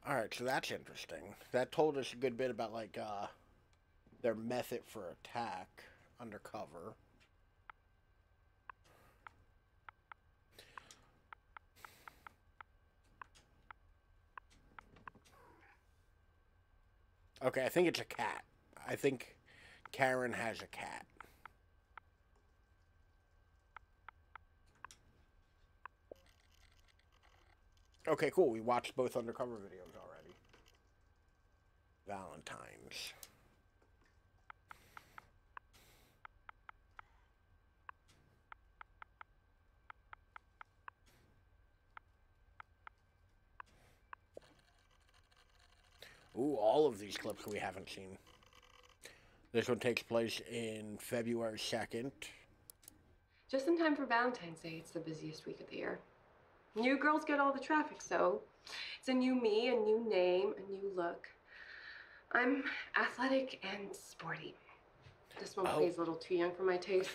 Alright, so that's interesting. That told us a good bit about, like, their method for attack undercover. Okay, I think it's a cat. I think Karen has a cat. Okay, cool. We watched both undercover videos already. Valentine's. Ooh, all of these clips we haven't seen. This one takes place in February 2nd. Just in time for Valentine's Day. It's the busiest week of the year. You girls get all the traffic, so it's a new me, a new name, a new look. I'm athletic and sporty. This one plays a little too young for my taste.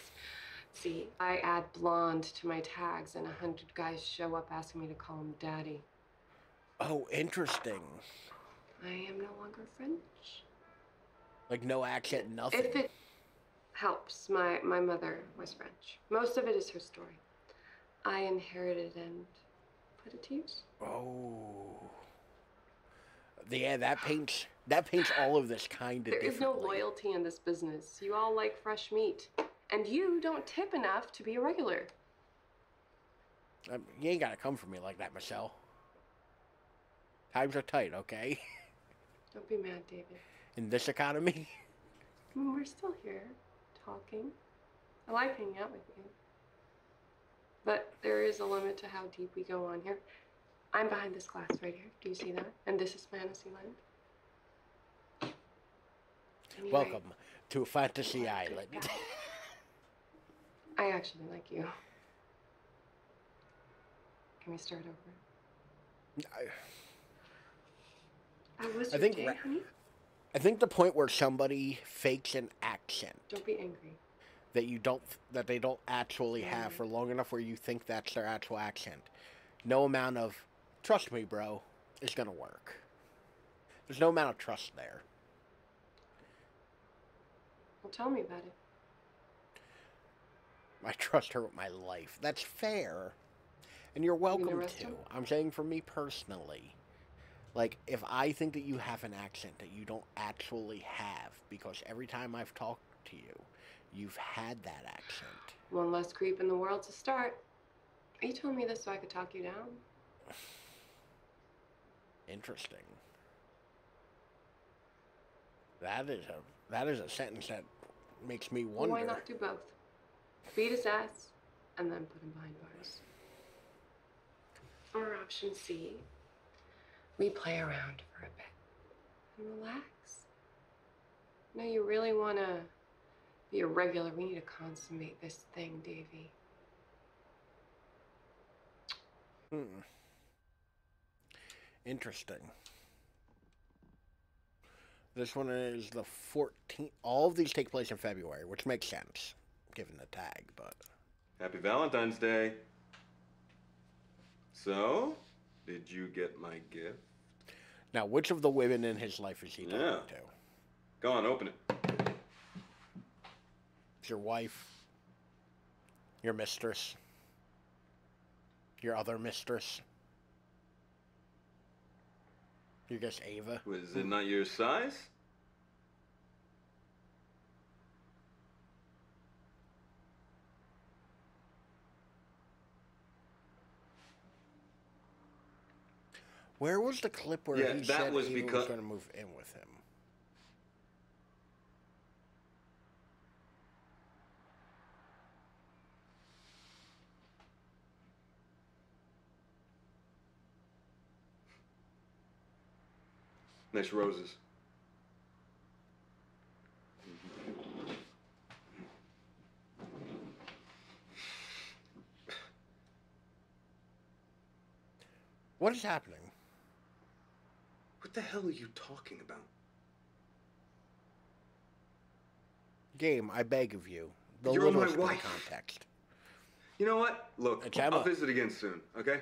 See, I add blonde to my tags, and 100 guys show up asking me to call him daddy. Oh, interesting. I am no longer French. Like no accent, nothing. If it helps, my mother was French. Most of it is her story. I inherited and put it to use. Oh. Yeah, that paints all of this kind of differently. There is no loyalty in this business. You all like fresh meat. And you don't tip enough to be a regular. You ain't gotta come for me like that, Michelle. Times are tight, okay? Don't be mad, David. In this economy? I mean, we're still here, talking. I like hanging out with you. But there is a limit to how deep we go on here. I'm behind this glass right here. Do you see that? And this is Fantasyland. Anyway, Welcome to Fantasy Island. I actually like you. Can we start over? Was I your day, honey? I think the point where somebody fakes an accent Don't be angry. that they don't actually have for long enough where you think that's their actual accent. No amount of trust me, bro, is gonna work. There's no amount of trust there. Well, tell me about it. I trust her with my life. That's fair. And you're welcome to. I'm saying for me personally. Like, if I think that you have an accent that you don't actually have, because every time I've talked to you, you've had that accent. One less creep in the world to start. You told me this so I could talk you down. Interesting. That is a sentence that makes me wonder. Well, why not do both? Beat his ass, and then put him behind bars. Or option C, we play around for a bit and relax. No, you really want to be a regular. We need to consummate this thing, Davy. Interesting. This one is the 14th. All of these take place in February, which makes sense, given the tag, but... Happy Valentine's Day. So, did you get my gift? Now, which of the women in his life is he talking to? Go on, open it. It's your wife, your mistress, your other mistress. You guess Ava? Was it not your size? Where was the clip where he said Ava was going to move in with him? Nice roses. What is happening? What the hell are you talking about? Game, I beg of you. You're my littlest wife. Context. You know what? Look, I'll visit again soon, okay?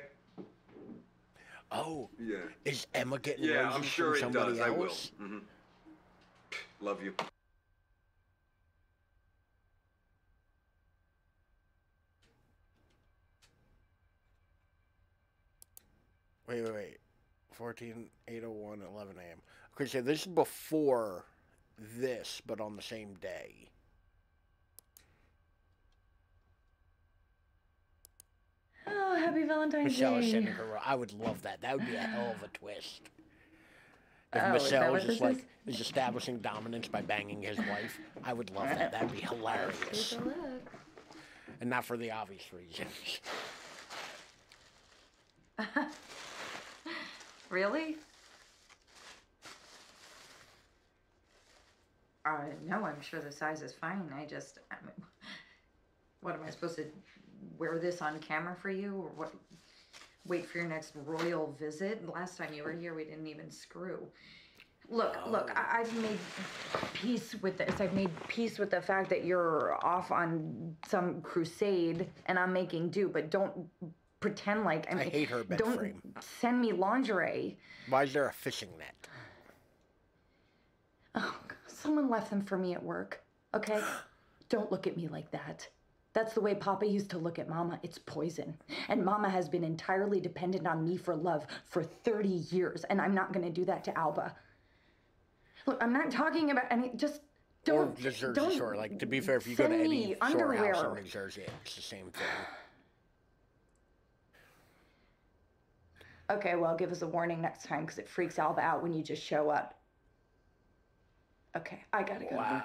Oh. Yeah. Is Emma getting Yeah, roses I'm sure from it somebody does. else? I will. Mm-hmm. Love you. Wait. 14, 8:01, 11 a.m. Okay, so this is before this, but on the same day. Oh, happy Valentine's Michelle is Day. sitting in her row. I would love that. That would be a hell of a twist. If Oh, is that Michelle what is this is establishing dominance by banging his wife, I would love that. That'd be hilarious. Take a look. And not for the obvious reasons. Really? No, I'm sure the size is fine. I mean, what am I supposed to wear this on camera for you, or what? wait for your next royal visit. Last time you were here, we didn't even screw. Look, I've made peace with this. I've made peace with the fact that you're off on some crusade and I'm making do, but don't pretend like I hate her bed don't frame. Send me lingerie. Why is there a fishing net? Oh, someone left them for me at work, okay? Don't look at me like that. That's the way Papa used to look at Mama. It's poison. And Mama has been entirely dependent on me for love for 30 years, and I'm not going to do that to Alba. Look, I'm not talking about any, just don't. Or the Jersey don't Shore. Like, to be fair, if you go to send any me shore house underwear. in New Jersey, it's the same thing. Okay, well, give us a warning next time because it freaks Alba out when you just show up. Okay, I gotta go. Wow.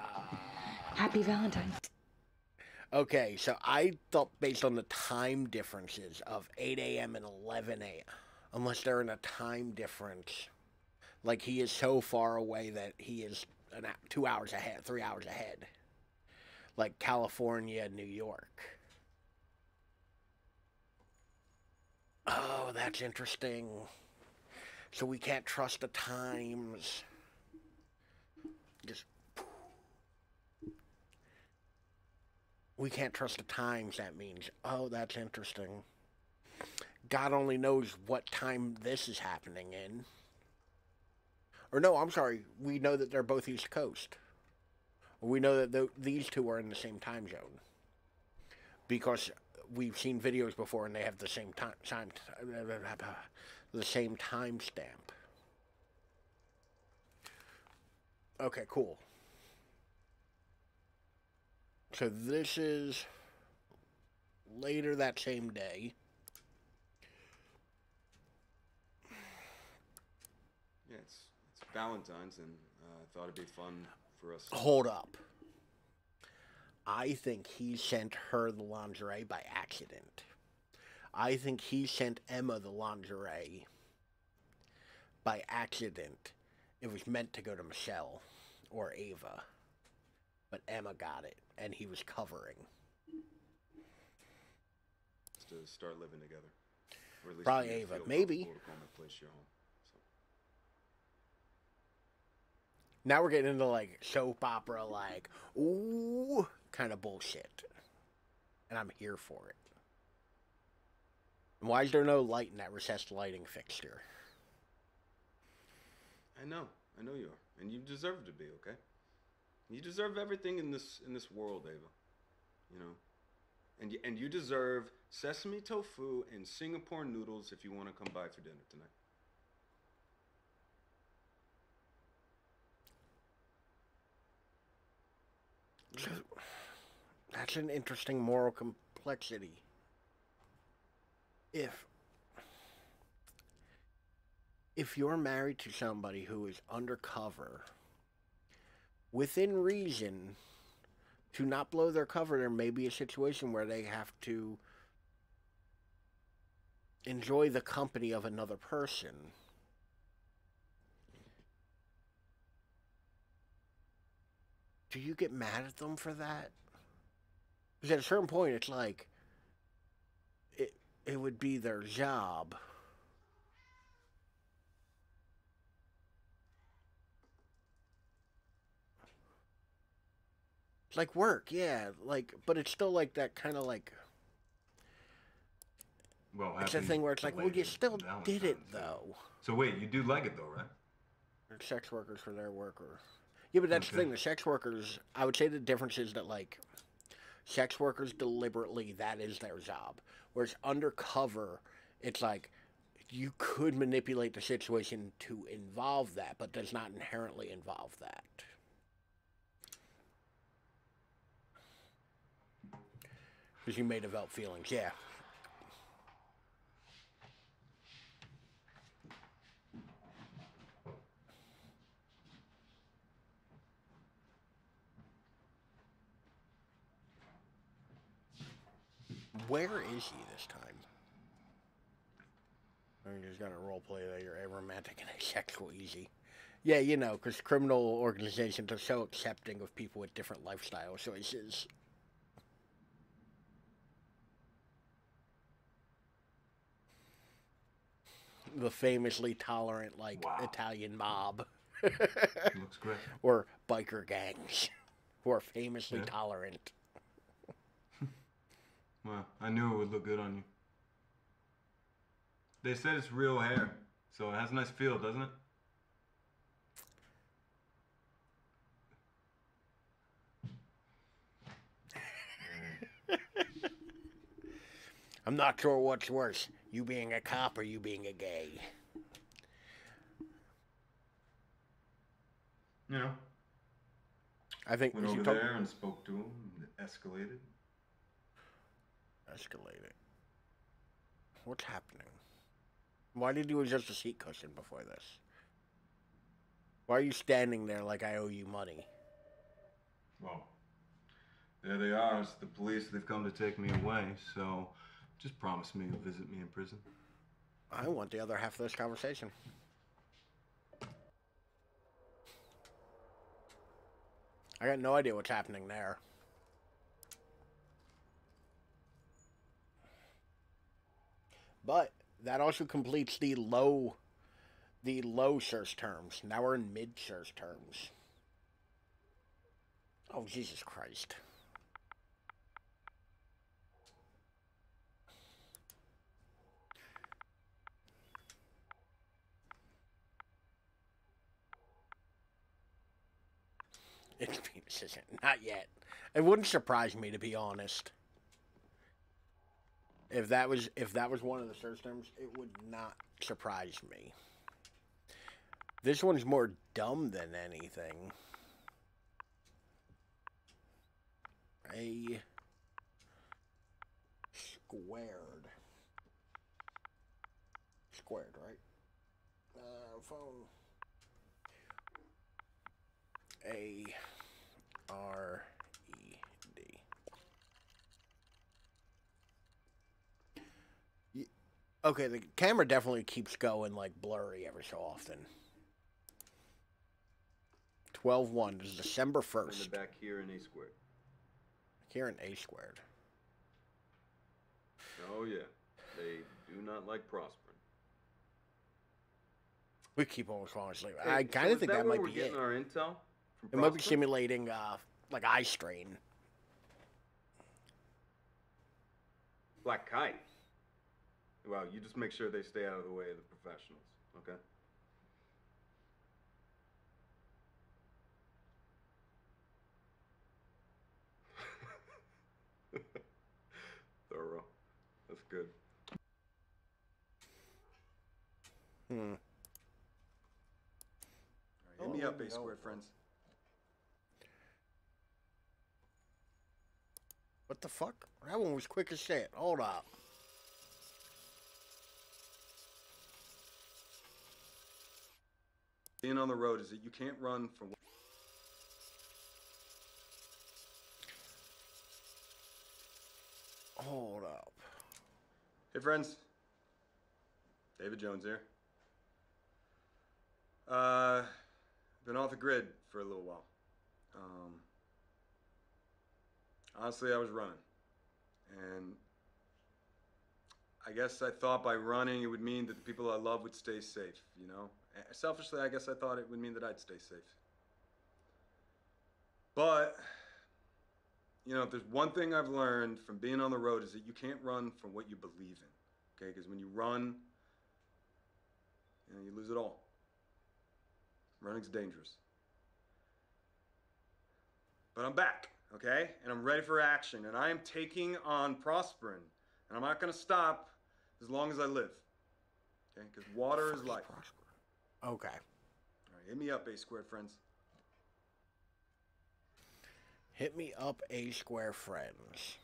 Happy Valentine's. Okay, so I thought based on the time differences of 8 a.m. and 11 a.m., unless they're in a time difference, like he is so far away that he is 2 hours ahead, 3 hours ahead. Like California, New York. Oh, that's interesting. So we can't trust the times. Just... We can't trust the times, that means. Oh, that's interesting. God only knows what time this is happening in. Or no, I'm sorry. We know that they're both East Coast. We know that these two are in the same time zone. Because we've seen videos before and they have the same the same timestamp. Okay, cool. So this is later that same day. Yeah, it's Valentine's, and I thought it'd be fun for us. Hold up. I think he sent her the lingerie by accident. I think he sent Emma the lingerie by accident. It was meant to go to Michelle or Ava, but Emma got it, and he was covering. To start living together. Or at least Probably Ava, maybe. To come and place your home. So. Now we're getting into like soap opera, like, ooh, kind of bullshit. And I'm here for it. And why is there no light in that recessed lighting fixture? I know you are, and you deserve to be, okay? You deserve everything in this world, Ava. You know, and you deserve sesame tofu and Singapore noodles if you want to come by for dinner tonight. So, that's an interesting moral complexity. If you're married to somebody who is undercover, within reason, to not blow their cover, there may be a situation where they have to enjoy the company of another person. Do you get mad at them for that? Because at a certain point, it's like, it would be their job. It's like work, yeah, like, but it's still like that kind of like, Well, it's a thing where it's like, well, you still did it, though. So wait, you do like it though, right? They're sex workers for their worker. Yeah, but that's the thing, the sex workers, I would say the difference is that, like, sex workers deliberately, that is their job. Whereas undercover, it's like, you could manipulate the situation to involve that, but does not inherently involve that. Because you may develop feelings, yeah. Where is he this time? You just gotta roleplay that you're a romantic and asexual easy. Yeah, you know, because criminal organizations are so accepting of people with different lifestyle choices. the famously tolerant, like, Italian mob. Looks great. Or biker gangs who are famously tolerant. Well, I knew it would look good on you. They said it's real hair, so it has a nice feel, doesn't it? I'm not sure what's worse, you being a cop or you being a gay. You know. I think went over there and spoke to him. And it escalated. Escalated. What's happening? Why did you adjust the seat cushion before this? Why are you standing there like I owe you money? Well, there they are. It's the police. They've come to take me away. So, just promise me you'll visit me in prison. I want the other half of this conversation. I got no idea what's happening there. But that also completes the low search terms. Now we're in mid search terms. Oh, Jesus Christ. It's penis isn't. Not yet. It wouldn't surprise me, to be honest. If that was one of the search terms, it would not surprise me. This one's more dumb than anything. A squared. Squared, right? Phone. A-R-E-D. Okay, the camera definitely keeps going, like, blurry every so often. 12/1 is December 1st. And back here in A squared. Here in A squared. Oh, yeah. They do not like prospering. We keep almost falling asleep. Hey, I kind of think that might we're be getting it. our intel from It might be Prosper? simulating, like, eye strain. Black Kite. Well, you just make sure they stay out of the way of the professionals, okay? Thorough. That's good. Hit me up, A squared friends. What the fuck? That one was quick as shit. Hold up. Being on the road is that you can't run from... Hold up. Hey, friends. David Jones here. Been off the grid for a little while. Honestly, I was running. And I guess I thought by running it would mean that the people I love would stay safe, you know? Selfishly, I guess I thought it would mean that I'd stay safe. But, you know, if there's one thing I've learned from being on the road is that you can't run from what you believe in, okay? Because when you run, you know, you lose it all. Running's dangerous. But I'm back, okay? And I'm ready for action. And I am taking on Prosperin. And I'm not going to stop as long as I live. Okay? Because water is life. Okay. All right, hit me up, A squared friends. Hit me up, A square friends.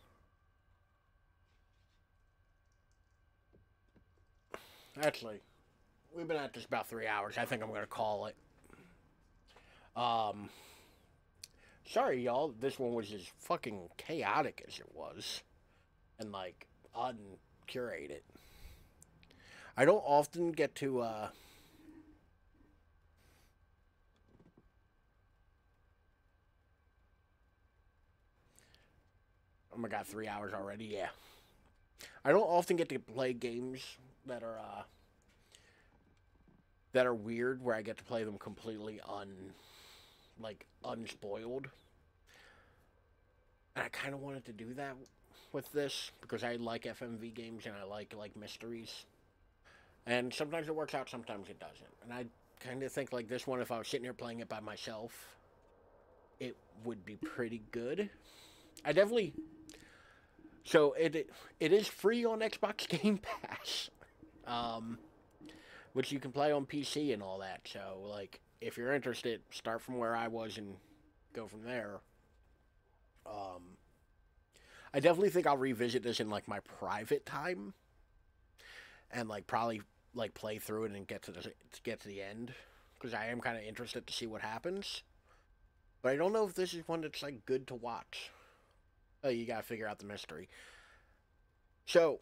Actually, we've been at this about 3 hours. I think I'm going to call it. Sorry, y'all. This one was as fucking chaotic as it was. And, like, uncurated. I don't often get to, Oh my god, 3 hours already? Yeah. I don't often get to play games that are, that are weird, where I get to play them completely unspoiled. And I kind of wanted to do that with this, because I like FMV games and I like mysteries. And sometimes it works out, sometimes it doesn't. And I kind of think like this one, if I was sitting here playing it by myself, it would be pretty good. I definitely... So it is free on Xbox Game Pass, which you can play on PC and all that. So like, if you're interested, start from where I was and go from there. I definitely think I'll revisit this in like my private time, and like probably like play through it and get to the end, because I am kind of interested to see what happens. But I don't know if this is one that's like good to watch. Oh, you gotta figure out the mystery. So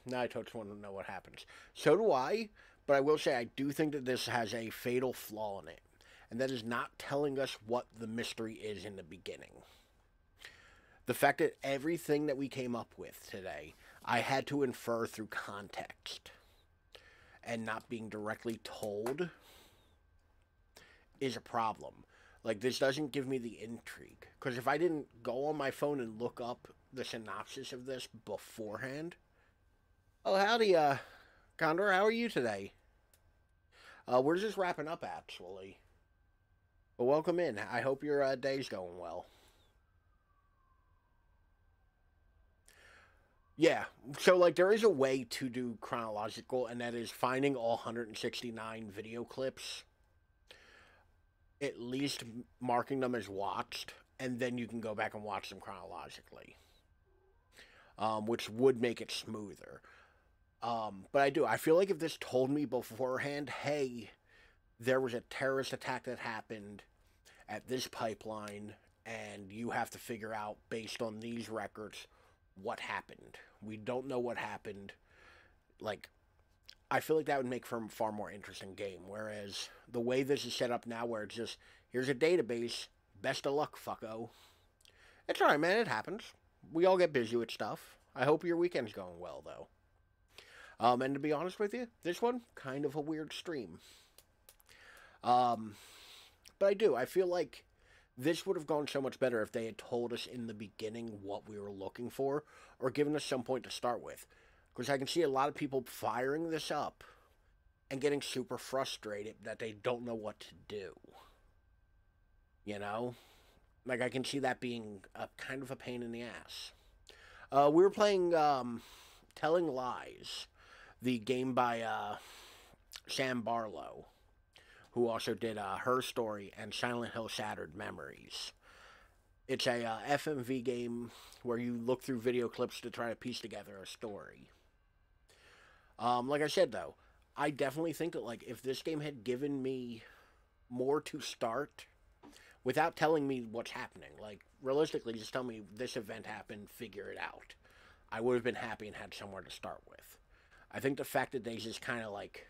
now I just want to know what happens. So do I, but I will say I do think that this has a fatal flaw in it, and that is not telling us what the mystery is in the beginning. The fact that everything that we came up with today, I had to infer through context, and not being directly told is a problem. Like, this doesn't give me the intrigue. Because if I didn't go on my phone and look up the synopsis of this beforehand... Oh, howdy, Condor, how are you today? We're just wrapping up, actually. Well, welcome in. I hope your day's going well. Yeah, so, like, there is a way to do chronological, and that is finding all 169 video clips, at least marking them as watched, and then you can go back and watch them chronologically, which would make it smoother. But I feel like if this told me beforehand, hey, there was a terrorist attack that happened at this pipeline, and you have to figure out, based on these records, what happened. We don't know what happened. Like, I feel like that would make for a far more interesting game, whereas the way this is set up now, where it's just, here's a database, best of luck, fucko. It's alright, man, it happens. We all get busy with stuff. I hope your weekend's going well, though. And to be honest with you, this one, kind of a weird stream. But I feel like this would have gone so much better if they had told us in the beginning what we were looking for, or given us some point to start with. Because I can see a lot of people firing this up and getting super frustrated that they don't know what to do. You know? Like, I can see that being a kind of a pain in the ass. We were playing Telling Lies, the game by Sam Barlow, who also did Her Story and Silent Hill Shattered Memories. It's a FMV game where you look through video clips to try to piece together a story. Like I said, though, I definitely think that, like, if this game had given me more to start, without telling me what's happening, like, realistically, just tell me this event happened, figure it out, I would have been happy and had somewhere to start with. I think the fact that they just kind of, like,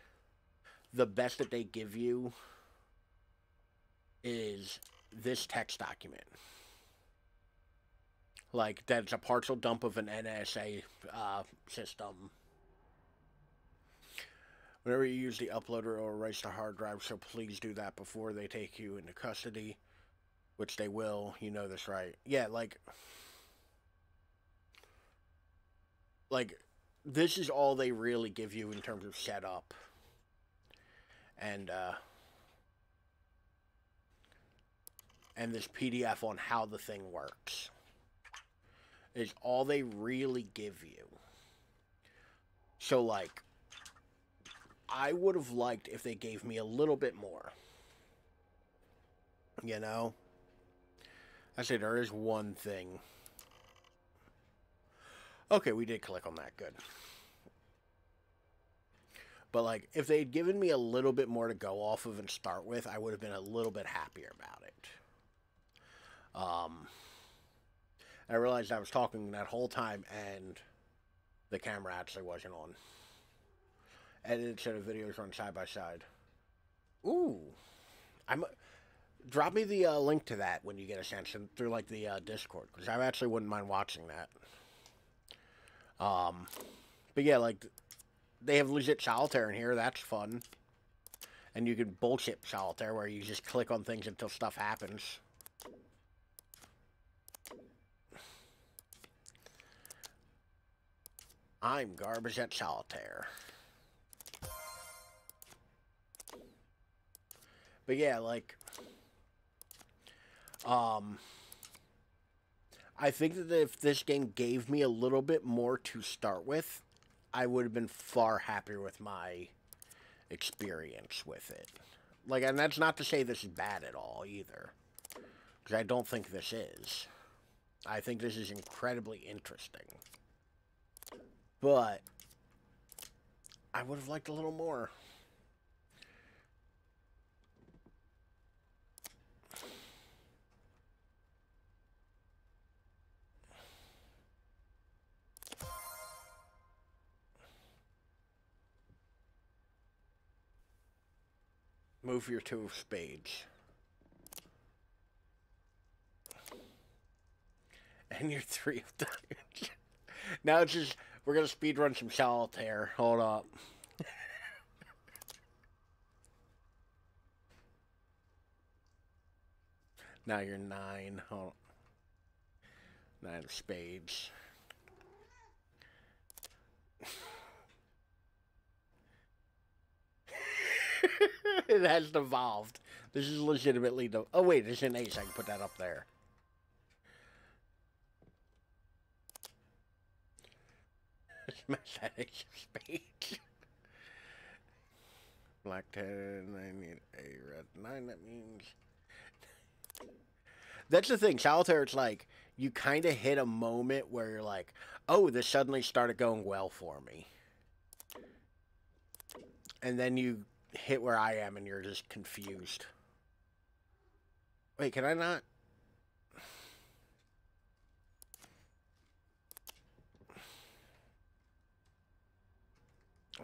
the best that they give you is this text document. Like, that's a partial dump of an NSA system. Whenever you use the uploader, it will erase the hard drive, so please do that before they take you into custody, which they will. You know this, right? Yeah, like, this is all they really give you in terms of setup. And this PDF on how the thing works is all they really give you. So, like, I would have liked if they gave me a little bit more. You know? I say there is one thing. Okay, we did click on that. Good. But, like, if they had given me a little bit more to go off of and start with, I would have been a little bit happier about it. I realized I was talking that whole time and the camera actually wasn't on. Edited set of videos run side by side. Ooh. Drop me the link to that when you get a chance, and through, like, the Discord, because I actually wouldn't mind watching that. But yeah, like, they have legit solitaire in here. That's fun. And you can bullshit solitaire where you just click on things until stuff happens. I'm garbage at solitaire. But yeah, like, I think that if this game gave me a little bit more to start with, I would have been far happier with my experience with it. Like, and that's not to say this is bad at all, either. Because I don't think this is. I think this is incredibly interesting. But I would have liked a little more. Move your 2 of spades. And your 3 of diamonds. Now it's just, we're going to speedrun some solitaire. Hold up. Now you're 9. Hold on. 9 of spades. It has devolved. This is legitimately oh wait, there's an ace. I can put that up there. Smash that ace of spades. Black 10, I need a red 9, that means... That's the thing, solitaire, it's like, you kind of hit a moment where you're like, oh, this suddenly started going well for me. And then you hit where I am and you're just confused. Wait, can I not?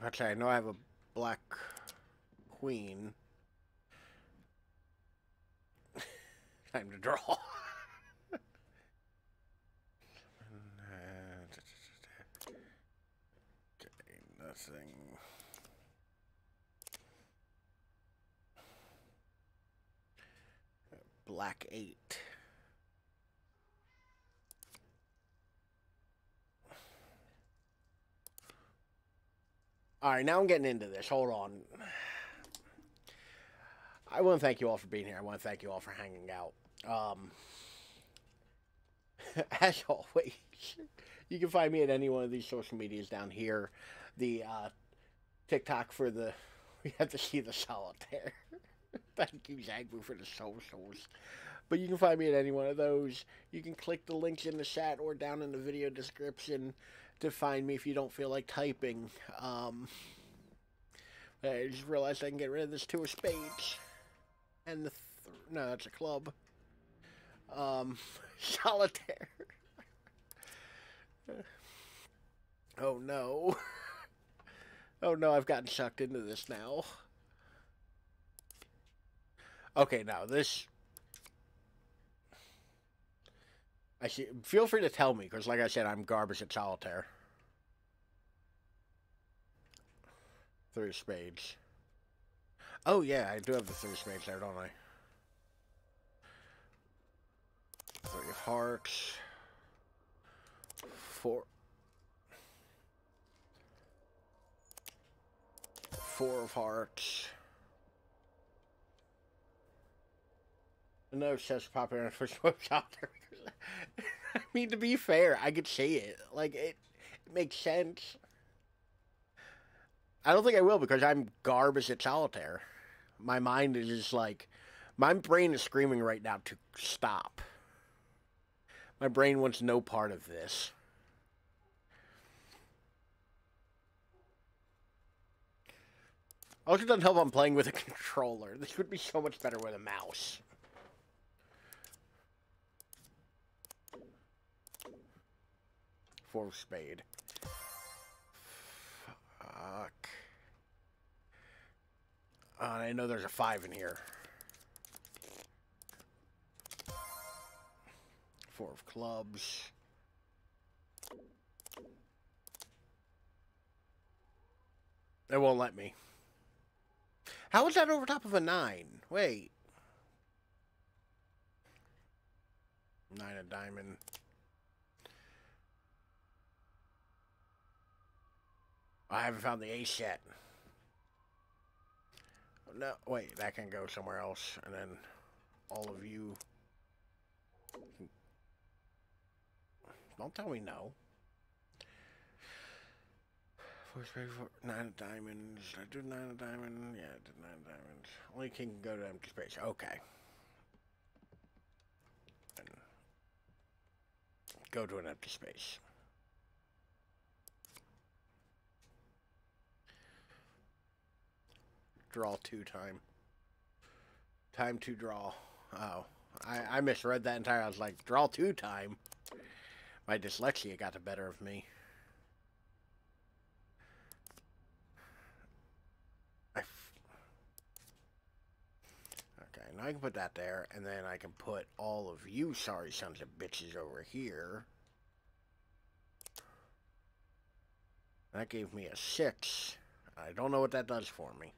Actually, I know I have a black queen. Time to draw. Okay, nothing. Black 8. Alright, now I'm getting into this. Hold on. I want to thank you all for being here. I want to thank you all for hanging out. As always, you can find me at any one of these social medias down here. The TikTok for the... We have to see the solitaire. Thank you, Zagbu, for the socials. But you can find me at any one of those. You can click the links in the chat or down in the video description to find me if you don't feel like typing. I just realized I can get rid of this 2 of spades. And the... no, that's a club. Solitaire. Oh, no. Oh, no, I've gotten sucked into this now. Okay, now this... I see. Feel free to tell me, because like I said, I'm garbage at solitaire. 3 of spades. Oh, yeah, I do have the 3 of spades there, don't I? 3 of hearts. 4 of hearts. No, says popular for switch out there. I mean, to be fair, I could say it. Like, it makes sense. I don't think I will because I'm garbage at solitaire. My mind is just like... My brain is screaming right now to stop. My brain wants no part of this. Also, doesn't help I'm playing with a controller. This would be so much better with a mouse. Four of spade. Fuck. I know there's a 5 in here. 4 of clubs. It won't let me. How is that over top of a 9? Wait. 9 of diamond. I haven't found the ace yet. No, wait, that can go somewhere else, and then all of you... Don't tell me no. 9 of diamonds. Did I do 9 of diamonds? Yeah, I did 9 of diamonds. Only king can go to empty space. Okay. And go to an empty space. Draw 2 time. Time to draw. Oh. I misread that entire. I was like, draw 2 time. My dyslexia got the better of me. Okay, now I can put that there, and then I can put all of you sorry sons of bitches over here. That gave me a 6. I don't know what that does for me.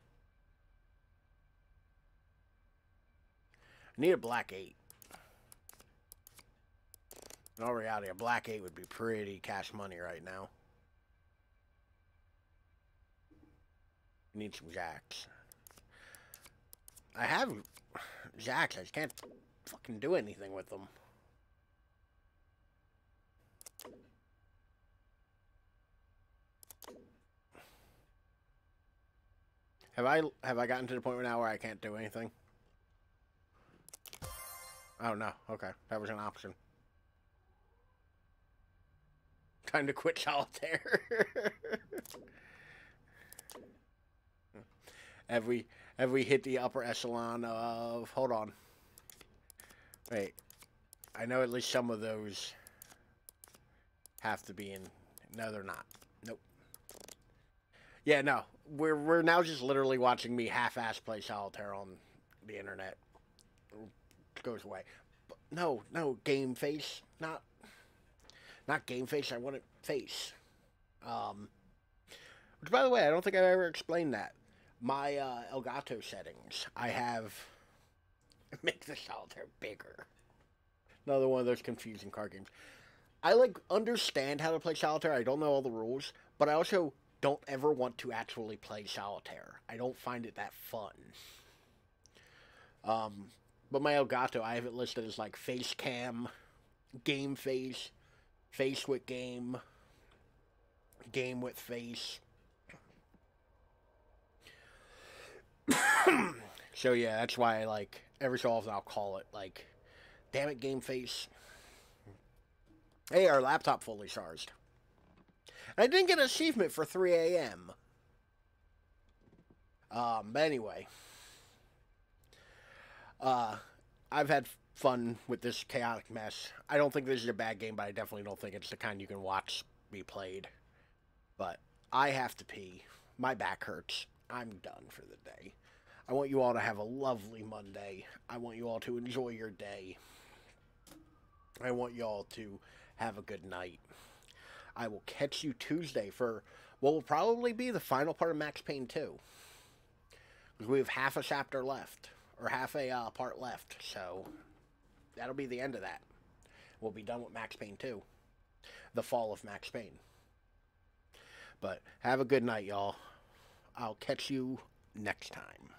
I need a black 8. In all reality, a black 8 would be pretty cash money right now. Need some jacks. I have jacks, I just can't fucking do anything with them. Have I gotten to the point now where I can't do anything? Oh no, okay. That was an option. Time to quit solitaire. Have we hit the upper echelon of... Hold on. Wait. I know at least some of those have to be in... No, they're not. Nope. Yeah, no. We're now just literally watching me half-ass play solitaire on the internet. It goes away. But no, game face. Not game face. I want it face. Which, by the way, I don't think I've ever explained that. My Elgato settings, I have make the solitaire bigger. Another one of those confusing card games. I understand how to play solitaire. I don't know all the rules, but I also don't ever want to actually play solitaire. I don't find it that fun. But my Elgato, I have it listed as like face cam, game face, face with game, game with face. So yeah, that's why every so often I'll call it damn it, game face. Hey, our laptop fully charged. And I didn't get an achievement for 3 a.m. But anyway. I've had fun with this chaotic mess. I don't think this is a bad game, but I definitely don't think it's the kind you can watch be played. But I have to pee. My back hurts. I'm done for the day. I want you all to have a lovely Monday. I want you all to enjoy your day. I want you all to have a good night. I will catch you Tuesday for what will probably be the final part of Max Payne 2. Because we have half a chapter left. Or half a part left. So, that'll be the end of that. We'll be done with Max Payne 2. The fall of Max Payne. But, have a good night, y'all. I'll catch you next time.